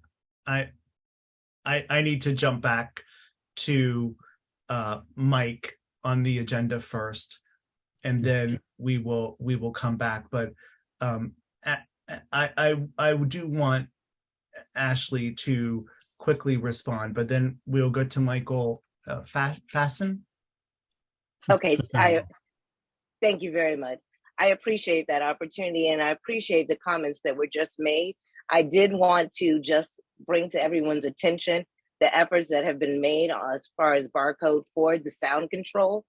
I need to jump back to Mike on the agenda first, and then we will come back. But I do want Ashley to quickly respond, but then we'll go to Michael Fasten. Okay, thank you very much. I appreciate that opportunity, and I appreciate the comments that were just made. I did want to just bring to everyone's attention the efforts that have been made as far as barcode for the sound control.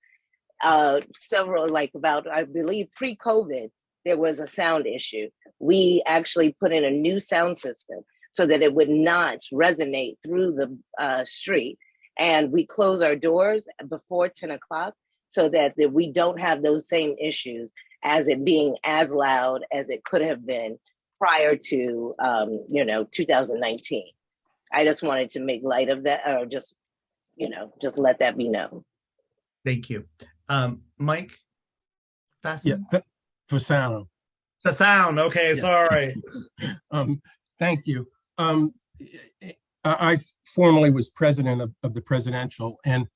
Several, like about, I believe pre-COVID, there was a sound issue. We actually put in a new sound system so that it would not resonate through the street. And we close our doors before 10 o'clock so that we don't have those same issues as it being as loud as it could have been prior to, 2019. I just wanted to make light of that, or just let that be known. Thank you. Mike? Fasten? Yeah, Fasano. The sound, okay, sorry. Thank you. I formerly was president of the presidential, and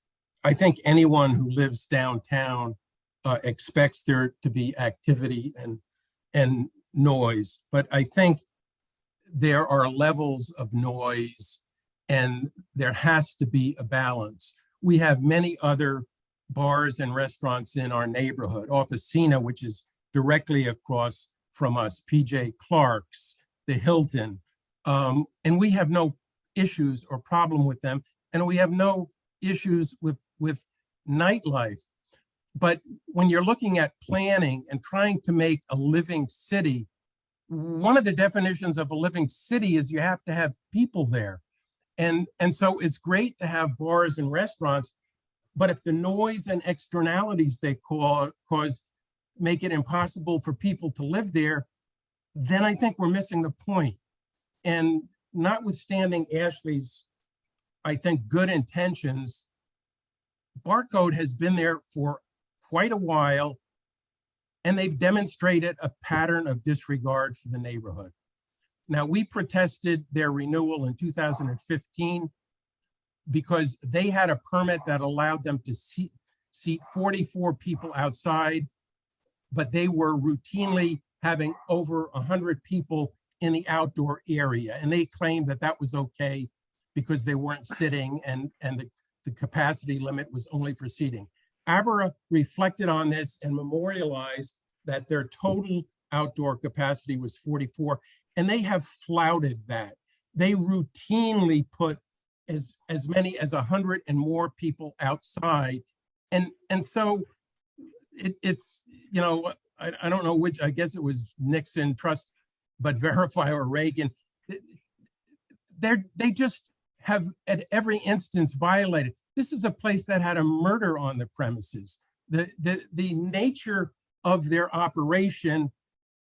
I think anyone who lives downtown expects there to be activity and noise, but I think there are levels of noise and there has to be a balance. We have many other bars and restaurants in our neighborhood, Officina, which is directly across from us, PJ Clark's, the Hilton, and we have no issues or problem with them, and we have no issues with nightlife. But when you're looking at planning and trying to make a living city, one of the definitions of a living city is you have to have people there. And so it's great to have bars and restaurants, but if the noise and externalities they cause make it impossible for people to live there, then I think we're missing the point. And notwithstanding Ashley's, I think, good intentions, Barcode has been there for quite a while, and they've demonstrated a pattern of disregard for the neighborhood. Now, we protested their renewal in 2015 because they had a permit that allowed them to seat 44 people outside, but they were routinely having over 100 people in the outdoor area. And they claimed that that was okay because they weren't sitting and the capacity limit was only for seating. Abra reflected on this and memorialized that their total outdoor capacity was 44, and they have flouted that. They routinely put as many as 100 and more people outside. And so it's, I don't know which, I guess it was Nixon, trust but verify, or Reagan. They just have at every instance violated. This is a place that had a murder on the premises. The nature of their operation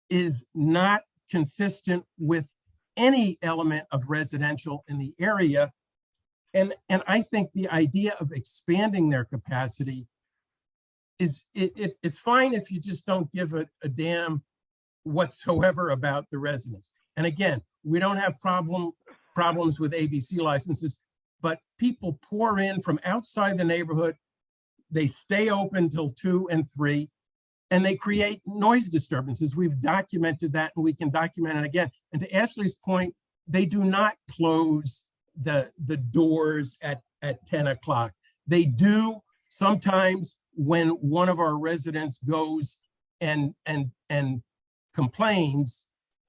is not consistent with any element of residential in the area. And I think the idea of expanding their capacity is, it's fine if you just don't give a damn whatsoever about the residents. And again, we don't have problems with ABC licenses, but people pour in from outside the neighborhood. They stay open till 2 and 3. and they create noise disturbances. We've documented that, and we can document it again. And to Ashley's point, they do not close the doors at 10 o'clock. They do sometimes when one of our residents goes and complains,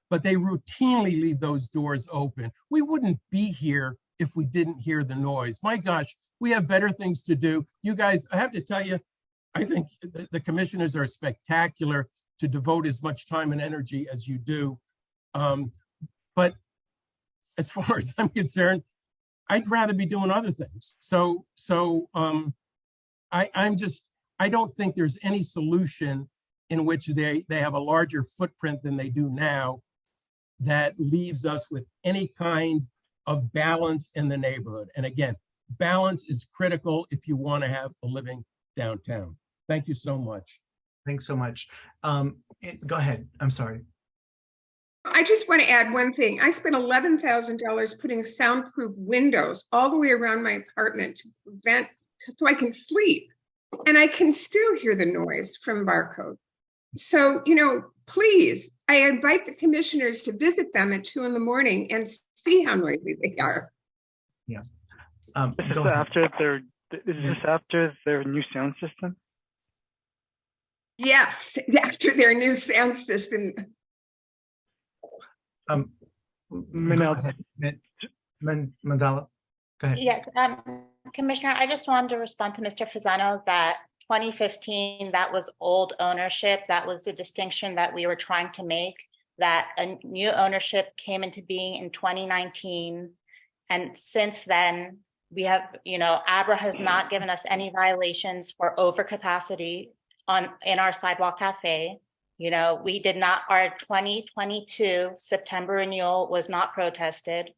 but they routinely leave those doors open. We wouldn't be here if we didn't hear the noise. My gosh, we have better things to do. You guys, I have to tell you, I think the commissioners are spectacular to devote as much time and energy as you do. But as far as I'm concerned, I'd rather be doing other things. I don't think there's any solution in which they have a larger footprint than they do now that leaves us with any kind of balance in the neighborhood. And again, balance is critical if you want to have a living downtown. Thank you so much. Thanks so much. Go ahead. I'm sorry. I just want to add one thing. I spent $11,000 putting soundproof windows all the way around my apartment to prevent, so I can sleep. And I can still hear the noise from Barcode. So, please, I invite the commissioners to visit them at 2 a.m. and see how noisy they are. Yes. Is this after their new sound system? Yes, after their new sound system. Mandela, go ahead. Yes, Commissioner, I just wanted to respond to Mr. Fasano that 2015, that was old ownership. That was the distinction that we were trying to make, that a new ownership came into being in 2019. And since then, we have, ABRA has not given us any violations for overcapacity in our sidewalk cafe. We did not, our 2022 September renewal was not protested.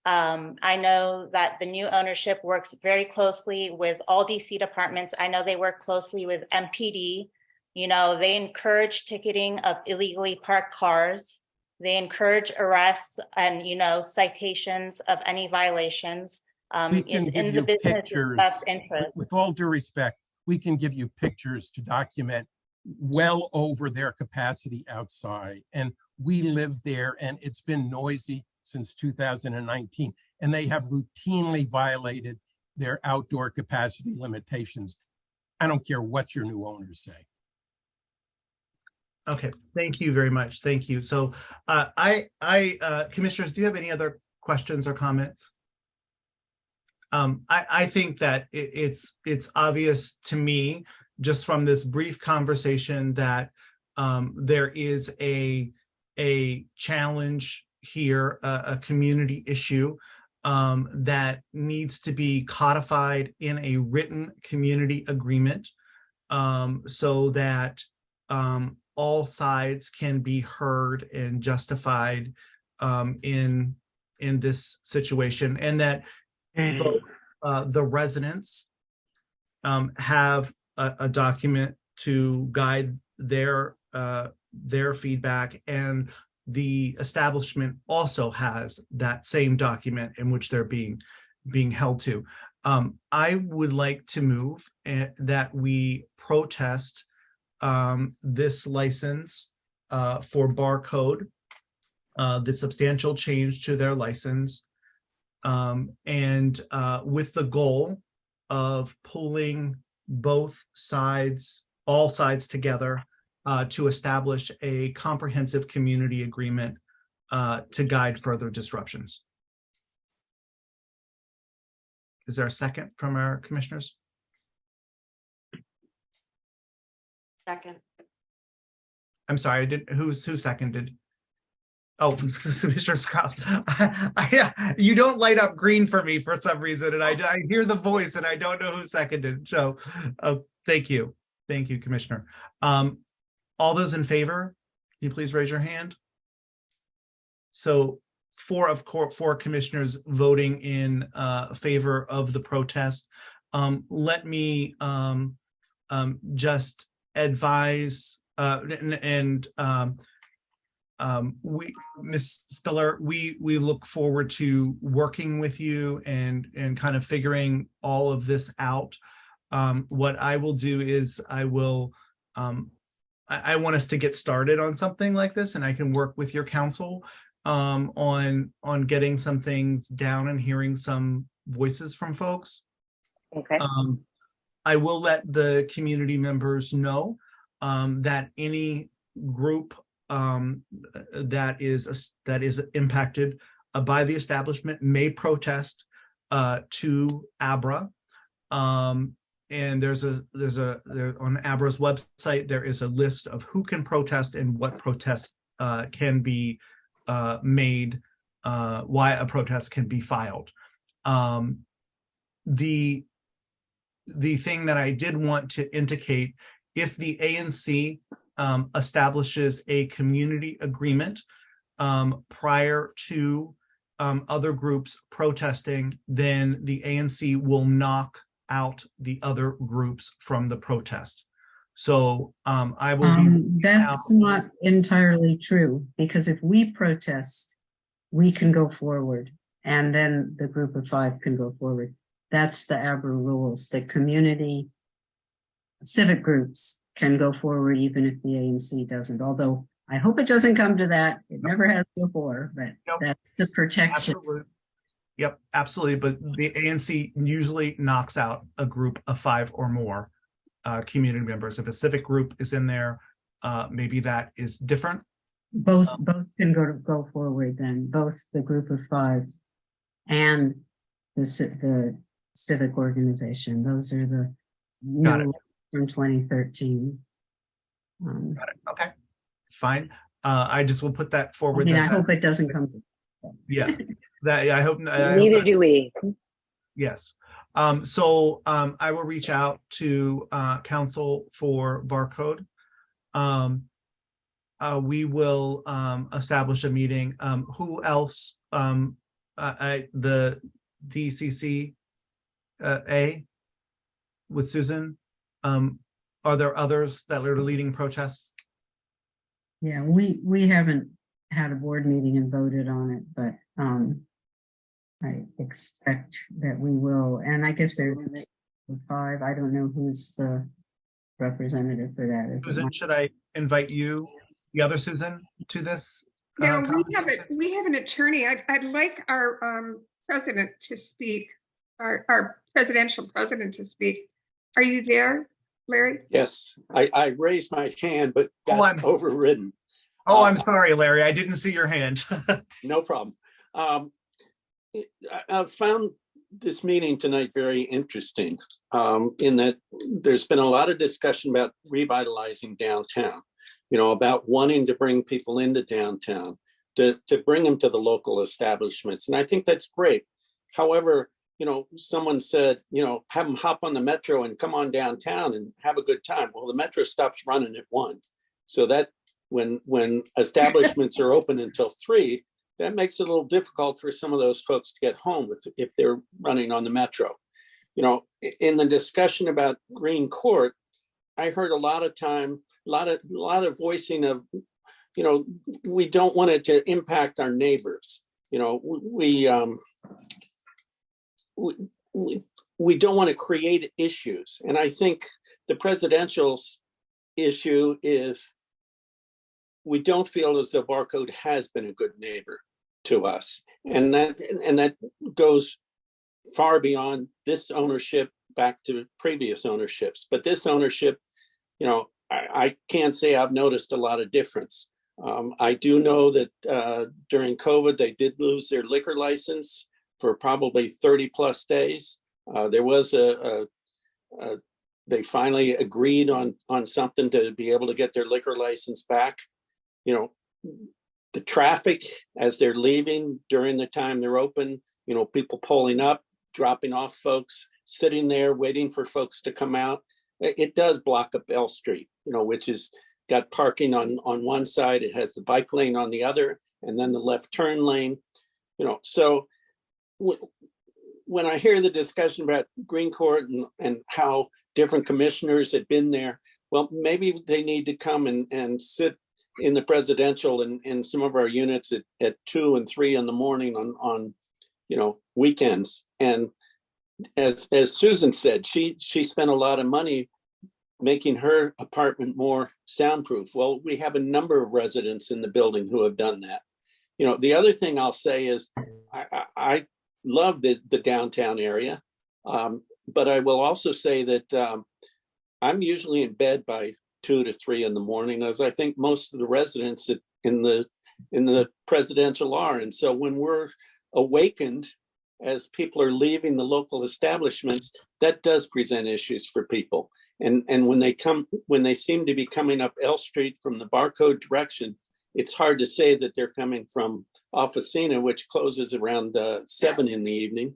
I know that the new ownership works very closely with all DC departments. I know they work closely with MPD. They encourage ticketing of illegally parked cars. They encourage arrests and, citations of any violations. We can give you pictures. With all due respect, we can give you pictures to document well over their capacity outside. And we live there, and it's been noisy since 2019, and they have routinely violated their outdoor capacity limitations. I don't care what your new owners say. Okay, thank you very much. Thank you. So commissioners, do you have any other questions or comments? I think that it's obvious to me, just from this brief conversation, that there is a challenge here, a community issue that needs to be codified in a written community agreement, so that all sides can be heard and justified in this situation, and that both the residents have a document to guide their feedback, and the establishment also has that same document in which they're being held to. I would like to move that we protest this license for Barcode, the substantial change to their license, and with the goal of pulling all sides together to establish a comprehensive community agreement to guide further disruptions. Is there a second from our commissioners? Second. I'm sorry, who seconded? Oh, Commissioner Strauss. You don't light up green for me for some reason, and I hear the voice and I don't know who seconded. So thank you. Thank you, Commissioner. All those in favor, can you please raise your hand? So four commissioners voting in favor of the protest. Let me just advise Ms. Spiller, we look forward to working with you and kind of figuring all of this out. What I will do is I will I want us to get started on something like this, and I can work with your council on getting some things down and hearing some voices from folks. Okay. I will let the community members know that any group that is impacted by the establishment may protest to ABRA. And there's on ABRA's website, there is a list of who can protest and what protests can be made, why a protest can be filed. The thing that I did want to indicate, if the ANC establishes a community agreement prior to other groups protesting, then the ANC will knock out the other groups from the protest. So I will be that's not entirely true, because if we protest, we can go forward, and then the group of 5 can go forward. That's the ABRA rules. The community civic groups can go forward even if the ANC doesn't, although I hope it doesn't come to that. It never has before, but that's the protection. Absolutely. Yep, absolutely. But the ANC usually knocks out a group of 5 or more community members. If a civic group is in there, maybe that is different. Both can go forward then, both the group of 5 and the civic organization. Those are the new from 2013. Got it. Okay, fine. I just will put that forward. I hope it doesn't come to that. Yeah. I hope neither do we. Yes. So I will reach out to council for Barcode. We will establish a meeting. Who else? The DCC A with Susan. Are there others that are leading protests? Yeah, we haven't had a board meeting and voted on it, but I expect that we will. And I guess there's 5. I don't know who's the representative for that. Susan, should I invite you, the other Susan, to this? No, we have an attorney. I'd like our president to speak, our presidential president to speak. Are you there, Larry? Yes, I raised my hand, but got overridden. Oh, I'm sorry, Larry. I didn't see your hand. No problem. I've found this meeting tonight very interesting in that there's been a lot of discussion about revitalizing downtown, about wanting to bring people into downtown, to bring them to the local establishments. And I think that's great. However, someone said, have them hop on the metro and come on downtown and have a good time. Well, the metro stops running at 1. So that when establishments are open until 3, that makes it a little difficult for some of those folks to get home if they're running on the metro. In the discussion about Green Court, I heard a lot of voicing of, we don't want it to impact our neighbors. We don't want to create issues. And I think the presidential issue is we don't feel as though Barcode has been a good neighbor to us. And that goes far beyond this ownership back to previous ownerships. But this ownership, I can't say I've noticed a lot of difference. I do know that during COVID, they did lose their liquor license for probably 30 plus days. There was they finally agreed on something to be able to get their liquor license back. The traffic as they're leaving during the time they're open, people pulling up, dropping off folks, sitting there waiting for folks to come out. It does block up Bell Street, which is got parking on one side. It has the bike lane on the other, and then the left turn lane. So when I hear the discussion about Green Court and how different commissioners had been there, well, maybe they need to come and sit in the presidential and in some of our units at 2 and 3 in the morning on weekends. And as Susan said, she spent a lot of money making her apartment more soundproof. Well, we have a number of residents in the building who have done that. The other thing I'll say is I love the downtown area, but I will also say that I'm usually in bed by 2 to 3 in the morning, as I think most of the residents in the presidential are. And so when we're awakened as people are leaving the local establishments, that does present issues for people. And when they seem to be coming up L Street from the Barcode direction, it's hard to say that they're coming from Officina, which closes around 7 in the evening.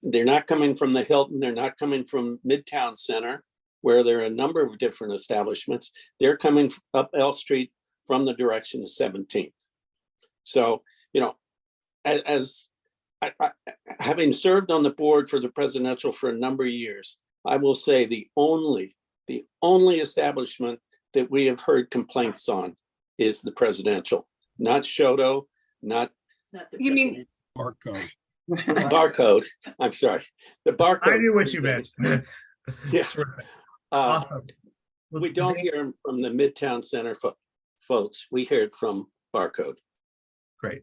They're not coming from the Hilton. They're not coming from Midtown Center, where there are a number of different establishments. They're coming up L Street from the direction of 17th. So, as having served on the board for the presidential for a number of years, I will say the only establishment that we have heard complaints on is the presidential, not Shoto, not you mean Barcode. Barcode. I'm sorry, the Barcode. I knew what you meant. Yeah. Awesome. We don't hear from the Midtown Center folks. We hear it from Barcode. Great.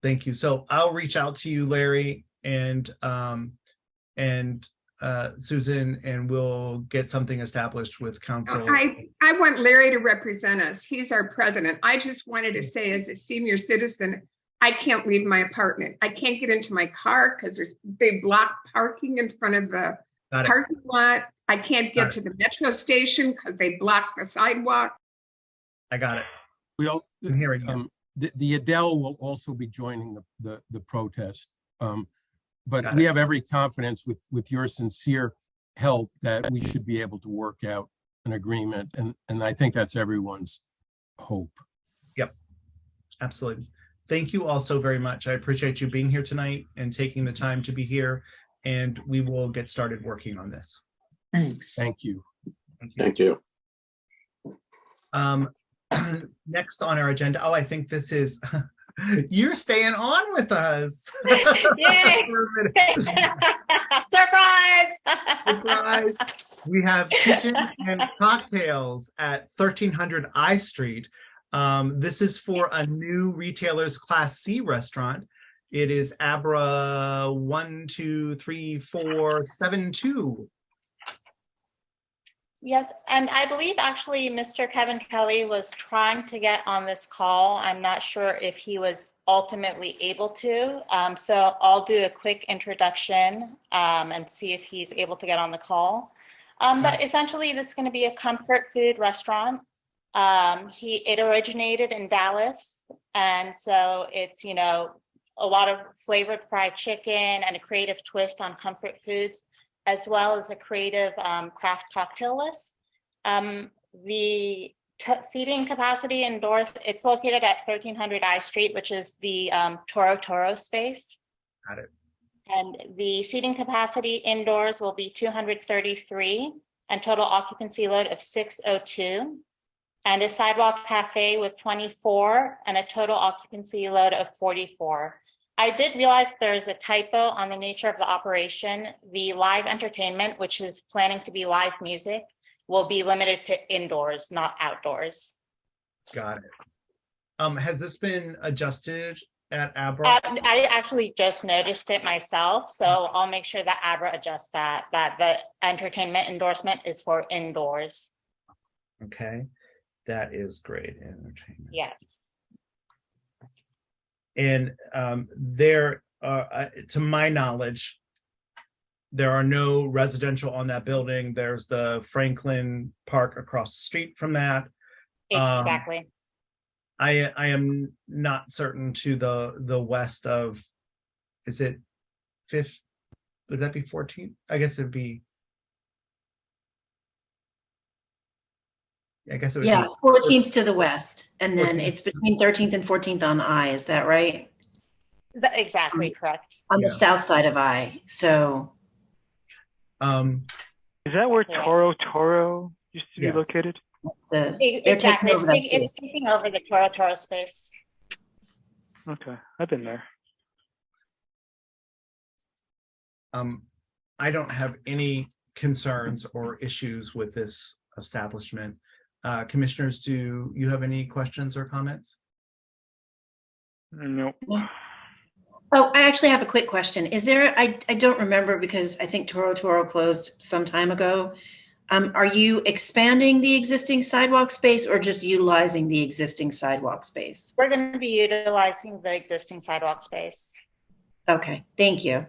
Thank you. So I'll reach out to you, Larry, and Susan, and we'll get something established with council. I want Larry to represent us. He's our president. I just wanted to say, as a senior citizen, I can't leave my apartment. I can't get into my car because they block parking in front of the parking lot. I can't get to the metro station because they block the sidewalk. I got it. I'm hearing you. The Adele will also be joining the protest. But we have every confidence with your sincere help that we should be able to work out an agreement. And I think that's everyone's hope. Yep, absolutely. Thank you all so very much. I appreciate you being here tonight and taking the time to be here. And we will get started working on this. Thanks. Thank you. Thank you. Next on our agenda, I think this is, you're staying on with us. Yay! Surprise! Surprise! We have kitchen and cocktails at 1300 I Street. This is for a new retailer's Class C restaurant. It is Abra 1233472. Yes, and I believe actually Mr. Kevin Kelly was trying to get on this call. I'm not sure if he was ultimately able to. So I'll do a quick introduction and see if he's able to get on the call. But essentially, this is going to be a comfort food restaurant. It originated in Dallas, and so it's, a lot of flavored fried chicken and a creative twist on comfort foods, as well as a creative craft cocktail list. The seating capacity indoors, it's located at 1300 I Street, which is the Toro space. Got it. And the seating capacity indoors will be 233 and total occupancy load of 602. And a sidewalk cafe with 24 and a total occupancy load of 44. I did realize there's a typo on the nature of the operation. The live entertainment, which is planning to be live music, will be limited to indoors, not outdoors. Got it. Has this been adjusted at Abra? I actually just noticed it myself, so I'll make sure that Abra adjusts that the entertainment endorsement is for indoors. Okay, that is great. Entertainment. Yes. And there, to my knowledge, there are no residential on that building. There's the Franklin Park across the street from that. Exactly. I am not certain to the west of, is it 5th? Would that be 14th? I guess it'd be. I guess it would be 14th to the west, and then 14th. It's between 13th and 14th on I. Is that right? Exactly correct. On the south side of I. So. Is that where Toro used to be located? Exactly. It's taking over the Toro space. Okay, I've been there. I don't have any concerns or issues with this establishment. Commissioners, do you have any questions or comments? Nope. Oh, I actually have a quick question. Is there, I don't remember because I think Toro Toro closed some time ago. Are you expanding the existing sidewalk space or just utilizing the existing sidewalk space? We're going to be utilizing the existing sidewalk space. Okay, thank you.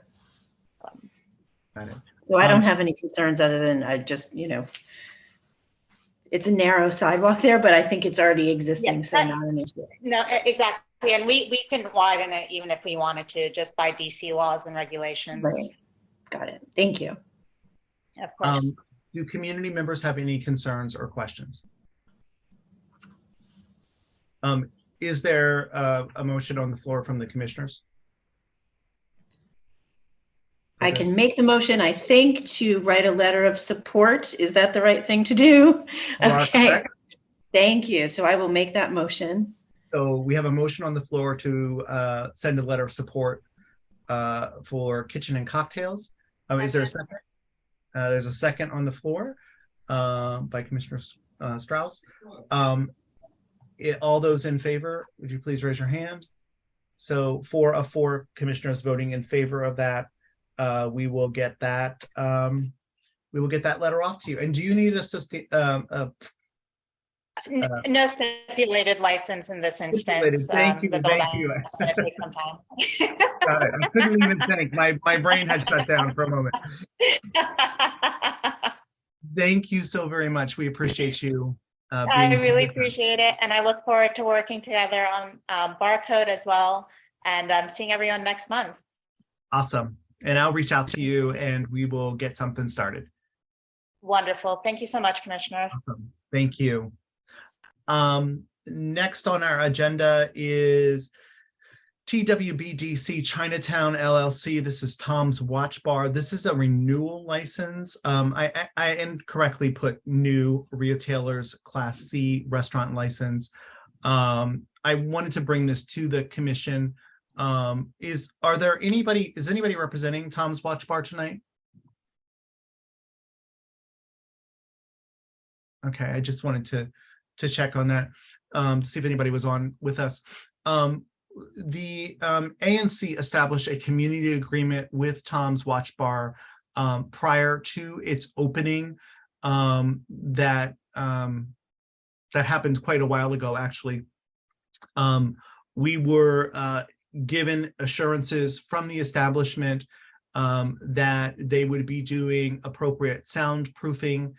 Got it. So I don't have any concerns other than I just, it's a narrow sidewalk there, but I think it's already existing, so not an issue. No, exactly. And we can widen it even if we wanted to, just by DC laws and regulations. Right. Got it. Thank you. Of course. Do community members have any concerns or questions? Is there a motion on the floor from the commissioners? I can make the motion, I think, to write a letter of support. Is that the right thing to do? Okay. Thank you. So I will make that motion. So we have a motion on the floor to send a letter of support for Kitchen and Cocktails. Is there a second? There's a second on the floor by Commissioner Strauss. All those in favor, would you please raise your hand? So 4 of 4 commissioners voting in favor of that. We will get that. We will get that letter off to you. And do you need no stipulated license in this instance. Thank you. Thank you. It's going to take some time. Got it. I couldn't even think. My brain had shut down for a moment. Thank you so very much. We appreciate you. I really appreciate it. And I look forward to working together on Barcode as well. And seeing everyone next month. Awesome. And I'll reach out to you and we will get something started. Wonderful. Thank you so much, Commissioner. Awesome. Thank you. Next on our agenda is TWBDC Chinatown LLC. This is Tom's Watch Bar. This is a renewal license. I incorrectly put new retailers Class C restaurant license. I wanted to bring this to the commission. Is anybody representing Tom's Watch Bar tonight? Okay, I just wanted to check on that, to see if anybody was on with us. The ANC established a community agreement with Tom's Watch Bar prior to its opening. That happened quite a while ago, actually. We were given assurances from the establishment that they would be doing appropriate soundproofing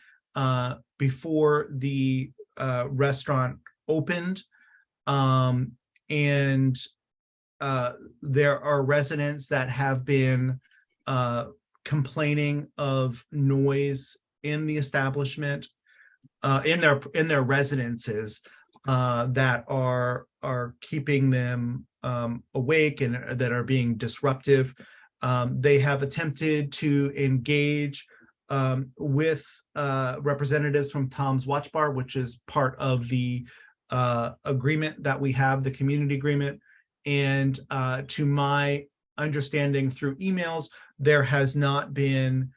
before the restaurant opened. And there are residents that have been complaining of noise in the establishment, in their residences, that are keeping them awake and that are being disruptive. They have attempted to engage with representatives from Tom's Watch Bar, which is part of the agreement that we have, the community agreement. And to my understanding through emails, there has not been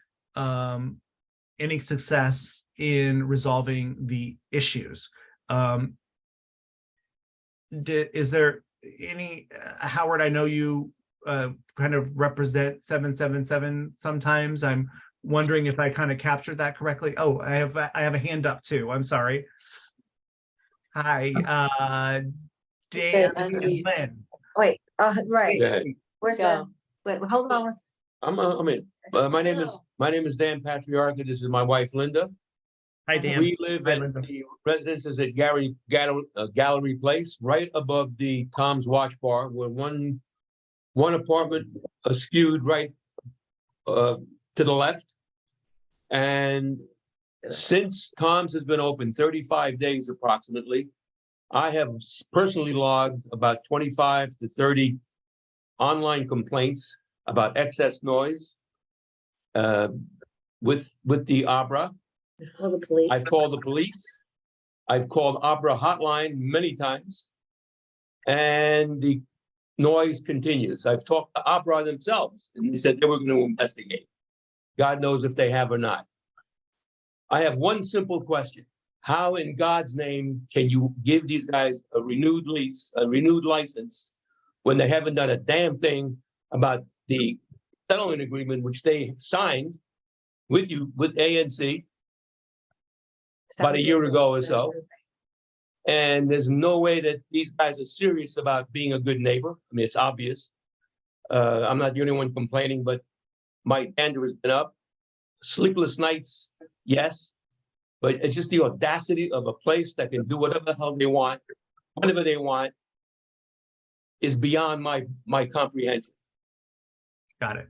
any success in resolving the issues. Is there any, Howard, I know you kind of represent 777 sometimes. I'm wondering if I kind of captured that correctly. Oh, I have a hand up too. I'm sorry. Hi, Dan and Lynn. Wait, right. Go ahead. Where's the, wait, hold on. My name is Dan Patriarca. This is my wife, Linda. Hi, Dan. We live at the residences at Gallery Place, right above the Tom's Watch Bar. We're one apartment skewed right to the left. And since Tom's has been open 35 days approximately, I have personally logged about 25 to 30 online complaints about excess noise with the Abra. Call the police. I've called the police. I've called Abra hotline many times, and the noise continues. I've talked to Abra themselves, and they said they were going to investigate. God knows if they have or not. I have one simple question. How in God's name can you give these guys a renewed lease, a renewed license, when they haven't done a damn thing about the settlement agreement, which they signed with you, with ANC, about a year ago or so? And there's no way that these guys are serious about being a good neighbor. I mean, it's obvious. I'm not the only one complaining, but my dander has been up. Sleepless nights, yes. But it's just the audacity of a place that can do whatever the hell they want, whenever they want, is beyond my comprehension. Got it.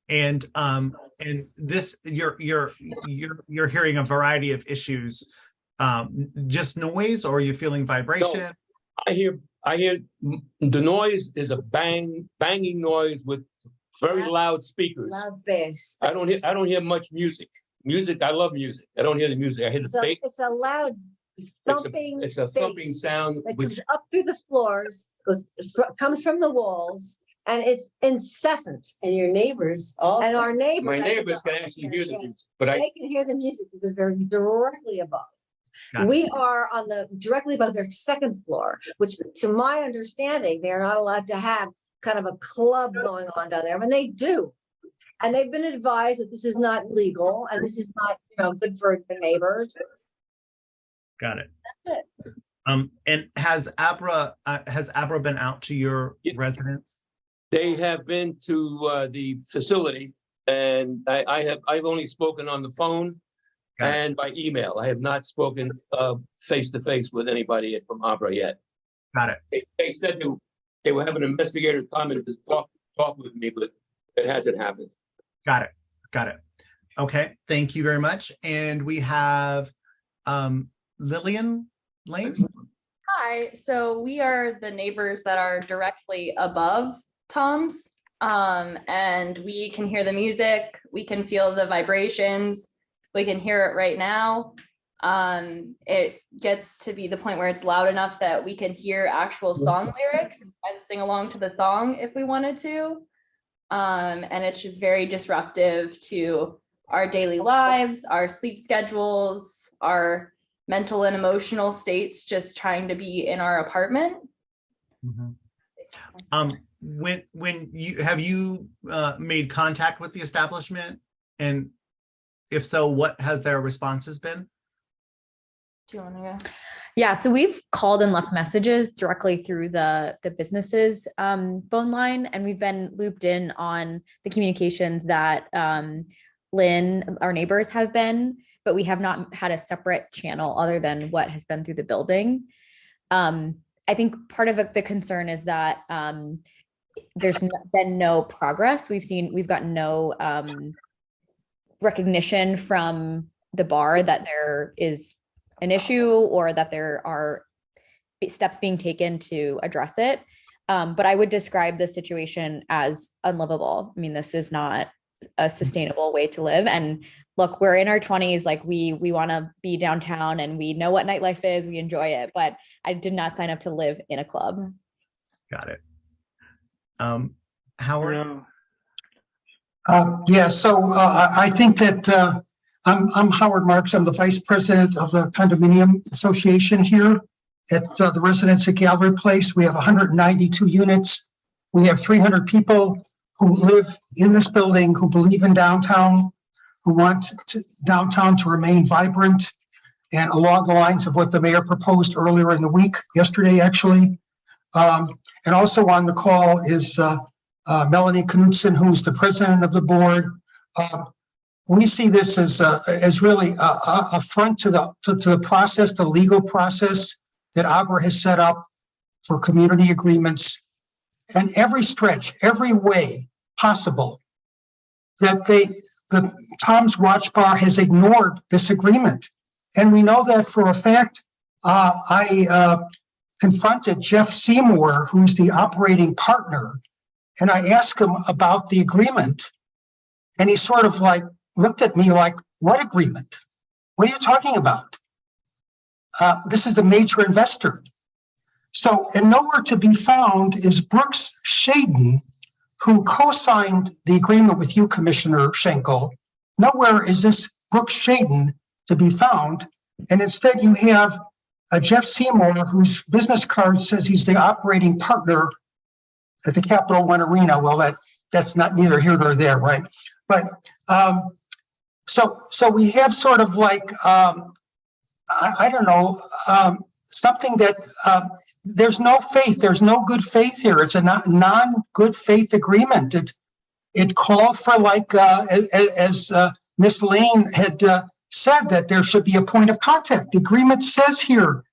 And this, you're hearing a variety of issues. Just noise, or are you feeling vibration? No, I hear the noise is a banging noise with very loud speakers. Loud bass. I don't hear much music. I love music. I don't hear the music. I hear the bass. It's a loud thumping. It's a thumping bass sound that comes up through the floors, comes from the walls, and it's incessant. And your neighbors also. And our neighbors. My neighbors can actually hear the music, but they can hear the music because they're directly above. We are directly above their second floor, which, to my understanding, they're not allowed to have kind of a club going on down there. When they do, and they've been advised that this is not legal and this is not, good for the neighbors. Got it. That's it. And has Abra been out to your residence? They have been to the facility, and I've only spoken on the phone and by email. I have not spoken face to face with anybody from Abra yet. Got it. They said they will have an investigator come and just talk with me, but it hasn't happened. Got it. Okay, thank you very much. And we have Lillian Lane. Hi, so we are the neighbors that are directly above Tom's, and we can hear the music, we can feel the vibrations, we can hear it right now. It gets to be the point where it's loud enough that we can hear actual song lyrics and sing along to the song if we wanted to. And it's just very disruptive to our daily lives, our sleep schedules, our mental and emotional states, just trying to be in our apartment. Mm-hmm. When you have made contact with the establishment, and if so, what has their responses been? Do you want to go? Yeah, so we've called and left messages directly through the business's phone line, and we've been looped in on the communications that Lynn, our neighbors, have been, but we have not had a separate channel other than what has been through the building. I think part of the concern is that there's been no progress. We've gotten no recognition from the bar that there is an issue or that there are steps being taken to address it. But I would describe the situation as unlivable. I mean, this is not a sustainable way to live. And look, we're in our 20s, like we want to be downtown and we know what nightlife is, we enjoy it, but I did not sign up to live in a club. Got it. Howard? Yeah, so I think that I'm Howard Marks. I'm the vice president of the Condominium Association here at the residence at Gallery Place. We have 192 units. We have 300 people who live in this building, who believe in downtown, who want downtown to remain vibrant and along the lines of what the mayor proposed earlier in the week, yesterday actually. And also on the call is Melanie Knudsen, who's the president of the board. We see this as really a front to the process, the legal process that Abra has set up for community agreements, and every stretch, every way possible that the Tom's Watch Bar has ignored this agreement. And we know that for a fact. I confronted Jeff Seymour, who's the operating partner, and I asked him about the agreement. And he sort of like looked at me like, what agreement? What are you talking about? This is the major investor. So, and nowhere to be found is Brooks Shaden, who co-signed the agreement with you, Commissioner Schenkel. Nowhere is this Brooks Shaden to be found. And instead you have Jeff Seymour, whose business card says he's the operating partner at the Capital One Arena. Well, that's not neither here nor there, right? But so we have sort of like, I don't know, something that there's no faith, there's no good faith here. It's a non-good faith agreement. It called for, like, as Ms. Lane had said, that there should be a point of contact. The agreement says here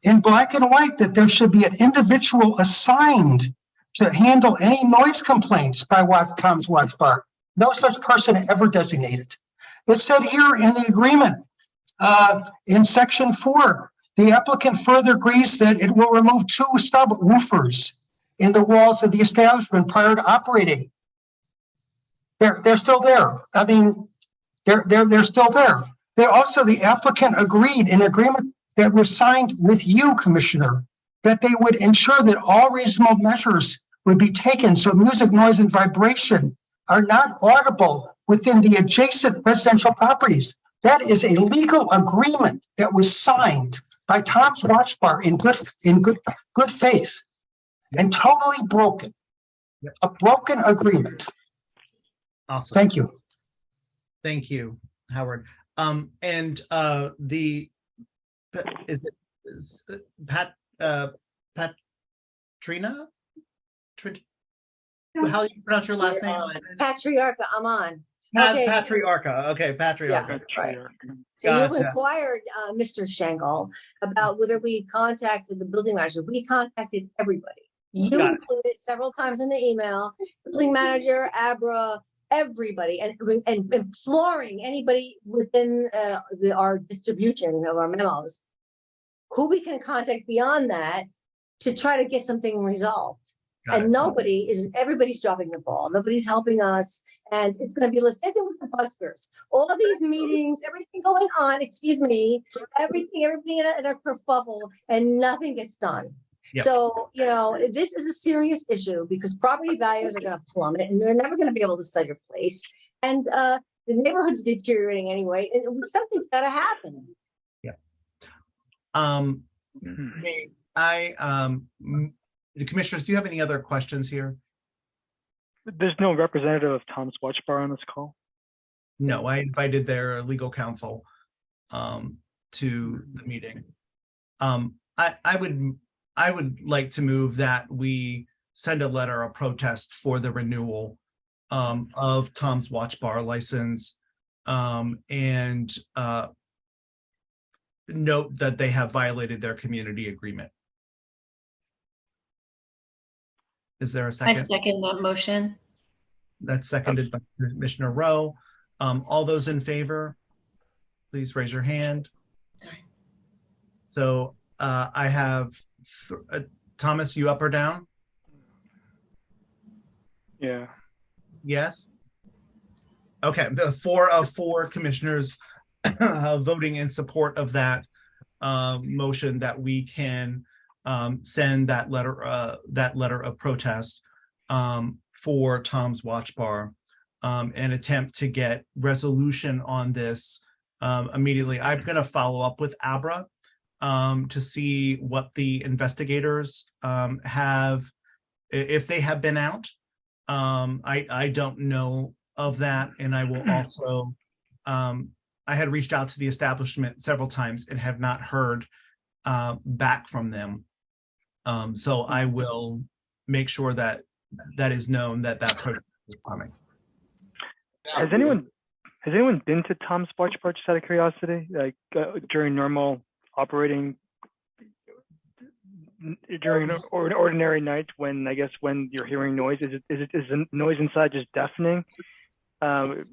in black and white that there should be an individual assigned to handle any noise complaints by Tom's Watch Bar. No such person ever designated. It said here in the agreement, in section 4, the applicant further agrees that it will remove 2 subwoofers in the walls of the establishment prior to operating. They're still there. I mean, they're still there. The applicant agreed in agreement that was signed with you, Commissioner, that they would ensure that all reasonable measures would be taken so music, noise, and vibration are not audible within the adjacent residential properties. That is a legal agreement that was signed by Tom's Watch Bar in good faith, and totally broken. A broken agreement. Awesome. Thank you. Thank you, Howard. And Patrina? How do you pronounce your last name? Patriarca, I'm on. Okay. Patriarca. Okay, Patriarca. Yeah, right. So you inquired, Mr. Schenkel, about whether we contacted the building manager. We contacted everybody. You included several times in the email, building manager, Abra, everybody, and imploring anybody within our distribution of our memos who we can contact beyond that to try to get something resolved. And everybody's dropping the ball. Nobody's helping us. And it's going to be the same thing with the buskers. All these meetings, everything going on, everybody in a kerfuffle, and nothing gets done. Yep. So, this is a serious issue because property values are going to plummet and you're never going to be able to sell your place. And the neighborhood's deteriorating anyway. And something's got to happen. Yeah. The commissioners, do you have any other questions here? There's no representative of Tom's Watch Bar on this call? No, I invited their legal counsel to the meeting. I would like to move that we send a letter of protest for the renewal of Tom's Watch Bar license and note that they have violated their community agreement. Is there a second? I second that motion. That's seconded by Commissioner Rowe. All those in favor, please raise your hand. So I have Thomas, you up or down? Yeah. Yes. Okay. The 4 of 4 commissioners voting in support of that motion that we can send that letter of protest for Tom's Watch Bar and attempt to get resolution on this immediately. I'm going to follow up with Abra to see what the investigators have, if they have been out. I don't know of that, and I will also I had reached out to the establishment several times and have not heard back from them. So I will make sure that is known that protest is coming. Has anyone been to Tom's Watch Bar, just out of curiosity, like during normal operating, during an ordinary night when you're hearing noise? Is the noise inside just deafening, or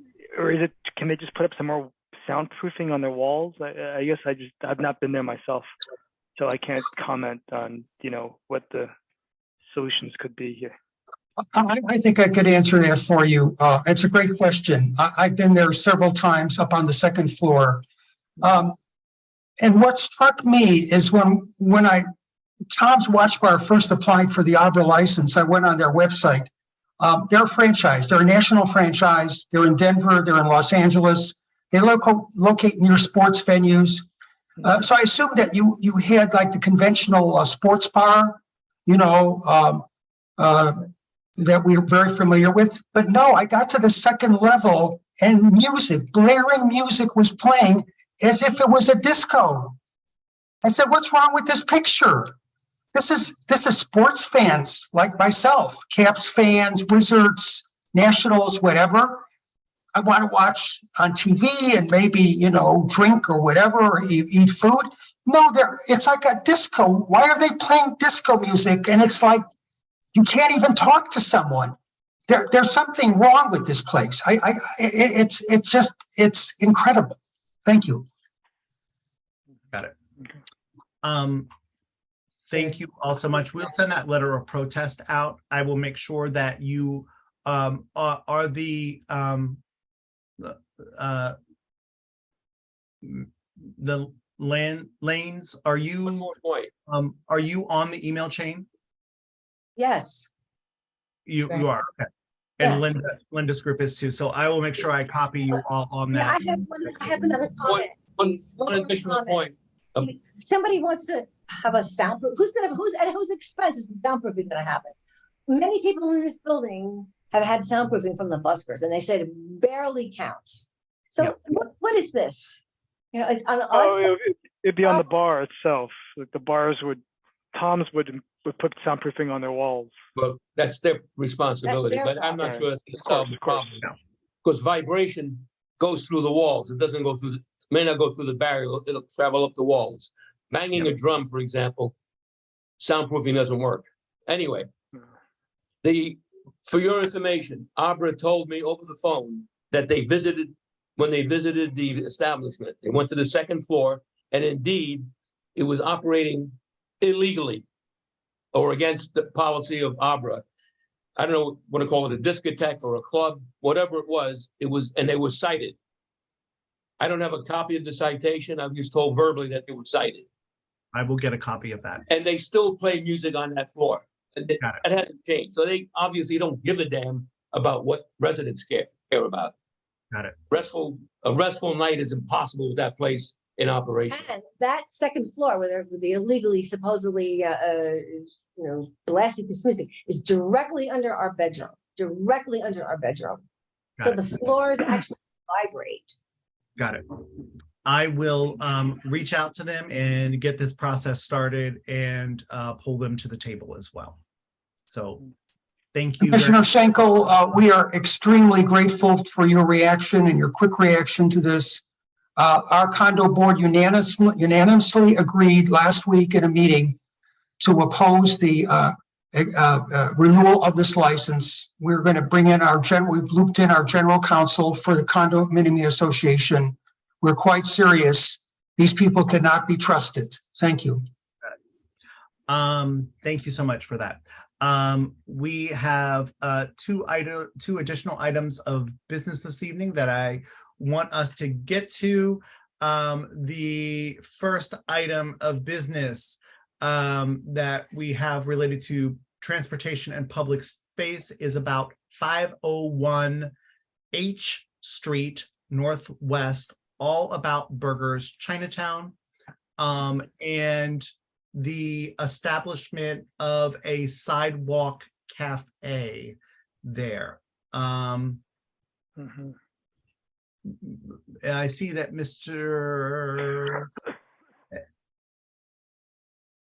can they just put up some more soundproofing on their walls? I guess I've not been there myself, so I can't comment on what the solutions could be here. I think I could answer that for you. It's a great question. I've been there several times up on the second floor. And what struck me is when Tom's Watch Bar first applied for the Abra license, I went on their website. They're a franchise. They're a national franchise. They're in Denver. They're in Los Angeles. They locate near sports venues. So I assume that you had like the conventional sports bar, that we're very familiar with. But no, I got to the second level and blaring music was playing as if it was a disco. I said, what's wrong with this picture? This is sports fans like myself, Caps fans, Wizards, Nationals, whatever. I want to watch on TV and maybe, drink or whatever, or eat food. No, it's like a disco. Why are they playing disco music? And it's like, you can't even talk to someone. There's something wrong with this place. It's incredible. Thank you. Got it. Thank you all so much. We'll send that letter of protest out. I will make sure that you are the lanes. Are you? One more point. Are you on the email chain? Yes. You are. Okay. And Yes. Linda's group is too. So I will make sure I copy you all on that. I have another comment. One additional point. Somebody wants to have a soundproof. At whose expense is the soundproofing going to happen? Many people in this building have had soundproofing from the buskers, and they said it barely counts. So what is this? It's on us. It'd be on the bar itself. Like the Toms would put soundproofing on their walls. Well, that's their responsibility, but I'm not sure that's going to solve the problem. Because vibration goes through the walls. It doesn't go through may not go through the barrier. It'll travel up the walls. Banging a drum, for example, soundproofing doesn't work. Anyway, for your information, Abra told me over the phone that when they visited the establishment, they went to the second floor, and indeed, it was operating illegally or against the policy of Abra. I don't know what to call it, a discotheque or a club, whatever it was, and they were cited. I don't have a copy of the citation. I was just told verbally that they were cited. I will get a copy of that. And they still play music on that floor. It hasn't changed. So they obviously don't give a damn about what residents care about. Got it. A restful night is impossible with that place in operation. And that second floor where they illegally, supposedly, blasting this music is directly under our bedroom. So the floors actually vibrate. Got it. I will reach out to them and get this process started and pull them to the table as well. So thank you. Commissioner Schenkel, we are extremely grateful for your reaction and your quick reaction to this. Our condo board unanimously agreed last week in a meeting to oppose the renewal of this license. We're going to bring in we've looped in our general counsel for the Condominium Association. We're quite serious. These people cannot be trusted. Thank you. Thank you so much for that. We have two additional items of business this evening that I want us to get to. The first item of business that we have related to transportation and public space is about 501 H Street Northwest, all about burgers, Chinatown, and the establishment of a sidewalk cafe there. I see that Mr.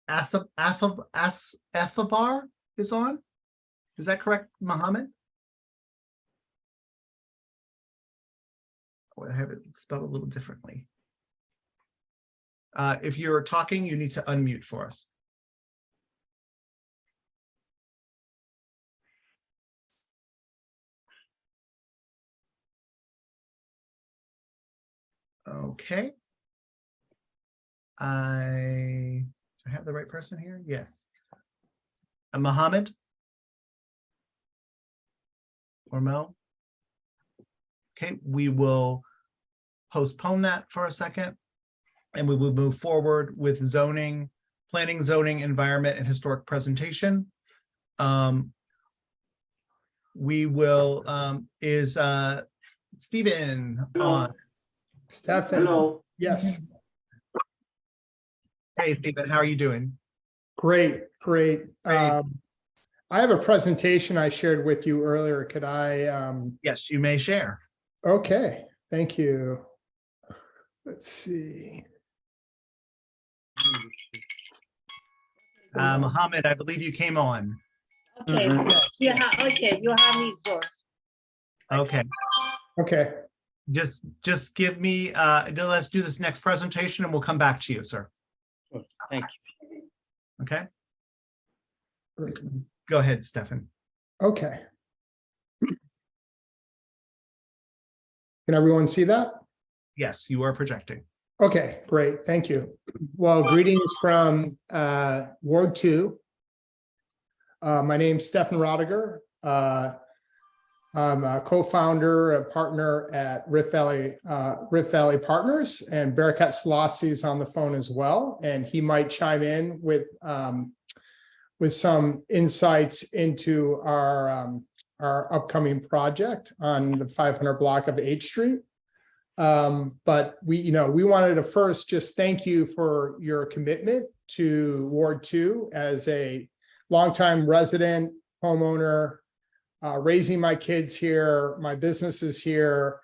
Afabar is on. Is that correct, Mohammed? Oh, I have it spelled a little differently. If you're talking, you need to unmute for us. Okay. I have the right person here? Yes. Mohammed? Or Mel? Okay, we will postpone that for a second, and we will move forward with zoning, planning, zoning, environment, and historic presentation. We will, is Stephen on? Stefan. Hello. Yes. Hey, Stephen, how are you doing? Great. I have a presentation I shared with you earlier. Could I? Yes, you may share. Okay, thank you. Let's see. Mohammed, I believe you came on. Okay, yeah, okay, you have his vote. Okay. Okay. Just give me, let's do this next presentation and we'll come back to you, sir. Thank you. Okay. Go ahead, Stefan. Okay. Can everyone see that? Yes, you are projecting. Okay, great. Thank you. Well, greetings from Ward 2. My name's Stefan Rodiger. I'm a co-founder, a partner at Rift Valley Partners, and Barakat Selassie is on the phone as well, and he might chime in with some insights into our upcoming project on the 500 block of H Street. But we wanted to first just thank you for your commitment to Ward 2 as a longtime resident, homeowner, raising my kids here, my business is here.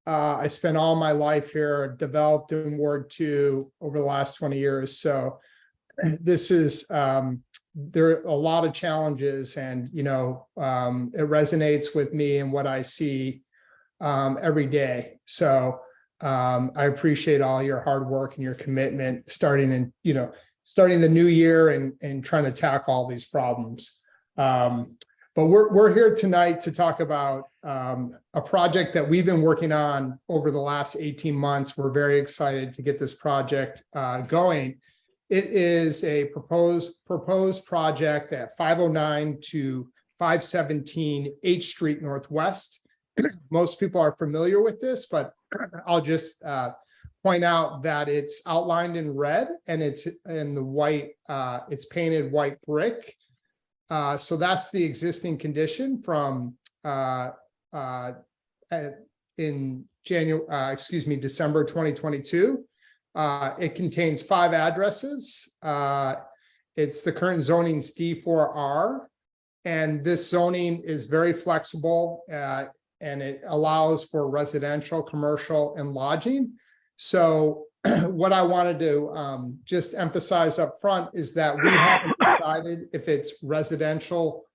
I spent all my life here, developed in Ward 2 over the last 20 years. So this is, there are a lot of challenges, and, it resonates with me and what I see every day. So I appreciate all your hard work and your commitment starting the new year and trying to tackle all these problems. But we're here tonight to talk about a project that we've been working on over the last 18 months. We're very excited to get this project going. It is a proposed project at 509 to 517 H Street Northwest. Most people are familiar with this, but I'll just point out that it's outlined in red and it's in the white, it's painted white brick. So that's the existing condition from in December 2022. It contains 5 addresses. It's the current zoning's D4R, and this zoning is very flexible and it allows for residential, commercial, and lodging. So what I wanted to just emphasize up front is that we haven't decided if it's residential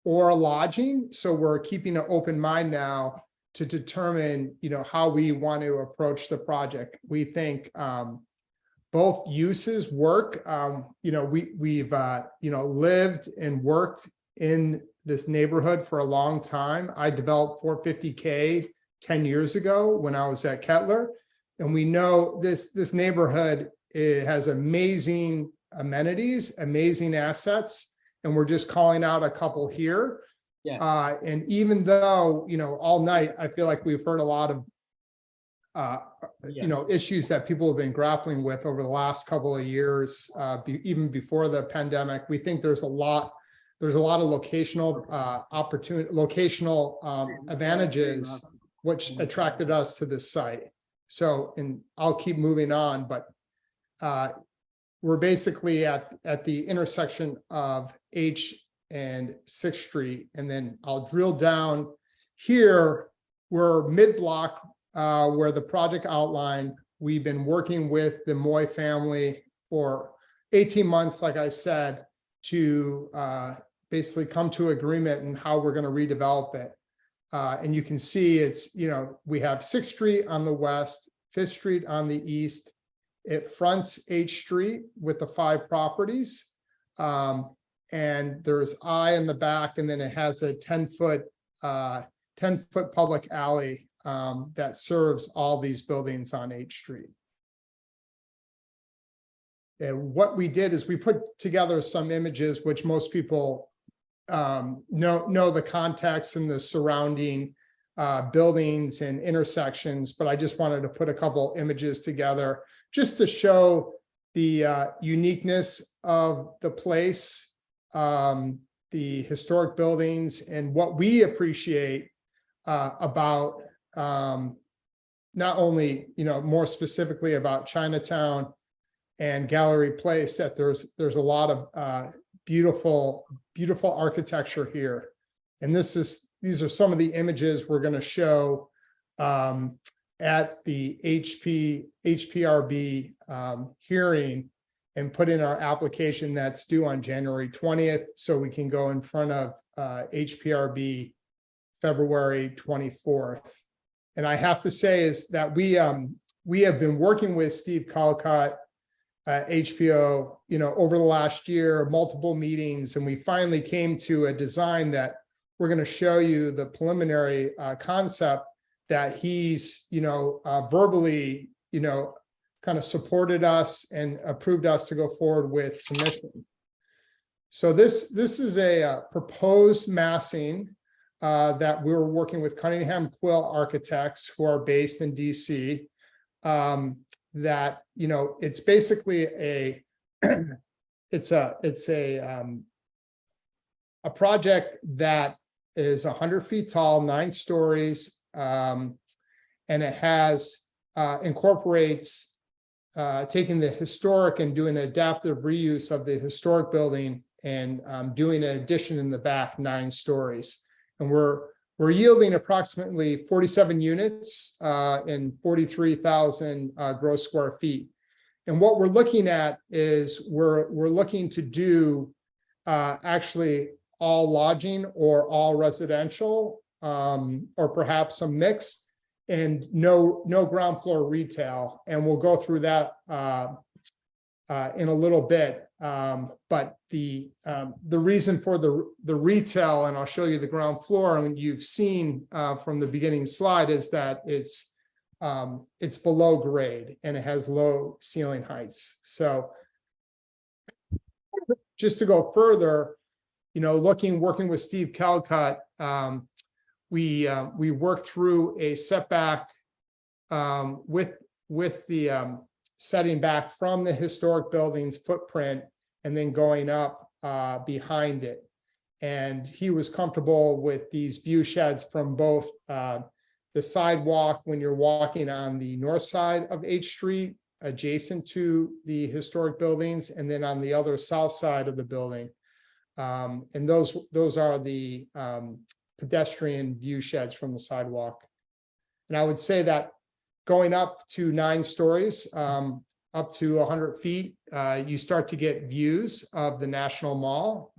or lodging. So we're keeping an open mind now to determine, how we want to approach the project. We think both uses work. We've lived and worked in this neighborhood for a long time. I developed 450K 10 years ago when I was at Kettler. And we know this neighborhood, it has amazing amenities, amazing assets, and we're just calling out a couple here. Yeah. And even though, all night, I feel like we've heard a lot of, issues that people have been grappling with over the last couple of years, even before the pandemic. We think there's a lot of locational advantages which attracted us to this site. So, and I'll keep moving on, but we're basically at the intersection of H and 6th Street. And then I'll drill down here. We're mid-block where the project outlined. We've been working with the Moy family for 18 months, like I said, to basically come to agreement in how we're going to redevelop it. And you can see it's, we have 6th Street on the west, 5th Street on the east. It fronts H Street with the 5 properties. And there's I in the back, and then it has a 10-foot public alley that serves all these buildings on H Street. And what we did is we put together some images, which most people know the context and the surrounding buildings and intersections, but I just wanted to put a couple images together just to show the uniqueness of the place, the historic buildings, and what we appreciate about not only, more specifically about Chinatown and Gallery Place, that there's a lot of beautiful architecture here. And these are some of the images we're going to show at the HPRB hearing, and put in our application that's due on January 20th, so we can go in front of HPRB February 24th. And I have to say is that we have been working with Steve Calcutt at HPO, over the last year, multiple meetings, and we finally came to a design that we're going to show you the preliminary concept that he's, verbally, kind of supported us and approved us to go forward with submission. So this is a proposed massing that we're working with Cunningham Quill Architects, who are based in DC. That it's basically a project that is 100 feet tall, 9 stories, and it has incorporates taking the historic and doing an adaptive reuse of the historic building, and doing an addition in the back, 9 stories. And we're yielding approximately 47 units and 43,000 gross square feet. And what we're looking at is we're looking to do actually all lodging or all residential, or perhaps some mix, and no ground floor retail. And we'll go through that in a little bit. But the reason for the retail, and I'll show you the ground floor, and you've seen from the beginning slide, is that it's below grade and it has low ceiling heights. So just to go further, working with Steve Calcutt, we worked through a setback with the setting back from the historic building's footprint and then going up behind it. And he was comfortable with these view sheds from both the sidewalk when you're walking on the north side of H Street, adjacent to the historic buildings, and then on the other south side of the building. And those are the pedestrian view sheds from the sidewalk. And I would say that going up to 9 stories, up to 100 feet, you start to get views of the National Mall,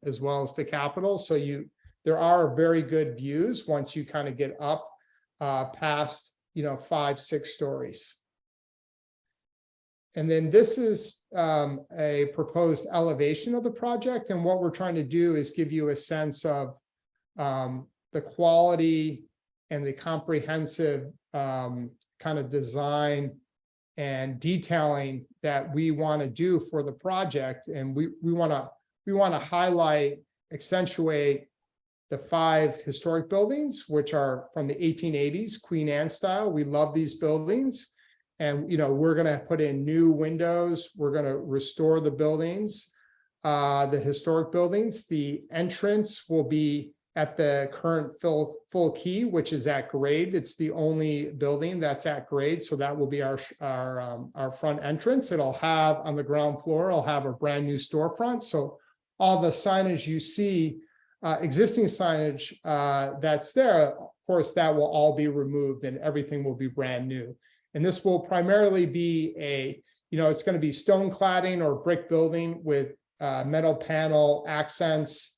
as well as the Capitol. So there are very good views once you kind of get up past 5-6 stories. And then this is a proposed elevation of the project. And what we're trying to do is give you a sense of the quality and the comprehensive kind of design and detailing that we want to do for the project. And we want to highlight, accentuate the 5 historic buildings, which are from the 1880s, Queen Anne style. We love these buildings. And, we're going to put in new windows. We're going to restore the buildings, the historic buildings. The entrance will be at the current full key, which is at grade. It's the only building that's at grade. So that will be our front entrance. It'll have on the ground floor, it'll have a brand new storefront. So all the signage you see, existing signage that's there, of course, that will all be removed and everything will be brand new. And this will primarily be it's going to be stone cladding or brick building with metal panel accents,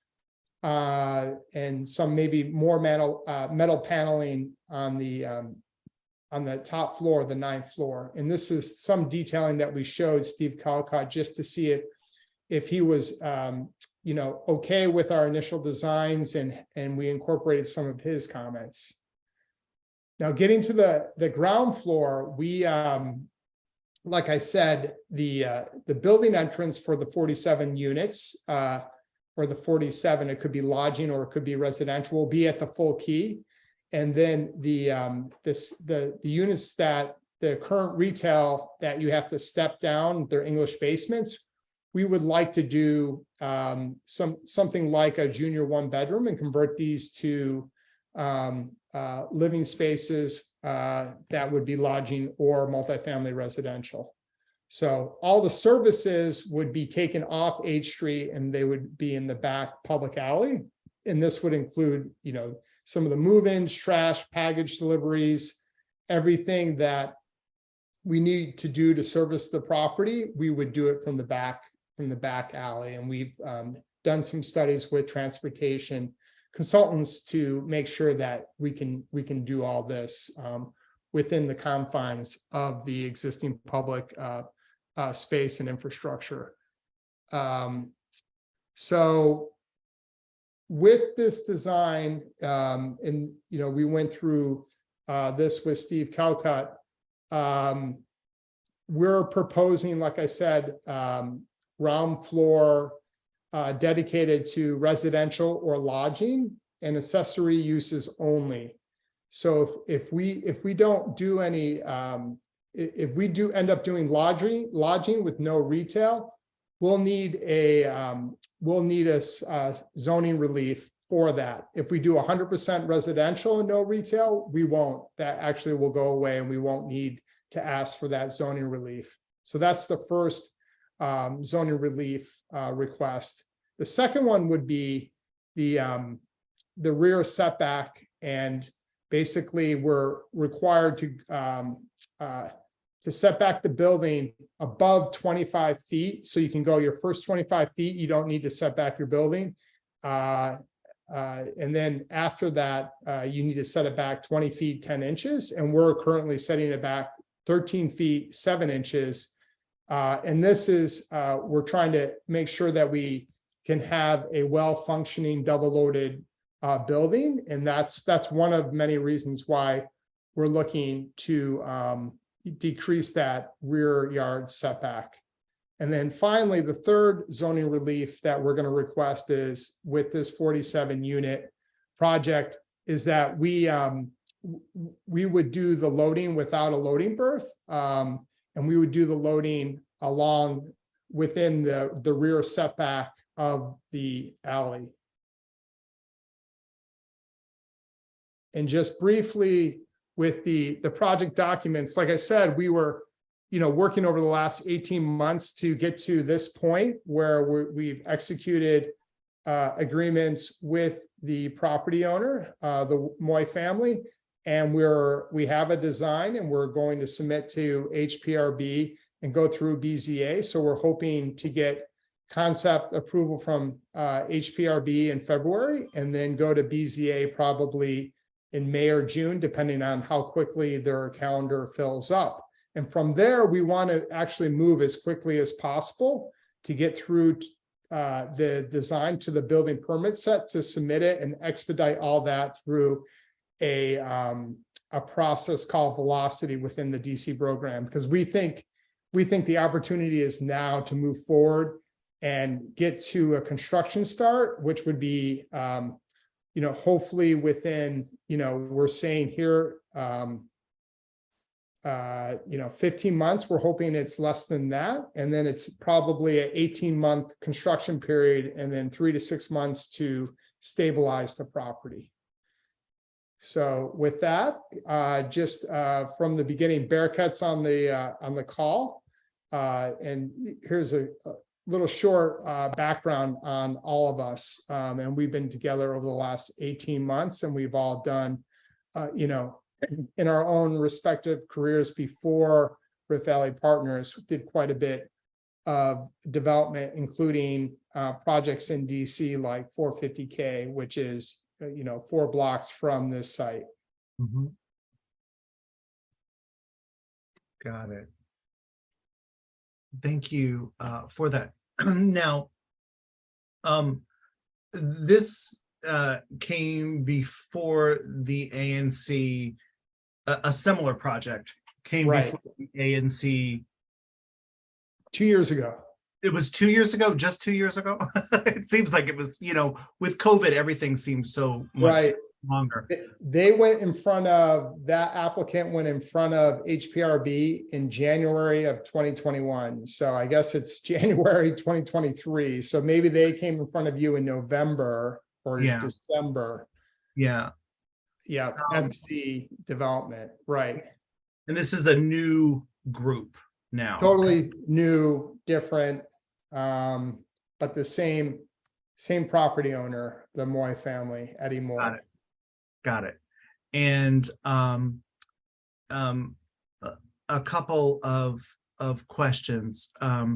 and some maybe more metal paneling on the top floor, the 9th floor. And this is some detailing that we showed Steve Calcutt just to see if he was okay with our initial designs, and we incorporated some of his comments. Now, getting to the ground floor, we like I said, the building entrance for the 47 units, or the 47, it could be lodging or it could be residential, will be at the full key. And then the units that the current retail that you have to step down, they're English basements, we would like to do something like a junior 1-bedroom and convert these to living spaces that would be lodging or multifamily residential. So all the services would be taken off H Street and they would be in the back public alley. And this would include, some of the move-ins, trash, package deliveries, everything that we need to do to service the property. We would do it from the back alley. And we've done some studies with transportation consultants to make sure that we can do all this within the confines of the existing public space and infrastructure. So with this design, and we went through this with Steve Calcutt, we're proposing, like I said, ground floor dedicated to residential or lodging and accessory uses only. So if we don't do any, if we do end up doing lodging with no retail, we'll need a zoning relief for that. If we do 100% residential and no retail, we won't. That actually will go away, and we won't need to ask for that zoning relief. So that's the first zoning relief request. The second one would be the rear setback, and basically we're required to set back the building above 25 feet. So you can go your first 25 feet, you don't need to set back your building. And then after that, you need to set it back 20 feet, 10 inches. And we're currently setting it back 13 feet, 7 inches. And this is, we're trying to make sure that we can have a well-functioning double-loaded building. And that's one of many reasons why we're looking to decrease that rear yard setback. And then finally, the third zoning relief that we're going to request is with this 47 unit project is that we would do the loading without a loading berth. And we would do the loading along within the rear setback of the alley. And just briefly with the project documents, like I said, we were working over the last 18 months to get to this point where we've executed agreements with the property owner, the Moy family, and we have a design, and we're going to submit to HPRB and go through BZA. So we're hoping to get concept approval from HPRB in February, and then go to BZA probably in May or June, depending on how quickly their calendar fills up. And from there, we want to actually move as quickly as possible to get through the design to the building permit set, to submit it and expedite all that through a process called velocity within the DC program, because we think the opportunity is now to move forward and get to a construction start, which would be hopefully within, we're saying here 15 months. We're hoping it's less than that. And then it's probably an 18-month construction period, and then 3 to 6 months to stabilize the property. So with that, just from the beginning, Bearcat's on the call. And here's a little short background on all of us. And we've been together over the last 18 months, and we've all done, in our own respective careers before Rift Valley Partners, did quite a bit of development, including projects in DC like 450K, which is 4 blocks from this site. Mm-hmm. Got it. Thank you for that. Now, this came before the ANC. A similar project came before the ANC 2 years ago. It was 2 years ago, just 2 years ago. It seems like it was, with COVID, everything seems so much longer. They went in front of, that applicant went in front of HPRB in January of 2021. So I guess it's January 2023. So maybe they came in front of you in November or December. Yeah. Yeah, FC development, right. And this is a new group now. Totally new, different, but the same property owner, the Moy family, Eddie Moy. Got it. And a couple of questions. Let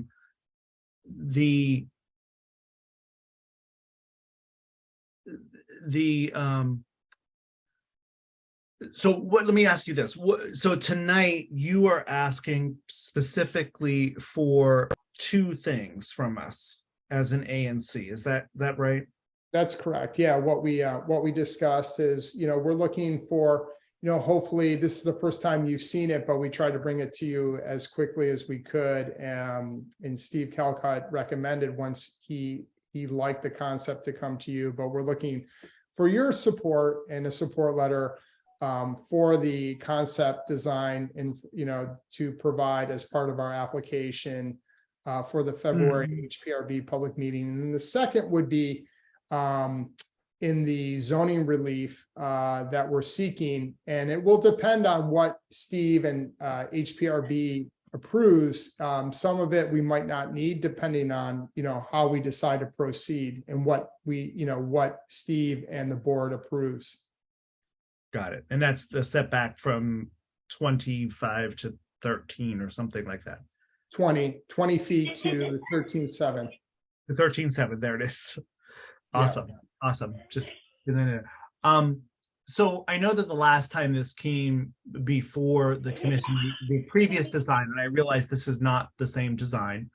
me ask you this. So tonight you are asking specifically for two things from us as an ANC. Is that right? That's correct. Yeah, what we discussed is, we're looking for, hopefully this is the first time you've seen it, but we tried to bring it to you as quickly as we could. And Steve Calcutt recommended once he liked the concept to come to you, but we're looking for your support and a support letter for the concept design and, to provide as part of our application for the February HPRB public meeting. And then the second would be in the zoning relief that we're seeking, and it will depend on what Steve and HPRB approves. Some of it we might not need, depending on how we decide to proceed and what what Steve and the board approves. Got it. And that's the setback from 25 to 13 or something like that. 20 feet to 13.7. The 13.7. There it is. Awesome. Yeah. Awesome. Just so I know that the last time this came before the commission, the previous design, and I realize this is not the same design.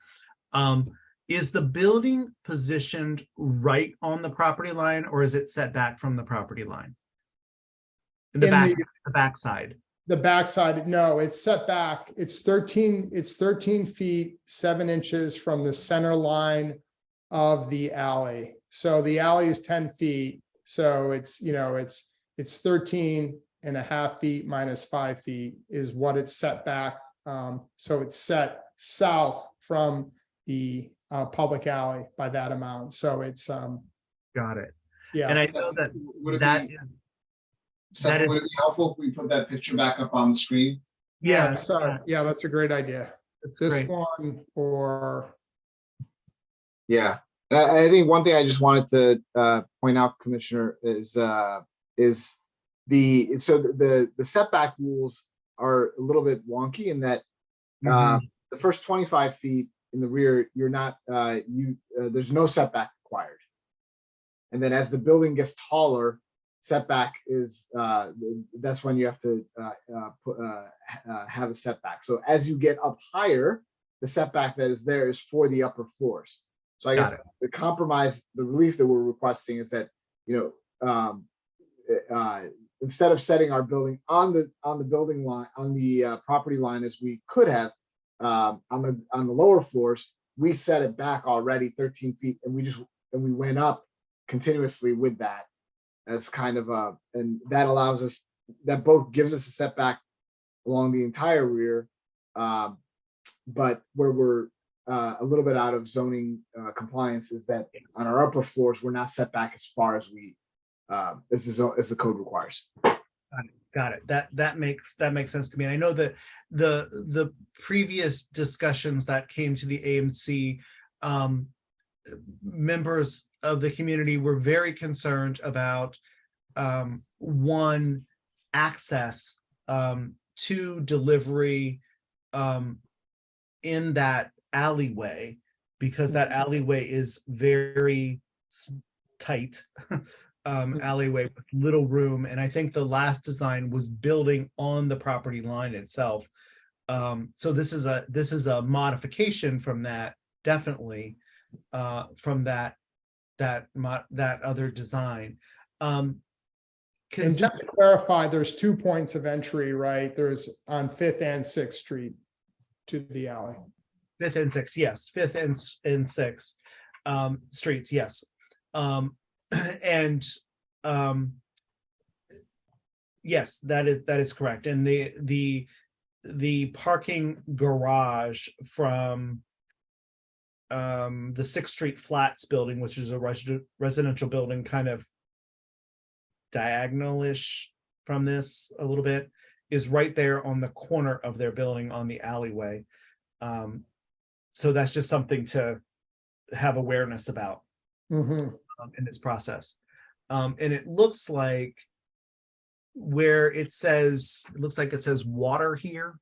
Is the building positioned right on the property line, or is it set back from the property line? The backside. The backside, no, it's set back. It's 13 feet 7 inches from the center line of the alley. So the alley is 10 feet. So it's 13.5 feet minus 5 feet is what it's set back. So it's set south from the public alley by that amount. So it's got it. Yeah. And I know that would it be helpful if we put that picture back up on the screen? Yeah, yeah, that's a great idea. This one or I think one thing I just wanted to point out, Commissioner, is the setback rules are a little bit wonky in that the first 25 feet in the rear, you're not there's no setback required, and then as the building gets taller, setback is that's when you have to have a setback. So as you get up higher, the setback that is there is for the upper floors. So I guess the compromise, the relief that we're requesting is that, instead of setting our building on the building line, on the property line as we could have on the lower floors, we set it back already 13 feet, and we went up continuously with that as kind of and that allows us, that both gives us a setback along the entire rear, but where we're a little bit out of zoning compliance is that on our upper floors we're not set back as far as we as the code requires. Got it. That makes sense to me. And I know that the previous discussions that came to the ANC, members of the community were very concerned about one, access to delivery in that alleyway, because that alleyway is very tight alleyway with little room, and I think the last design was building on the property line itself. So this is a modification from that, definitely from that other design. And just to clarify, there's 2 points of entry, right? There's on 5th and 6th Street to the alley. 5th and 6th, yes. 5th and 6th streets, yes. And yes, that is correct. And the parking garage from the 6th Street Flats building, which is a residential building, kind of diagonalish from this a little bit is right there on the corner of their building on the alleyway. So that's just something to have awareness about in this process. And it looks like where it says water here.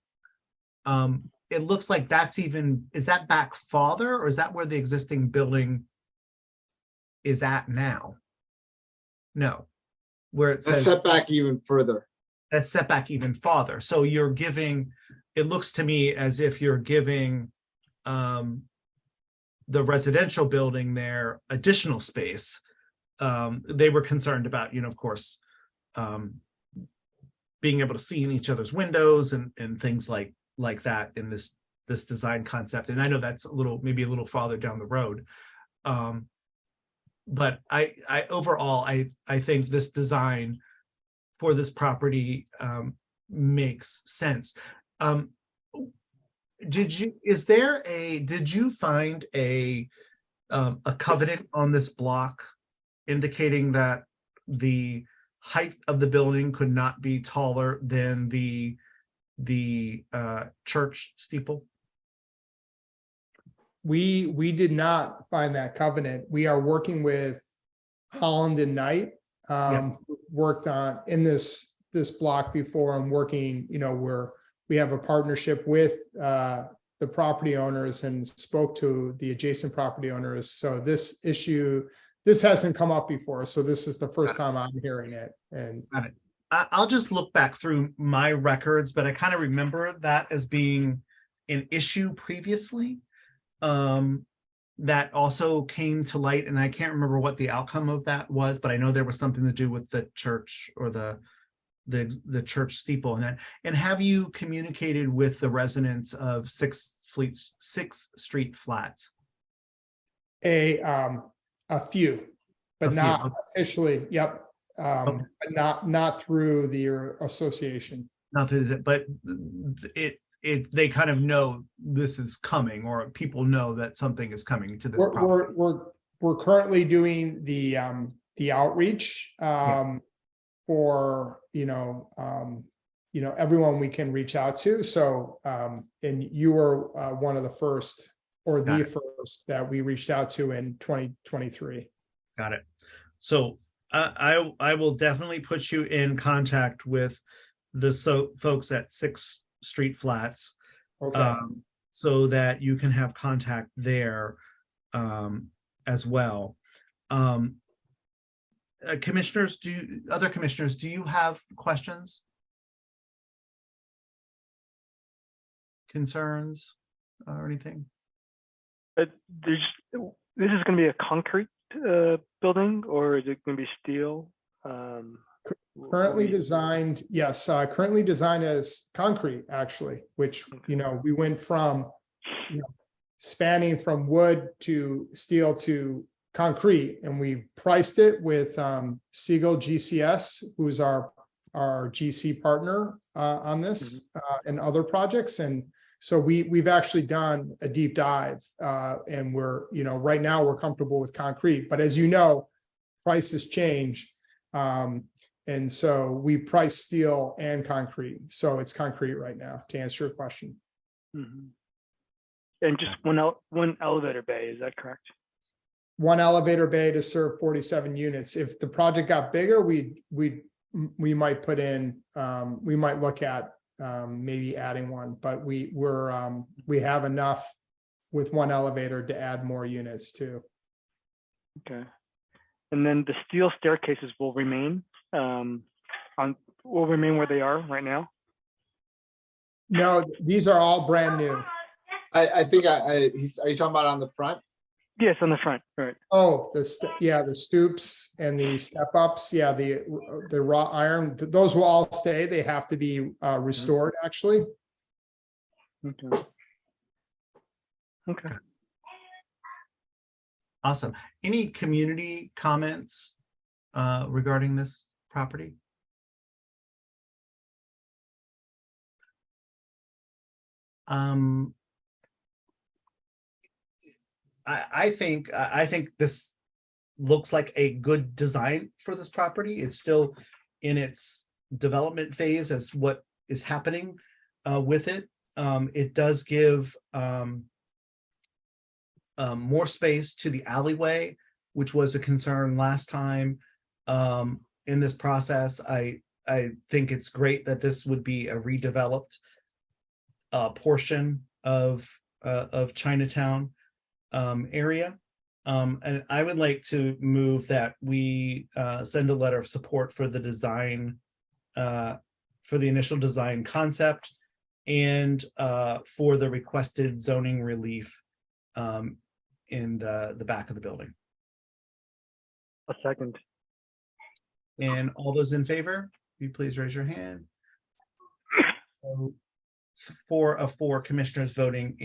It looks like is that back farther, or is that where the existing building is at now? No, where it says set back even further. That's set back even farther. So you're giving, it looks to me as if you're giving the residential building there additional space. They were concerned about, of course, being able to see in each other's windows and things like that in this design concept. And I know that's maybe a little farther down the road. But I overall, I think this design for this property makes sense. Did you find a covenant on this block indicating that the height of the building could not be taller than the church steeple? We did not find that covenant. We are working with Holland and Knight, worked on in this block before, and working, we have a partnership with the property owners and spoke to the adjacent property owners. So this hasn't come up before. So this is the first time I'm hearing it. And got it. I'll just look back through my records, but I kind of remember that as being an issue previously. That also came to light, and I can't remember what the outcome of that was, but I know there was something to do with the church or the church steeple and that. And have you communicated with the residents of 6th Street Flats? A few, but not okay. officially. Yep. Okay. But not through the association. Not through it, but they kind of know this is coming, or people know that something is coming to this property. We're currently doing the outreach for everyone we can reach out to. So and you were one of the first, or the first that we reached out to in 2023. Got it. So I will definitely put you in contact with the folks at 6th Street Flats, so that you can have contact there as well. Commissioners, do you have questions, concerns, or anything? This is going to be a concrete building, or is it going to be steel? Currently designed, yes. Currently designed as concrete, actually, which we went from spanning from wood to steel to concrete, and we priced it with Siegel GCS, who's our GC partner on this and other projects. And so we've actually done a deep dive, and we're right now we're comfortable with concrete. But as you know, prices change. And so we price steel and concrete. So it's concrete right now, to answer your question. Mm-hmm. And just one elevator bay, is that correct? One elevator bay to serve 47 units. If the project got bigger, we might put in, we might look at maybe adding one, but we have enough with one elevator to add more units too. Okay. And then the steel staircases will remain where they are right now? No, these are all brand new. I think are you talking about on the front? Yes, on the front, right. Oh, the stoops and the step ups. Yeah, the raw iron, those will all stay. They have to be restored, actually. Okay. Awesome. Any community comments regarding this property? I think this looks like a good design for this property. It's still in its development phase as what is happening with it. It does give more space to the alleyway, which was a concern last time in this process. I think it's great that this would be a redeveloped portion of Chinatown area. And I would like to move that we send a letter of support for the design, for the initial design concept, and for the requested zoning relief in the back of the building. A second. And all those in favor, will you please raise your hand? So 4 of 4 commissioners voting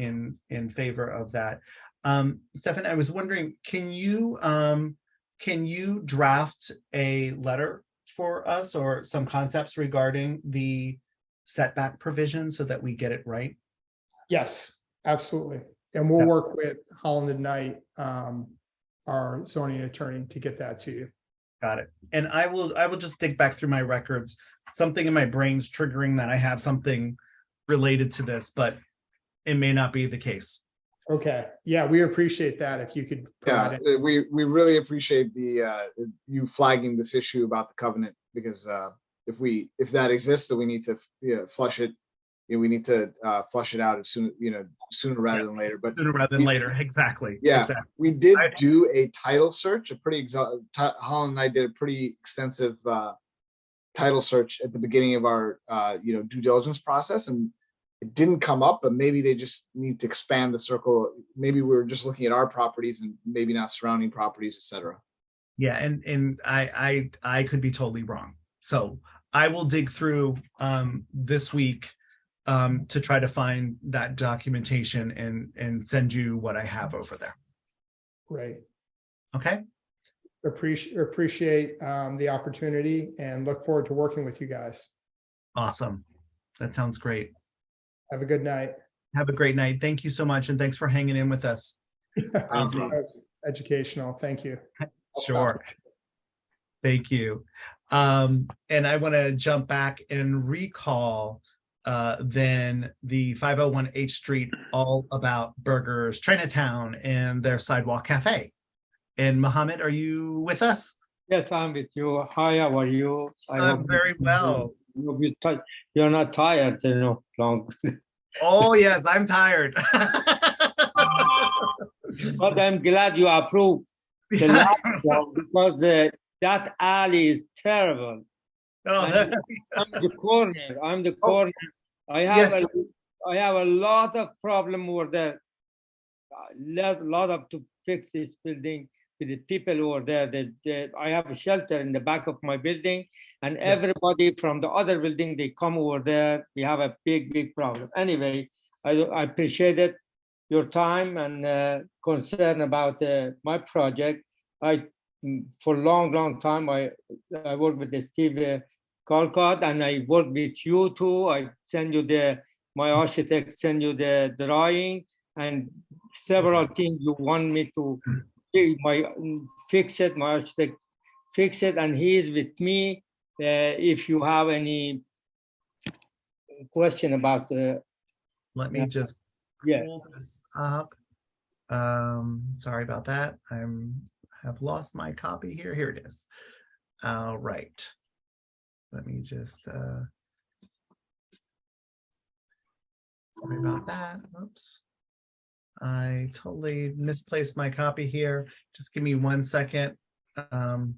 in favor of that. Stefan, I was wondering, can you draft a letter for us or some concepts regarding the setback provision so that we get it right? Yes, absolutely. And we'll work with Holland and Knight, our zoning attorney, to get that to you. Got it. And I will just dig back through my records. Something in my brain's triggering that I have something related to this, but it may not be the case. Okay. Yeah, we appreciate that. If you could provide it. We really appreciate the you flagging this issue about the covenant, because if that exists, then we need to flush it. We need to flush it out as soon, sooner rather than later. But sooner rather than later, exactly. Yeah, exactly. We did do a title search. Holland and I did a pretty extensive title search at the beginning of our due diligence process, and it didn't come up. But maybe they just need to expand the circle. Maybe we were just looking at our properties and maybe not surrounding properties, etc. Yeah, and I could be totally wrong. So I will dig through this week to try to find that documentation and send you what I have over there. Great. Okay. Appreciate the opportunity and look forward to working with you guys. Awesome. That sounds great. Have a good night. Have a great night. Thank you so much. And thanks for hanging in with us. That's educational. Thank you. Sure. Thank you. And I want to jump back and recall then the 501 H Street All About Burgers Chinatown and their sidewalk cafe. And Mohammed, are you with us? Yes, I'm with you. Hi, how are you? I'm very well. You're not tired, long. Oh yes, I'm tired. But I'm glad you approved the last one, because that alley is terrible. Oh. I'm the corner. I have a lot of problem over there. A lot of to fix this building with the people over there. I have a shelter in the back of my building, and everybody from the other building, they come over there. We have a big problem. Anyway, I appreciate it, your time and concern about my project. For a long time, I worked with Steve Colcott, and I work with you too. I send you my architect send you the drawing and several things you want me to fix it. My architect fix it, and he is with me. If you have any question about let me just pull this up. Sorry about that. Have lost my copy here. Here it is. All right. Let me just sorry about that. Oops. I totally misplaced my copy here. Just give me 1 second. To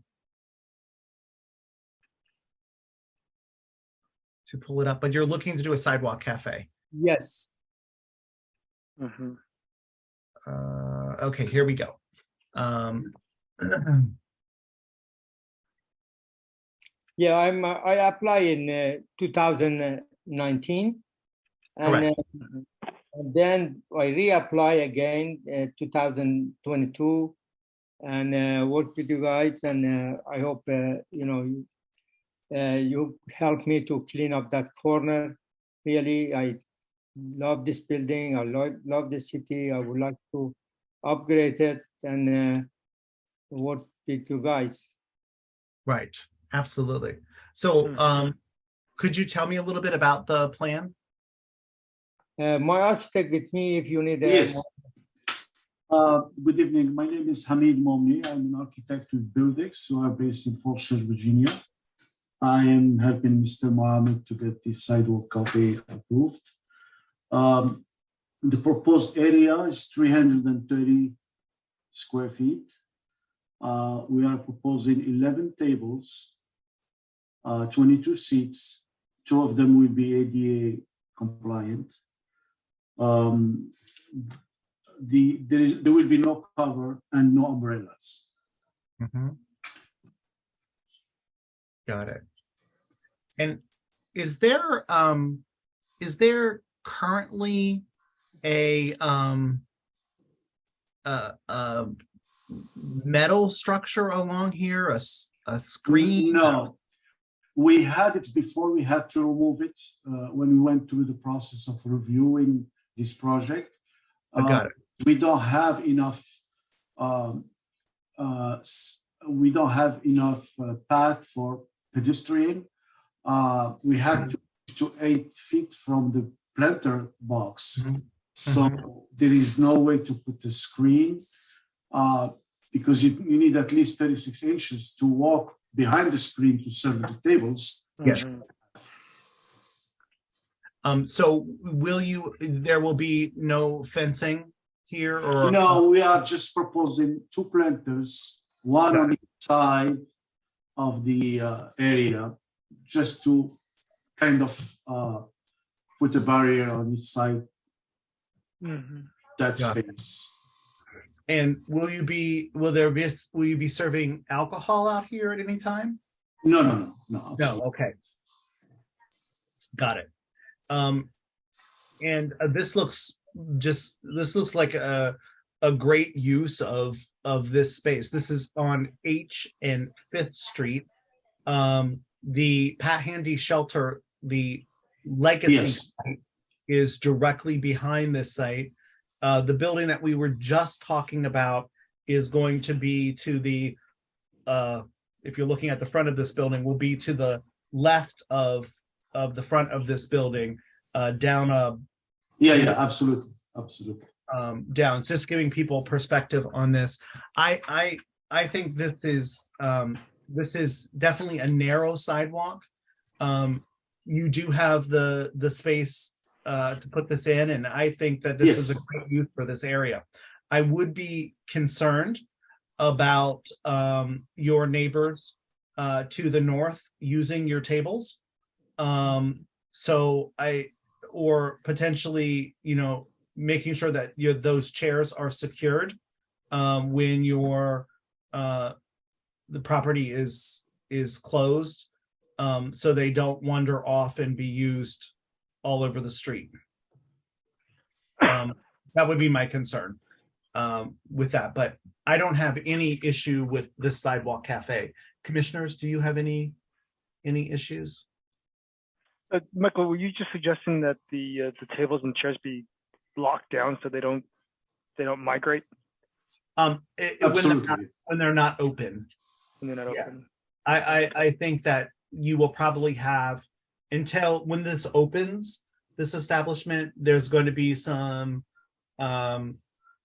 pull it up, but you're looking to do a sidewalk cafe. Yes. Mm-hmm. Okay, here we go. Yeah, I apply in 2019, and then I reapply again 2022, and work with you guys, and I hope you help me to clean up that corner. Really, I love this building. I love the city. I would like to upgrade it and work with you guys. Right. Absolutely. So could you tell me a little bit about the plan? My architect with me if you need Yes. Good evening. My name is Hamid Momni. I'm an architect with Buildix, so I'm based in Fort Church, Virginia. I am helping Mr. Mohammed to get the sidewalk cafe approved. The proposed area is 330 square feet. We are proposing 11 tables, 22 seats. 2 of them will be ADA compliant. There will be no cover and no umbrellas. Mm-hmm. Got it. And is there currently a metal structure along here, a screen? No, we had it before. We had to remove it when we went through the process of reviewing this project. I got it. We don't have enough. We don't have enough path for pedestrian. We had to 8 feet from the planter box. Mm-hmm. So there is no way to put the screen because you need at least 36 inches to walk behind the screen to serve the tables. Yes. So there will be no fencing here, or? No, we are just proposing 2 planters, one on each side of the area, just to kind of put a barrier on each side. That space. And will you be serving alcohol out here at any time? No. No. Okay. Got it. And this looks like a great use of this space. This is on H and 5th Street. The Pat Handy shelter, the legacy site, is directly behind this site. The building that we were just talking about is going to be to the, if you're looking at the front of this building, will be to the left of the front of this building, down absolutely. Down. It's just giving people perspective on this. I think this is definitely a narrow sidewalk. You do have the space to put this in, and I think that this is a great use for this area. I would be concerned about your neighbors to the north using your tables. Or potentially, making sure that those chairs are secured when the property is closed, so they don't wander off and be used all over the street. That would be my concern with that, but I don't have any issue with this sidewalk cafe. Commissioners, do you have any issues? Michael, were you just suggesting that the tables and chairs be locked down so they don't migrate? When they're not open. When they're not open. I think that you will probably have, until when this opens, this establishment, there's going to be some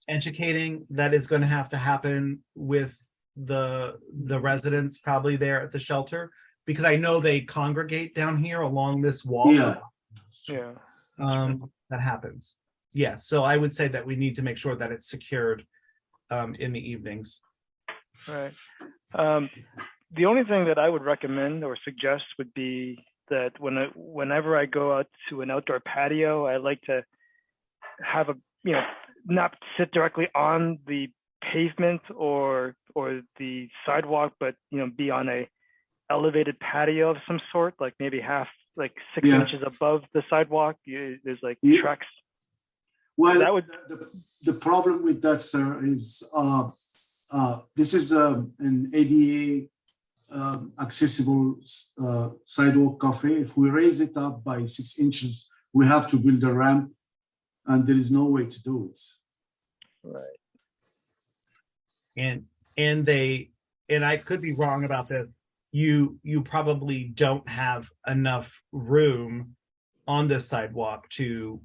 educating that is going to have to happen with the residents probably there at the shelter, because I know they congregate down here along this wall. That happens. Yeah, so I would say that we need to make sure that it's secured in the evenings. Right. The only thing that I would recommend or suggest would be that whenever I go out to an outdoor patio, I like to have not sit directly on the pavement or the sidewalk, but be on a elevated patio of some sort, like maybe 6 inches above the sidewalk. There's tracks. Well, the problem with that, sir, is this is an ADA accessible sidewalk cafe. If we raise it up by 6 inches, we have to build a ramp, and there is no way to do it. Right. And I could be wrong about this. you probably don't have enough room on this sidewalk to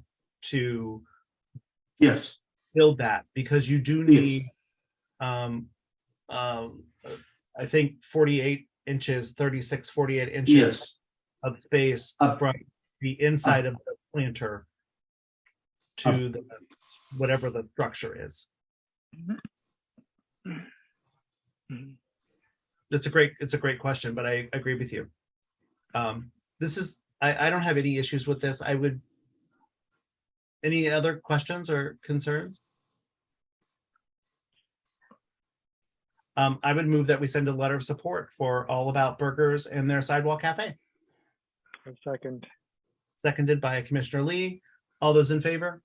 Yes. build that, because you do need I think 48 inches, 36, 48 inches Yes. of space from the inside of the planter to the, whatever the structure is. It's a great question, but I agree with you. This is, I don't have any issues with this. Any other questions or concerns? I would move that we send a letter of support for All About Burgers and their sidewalk cafe. A second. Seconded by Commissioner Lee. All those in favor?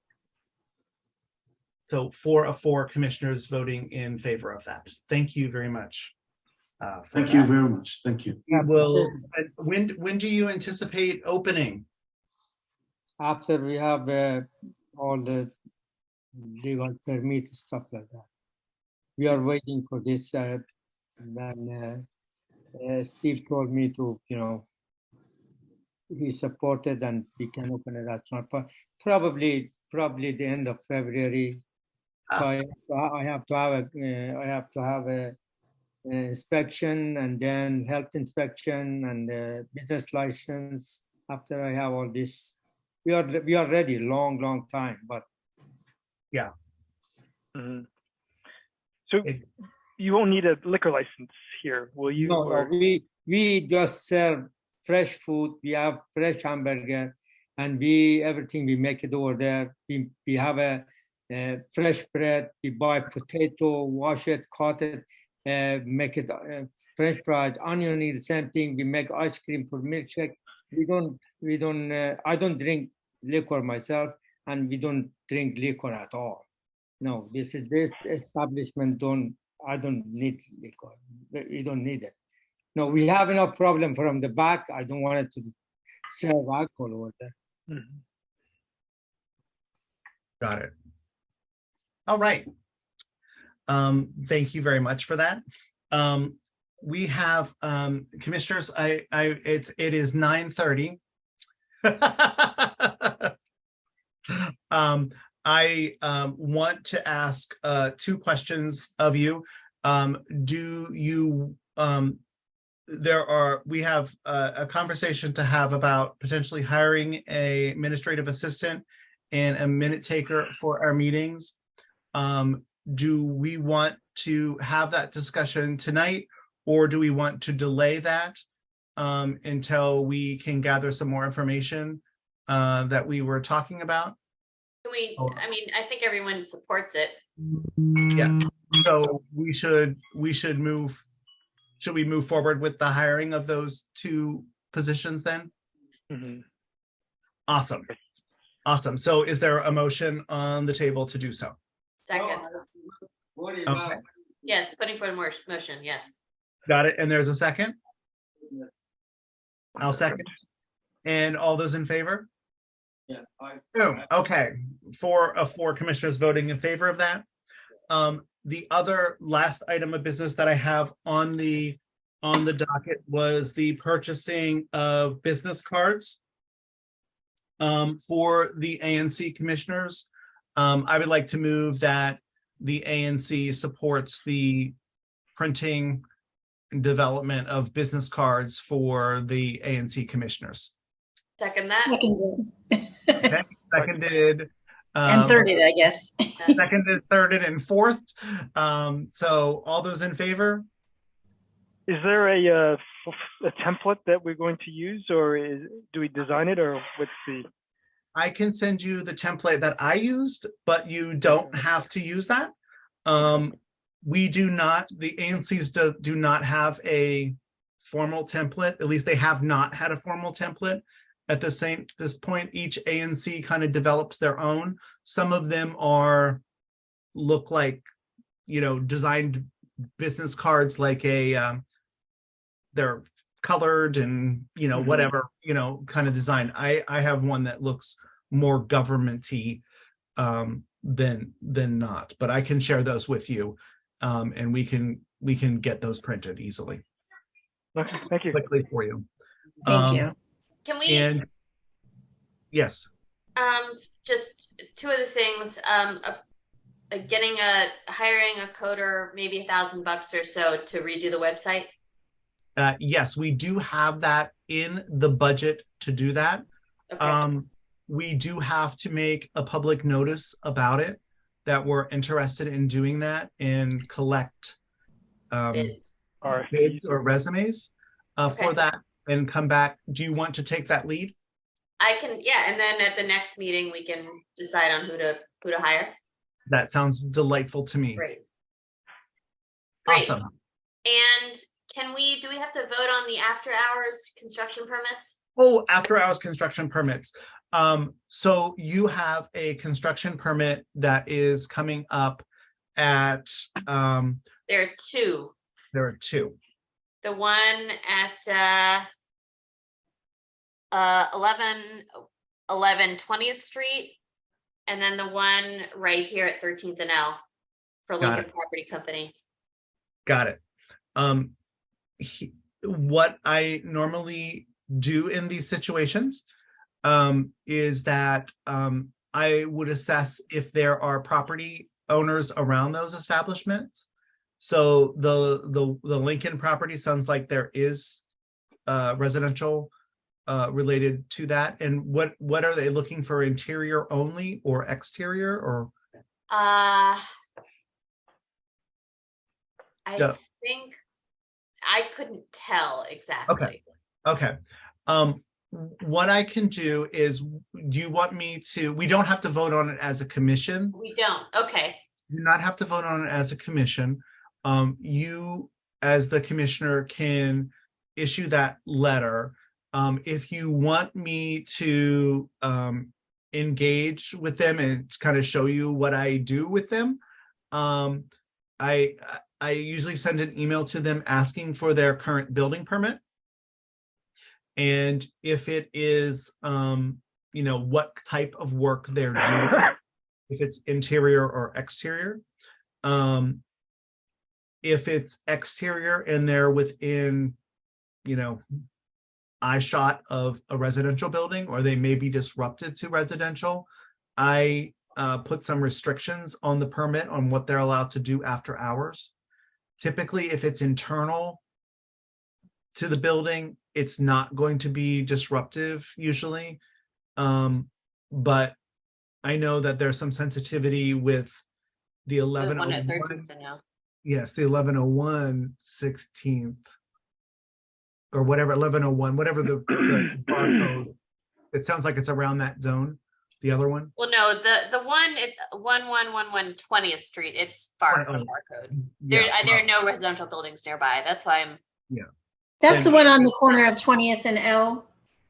So 4 of 4 commissioners voting in favor of that. Thank you very much. Thank you very much. Thank you. When do you anticipate opening? After we have all the legal permit, stuff like that. We are waiting for this. Then Steve told me to, he supported and we can open a restaurant. Probably the end of February. I have to have a inspection, and then health inspection and business license. After I have all this, we are ready. Long time, but yeah. Mm-hmm. So you won't need a liquor license here, will you? No, we just serve fresh food. We have fresh hamburger, and everything we make it over there. We have a fresh bread. We buy potato, wash it, cut it, make it French fries, onion. The same thing. We make ice cream for milkshake. We don't. I don't drink liquor myself, and we don't drink liquor at all. No, this establishment I don't need liquor. We don't need it. No, we have enough problem from the back. I don't want it to serve alcohol over there. Mm-hmm. Got it. All right. Thank you very much for that. We have commissioners. It is 9:30. I want to ask 2 questions of you. Do you we have a conversation to have about potentially hiring an administrative assistant and a minute taker for our meetings. Do we want to have that discussion tonight, or do we want to delay that until we can gather some more information that we were talking about? I mean, I think everyone supports it. Yeah. So should we move forward with the hiring of those 2 positions then? Mm-hmm. Awesome. So is there a motion on the table to do so? Second. Okay. Yes, putting for a motion, yes. Got it. And there's a second? I'll second. And all those in favor? Yeah. Boom. Okay. 4 of 4 commissioners voting in favor of that. The other last item of business that I have on the docket was the purchasing of business cards for the ANC commissioners. I would like to move that the ANC supports the printing and development of business cards for the ANC commissioners. Second that. Okay. Seconded. And thirded, I guess. Seconded, thirded, and fourth. So all those in favor? Is there a template that we're going to use, or do we design it, or what's the? I can send you the template that I used, but you don't have to use that. We do not, the ANCs do not have a formal template. At least they have not had a formal template. At this point, each ANC kind of develops their own. Some of them look like, designed business cards, like they're colored and, whatever, kind of design. I have one that looks more government-y than not, but I can share those with you, and we can get those printed easily. Okay, thank you. quickly for you. Thank you. Can we, And yes, just two other things, hiring a coder, maybe $1,000 or so to redo the website? yes, we do have that in the budget to do that. Okay. We do have to make a public notice about it, that we're interested in doing that and collect Bids. bids or resumes Okay. for that and come back. Do you want to take that lead? I can, yeah, and then at the next meeting, we can decide on who to hire. That sounds delightful to me. Great. Awesome. And do we have to vote on the after hours construction permits? Oh, after hours construction permits. So you have a construction permit that is coming up at There are two. there are two. The one at 11 20th Street, and then the one right here at 13th and L for Got Lincoln it. Property Company. Got it. What I normally do in these situations is that I would assess if there are property owners around those establishments. So the Lincoln property sounds like there is residential related to that. And what are they looking for, interior only or exterior, or? I think I couldn't tell exactly. Okay. What I can do is, do you want me to, we don't have to vote on it as a commission. We don't. Okay. You do not have to vote on it as a commission. You, as the commissioner, can issue that letter. If you want me to engage with them and kind of show you what I do with them, I usually send an email to them asking for their current building permit. And if it is, what type of work they're doing, if it's interior or exterior. If it's exterior and they're within, eye shot of a residential building, or they may be disruptive to residential, I put some restrictions on the permit on what they're allowed to do after hours. Typically, if it's internal to the building, it's not going to be disruptive usually. But I know that there's some sensitivity with the The one at 1101. 13th and L. Yes, the 1101 16th or whatever, 1101, whatever the barcode. It sounds like it's around that zone. The other one. Well, no, the one at 1111 20th Street, it's far from barcode. There are no residential buildings nearby. That's why I'm. Yeah. That's the one on the corner of 20th and L.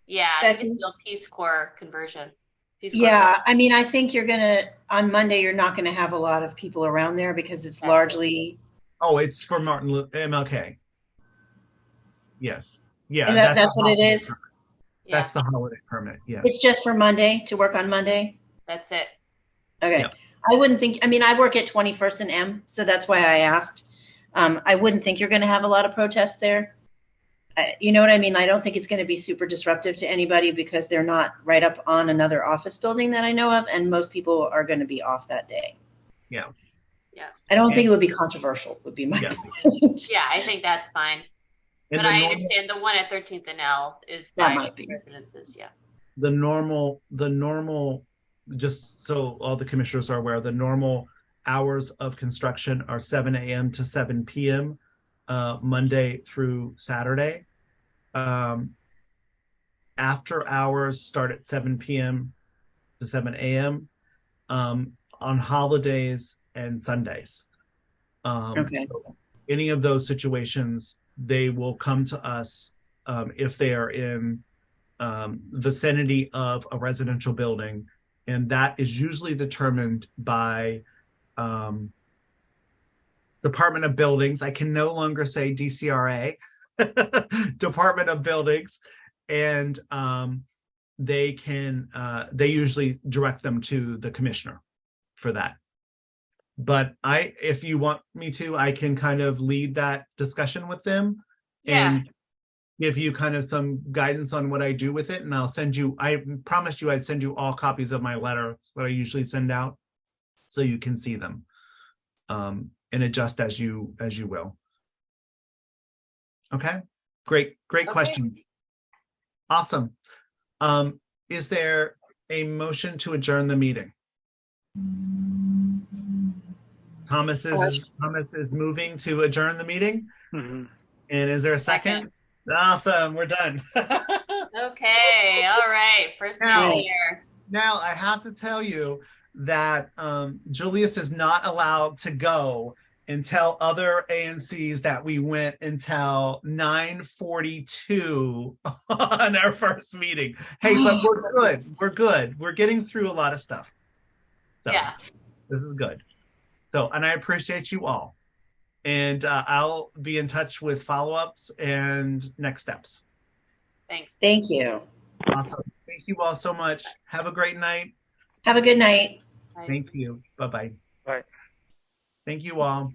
Yeah, Becky? it's still Peace Corps conversion. Peace Corps Yeah, conversion. I mean, I think on Monday, you're not gonna have a lot of people around there because it's largely. Oh, it's for MLK. Yes. Yeah. That's what it is. That's the holiday permit. Yes. It's just for Monday, to work on Monday? That's it. Okay. Yeah. I wouldn't think, I work at 21st and M, so that's why I asked. I wouldn't think you're going to have a lot of protests there. You know what I mean? I don't think it's going to be super disruptive to anybody because they're not right up on another office building that I know of, and most people are going to be off that day. Yeah. Yeah. I don't think it would be controversial, would be my point. Yeah, I think that's fine. And But I understand the one at 13th and L is That by might be. residences. Yeah. The normal, just so all the commissioners are aware, the normal hours of construction are 7 a.m. to 7 p.m. Monday through Saturday. After hours start at 7 p.m. to 7 a.m. On holidays and Sundays. Okay. So any of those situations, they will come to us if they are in vicinity of a residential building, and that is usually determined by Department of Buildings. I can no longer say DCRA, Department of Buildings, and they usually direct them to the commissioner for that. But if you want me to, I can kind of lead that discussion with them. Yeah. And give you kind of some guidance on what I do with it. And I'll send you, I promised you I'd send you all copies of my letter that I usually send out so you can see them and adjust as you will. Okay, great questions. Awesome. Is there a motion to adjourn the meeting? Thomas is moving to adjourn the meeting. Mhm. And is there a second? Awesome, we're done. Okay, all right. First Now- meeting here. Now I have to tell you that Julius is not allowed to go and tell other ANCs that we went until 9:42 on our first meeting. Hey, but we're good. We're good. We're getting through a lot of stuff. So Yeah. this is good. So, and I appreciate you all. And I'll be in touch with follow-ups and next steps. Thanks. Thank you. Awesome. Thank you all so much. Have a great night. Have a good night. Thank you. Bye-bye. Bye. Thank you all.